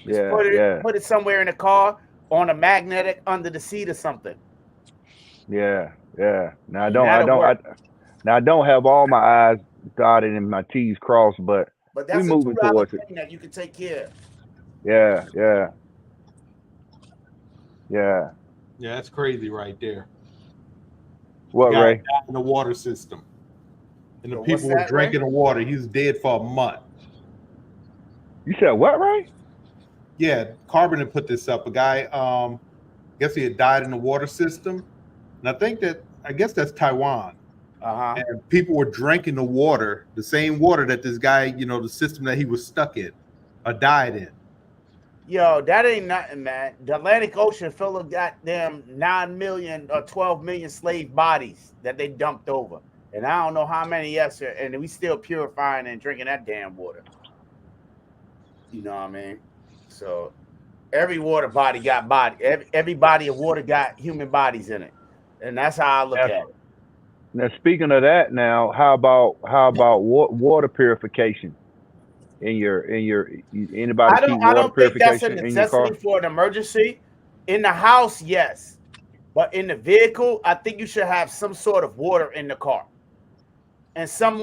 S1: Just
S6: Yeah,
S1: put it somewhere in the car on a magnetic under the seat or something.
S6: yeah. Now I
S1: And
S6: don't
S1: that'll work.
S6: I don't have all my I's dotted and my T's crossed, but
S1: But
S6: we
S1: that's a
S6: moving
S1: $2
S6: towards it.
S1: thing that you can take care of.
S6: Yeah.
S4: Yeah, that's crazy right there.
S6: What,
S4: Guy
S6: Ray?
S4: died in the water system, and the
S1: So what's
S4: people were
S1: that, Ray?
S4: drinking the water. He was dead for a month.
S6: You said what, Ray?
S4: Yeah, Carbon had put this up. A guy, I guess he had died in the water system, and I guess that's Taiwan.
S1: Uh-huh.
S4: And people were drinking the water, the same water that this guy, the system that he was stuck in, or died in.
S1: Yo, that ain't nothing, man. The Atlantic Ocean full of goddamn 9 million or 12 million slave bodies that they dumped over. And I don't know how many yesterday, and we still purifying and drinking that damn water. You know what I mean? So every water body got body. Every body of water got human bodies in it, and that's how I look
S7: Now,
S1: at it.
S7: now speaking of that, now how about water purification in your anybody keep
S1: I
S7: water
S1: don't think that's a
S7: purification in your
S1: necessity
S7: car?
S1: for an emergency. In the house, yes, but in the vehicle, I think you should have some sort of water in the car and some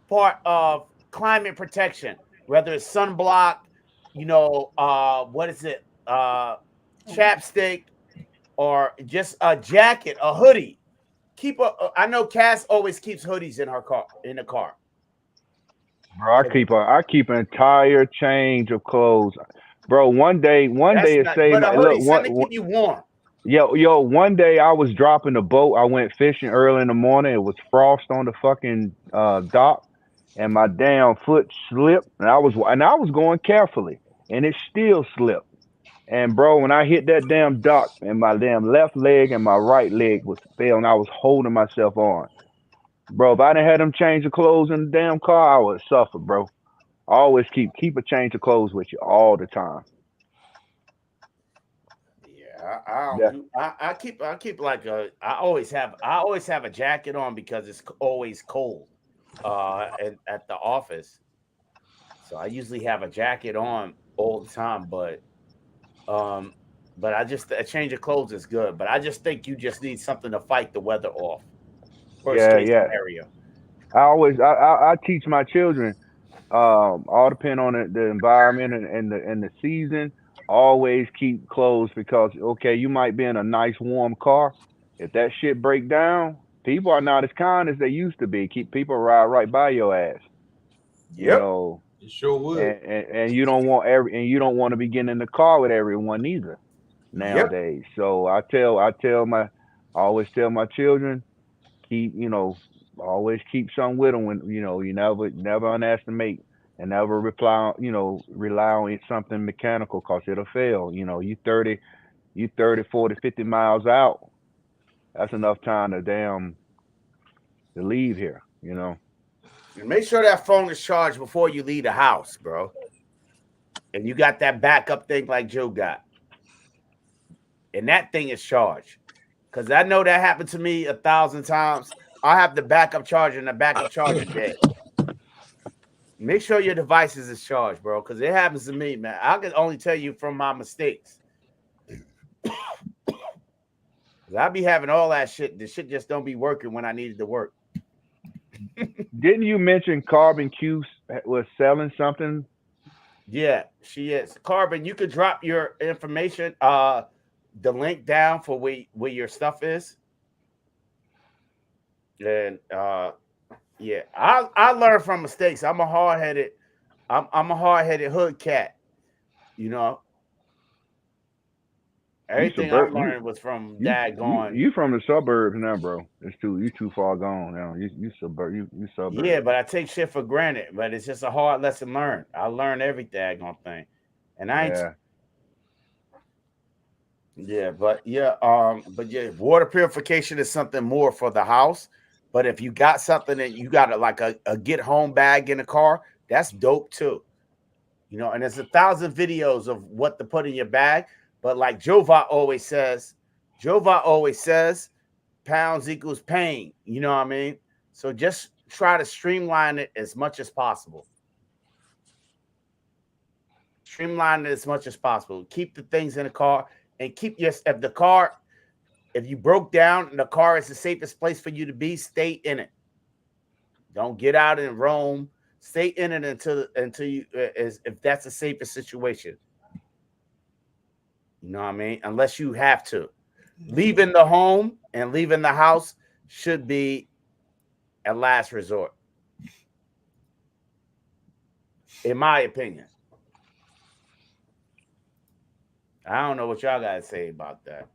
S1: part of climate protection, whether it's sunblock, what is it, chapstick, or just a jacket, a hoodie. I know Cass always keeps hoodies in her car, in the car.
S7: Bro, I keep an entire change of clothes. Bro, one day
S1: That's
S7: it
S1: not,
S7: saved
S1: but a
S7: my
S1: hoodie,
S7: look
S1: something to keep you warm.
S7: yo, one day I was dropping the boat. I went fishing early in the morning. It was frost on the fucking dock, and my damn foot slipped. And I was going carefully, and it still slipped. And bro, when I hit that damn dock, and my damn left leg and my right leg was fell, and I was holding myself on. Bro, if I didn't have them change of clothes in the damn car, I would suffer, bro. Always keep a change of clothes with you all the time.
S1: Yeah, I don't
S7: Yeah,
S1: do. I keep like a. I always have a jacket on because it's always cold. At the office, so I usually have a jacket on all the time. Um, but I just a change of clothes is good. But I just think you just need something to fight the weather off. Worst
S7: yeah,
S1: case
S7: yeah.
S1: scenario.
S7: I teach my children, all depend on the environment and the season. Always keep clothes because okay, you might be in a nice warm car. If that shit break down, people are not as kind as they used to be. Keep people ride right by your ass, you
S1: Yep.
S7: know.
S4: It sure would.
S7: And you don't want to be getting in the car with everyone either
S1: Yep.
S7: nowadays. So I always tell my children, keep always keep some with them. When you never underestimate and never rely on something mechanical because it'll fail. You 30 40 50 miles out, that's enough time to leave here.
S1: And make sure that phone is charged before you leave the house, bro. And you got that backup thing like Joe got, and that thing is charged. Because I know that happened to me 1,000 times. I have the backup charger and the backup charger dead. Make sure your devices is charged, bro. Because it happens to me, man. I can only tell you from my mistakes. Because I be having all that shit. The shit just don't be working when I needed to work.
S7: Didn't you mention Carbon Q was selling something?
S1: Yeah, she is. Carbon, you could drop your information, the link down for where your stuff is. And yeah, I learn from mistakes. I'm a hard headed hood cat. You know,
S7: You
S1: everything I
S7: suburb you
S1: learned was from
S7: you
S1: dad
S7: you
S1: going,
S7: you from the suburbs now, bro. You too far gone now. You
S1: yeah,
S7: suburb.
S1: but I take shit for granted. But it's just a hard lesson learned. I learned every daggone thing, and I ain't.
S7: Yeah.
S1: Yeah, but yeah, water purification is something more for the house. But if you got something that you got like a get home bag in the car, that's dope too. And there's 1,000 videos of what to put in your bag. But like Jova always says, pounds equals pain. You know what I mean? So just try to streamline it as much as possible. Streamline it as much as possible. Keep the things in the car and keep your if you broke down and the car is the safest place for you to be, stay in it. Don't get out and roam. Stay in it until you if that's the safest situation. You know what I mean? Unless you have to. Leaving the home and leaving the house should be a last resort, in my opinion. I don't know what y'all got to say about that.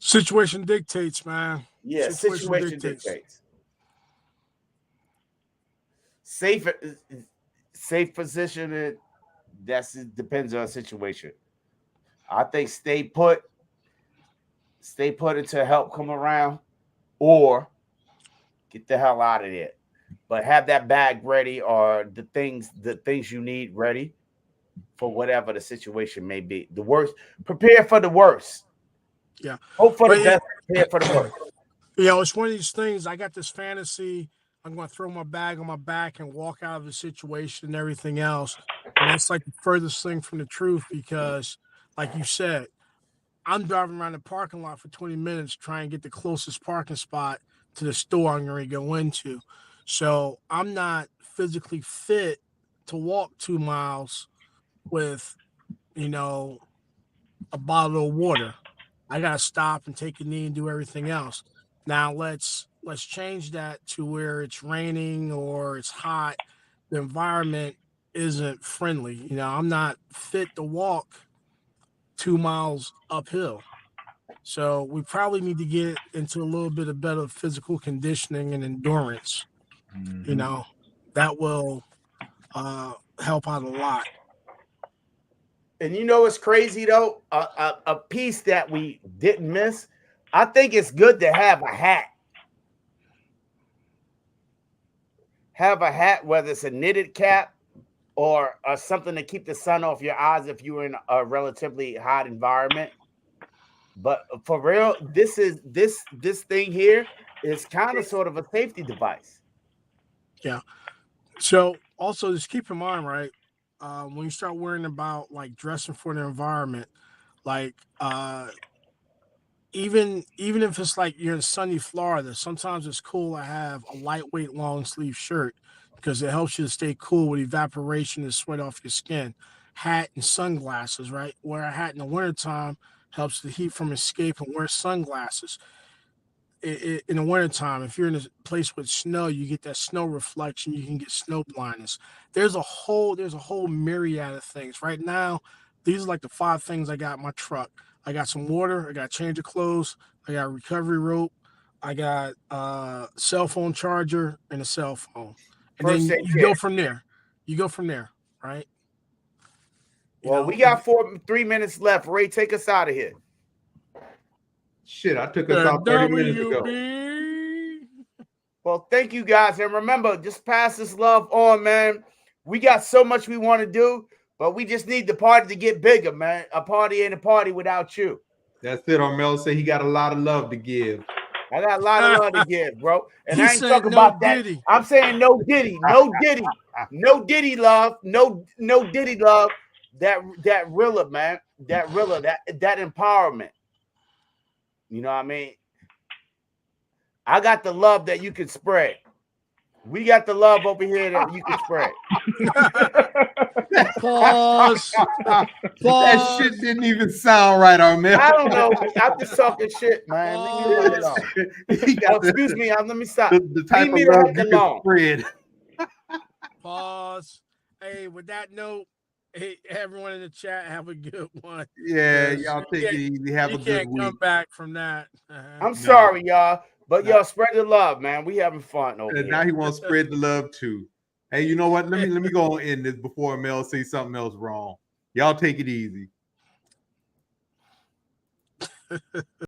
S5: Situation dictates, man.
S1: Yeah,
S5: Situation
S1: situation
S5: dictates.
S1: dictates. Safe, safe position. It depends on the situation. I think stay put until help come around, or get the hell out of there. but have that bag ready or the things you need ready for whatever the situation may be. The worst, prepare for the worst.
S5: Yeah,
S1: Hope for the
S5: but
S1: best, prepare for the worst.
S5: it's one of these things. I got this fantasy. I'm going to throw my bag on my back and walk out of the situation and everything else. And that's like the furthest thing from the truth because, like you said, I'm driving around the parking lot for 20 minutes trying to get the closest parking spot to the store I'm going to go into. So I'm not physically fit to walk 2 miles with, you know, a bottle of water. I gotta stop and take a knee and do everything else. Now let's change that to where it's raining or it's hot. The environment isn't friendly. I'm not fit to walk 2 miles uphill. So we probably need to get into a little bit of better physical conditioning and endurance. You
S7: Mhm.
S5: know, that will help out a lot.
S1: And you know what's crazy though? A piece that we didn't miss. I think it's good to have a hat. Have a hat, whether it's a knitted cap or something to keep the sun off your eyes if you're in a relatively hot environment. But for real, this thing here is kind of sort of a safety device.
S5: Yeah. So also just keep in mind, right? When you start worrying about like dressing for the environment, like even if it's like you're in sunny Florida, sometimes it's cool to have a lightweight long sleeve shirt because it helps you to stay cool with evaporation and sweat off your skin. Hat and sunglasses, right? Wear a hat in the wintertime helps the heat from escape and wear sunglasses in the wintertime, if you're in a place with snow, you get that snow reflection, you can get snow blindness. There's a whole myriad of things. Right now, these are like the five things I got in my truck. I got some water, I got a change of clothes, I got a recovery rope, I got a cell phone charger and a cell phone. And
S1: First
S5: then
S1: aid
S5: you
S1: kit.
S5: go from there. You go from there, right? You
S1: Well, we
S5: know,
S1: got 3 minutes left. Ray, take us out of here.
S4: Shit, I took us
S5: the
S4: out 30 minutes ago.
S5: WB.
S1: Well, thank you guys. And remember, just pass this love on, man. We got so much we want to do, but we just need the party to get bigger, man. A party ain't a party without you.
S4: That's it. Armel said he got a lot of love to give.
S1: I got a lot of love to give, bro. And
S5: He
S1: I ain't
S5: said
S1: talking
S5: no
S1: about that.
S5: Diddy.
S1: I'm saying no Diddy, no Diddy, no Diddy love, no Diddy love. That Rilla, man. That Rilla, that empowerment. You know what I mean? I got the love that you can spread. We got the love over here that you can spread.
S5: Pause.
S4: That
S5: Pause.
S4: shit didn't even sound right, Armel.
S1: I don't know. I'm just talking shit, man. Leave me
S5: Pause.
S1: alone.
S4: He
S1: Oh,
S4: got
S1: excuse me. Let me stop.
S4: the type
S1: Leave me
S4: of
S1: the
S4: love
S1: heck
S4: you can
S1: alone.
S4: spread.
S5: Pause. Hey, with that note, hey, everyone in the chat, have a good one.
S4: Yeah,
S5: 'Cause
S4: y'all take it easy. Have
S5: you
S4: a good
S5: can't come
S4: week.
S5: back from that.
S1: I'm
S4: Nah,
S1: sorry, y'all, but
S4: nah.
S1: y'all spread the love, man. We having fun over
S4: Now
S1: here.
S4: he wants to spread the love too. Hey, you know what? Let me go and end this before Mel say something else wrong. Y'all take it easy.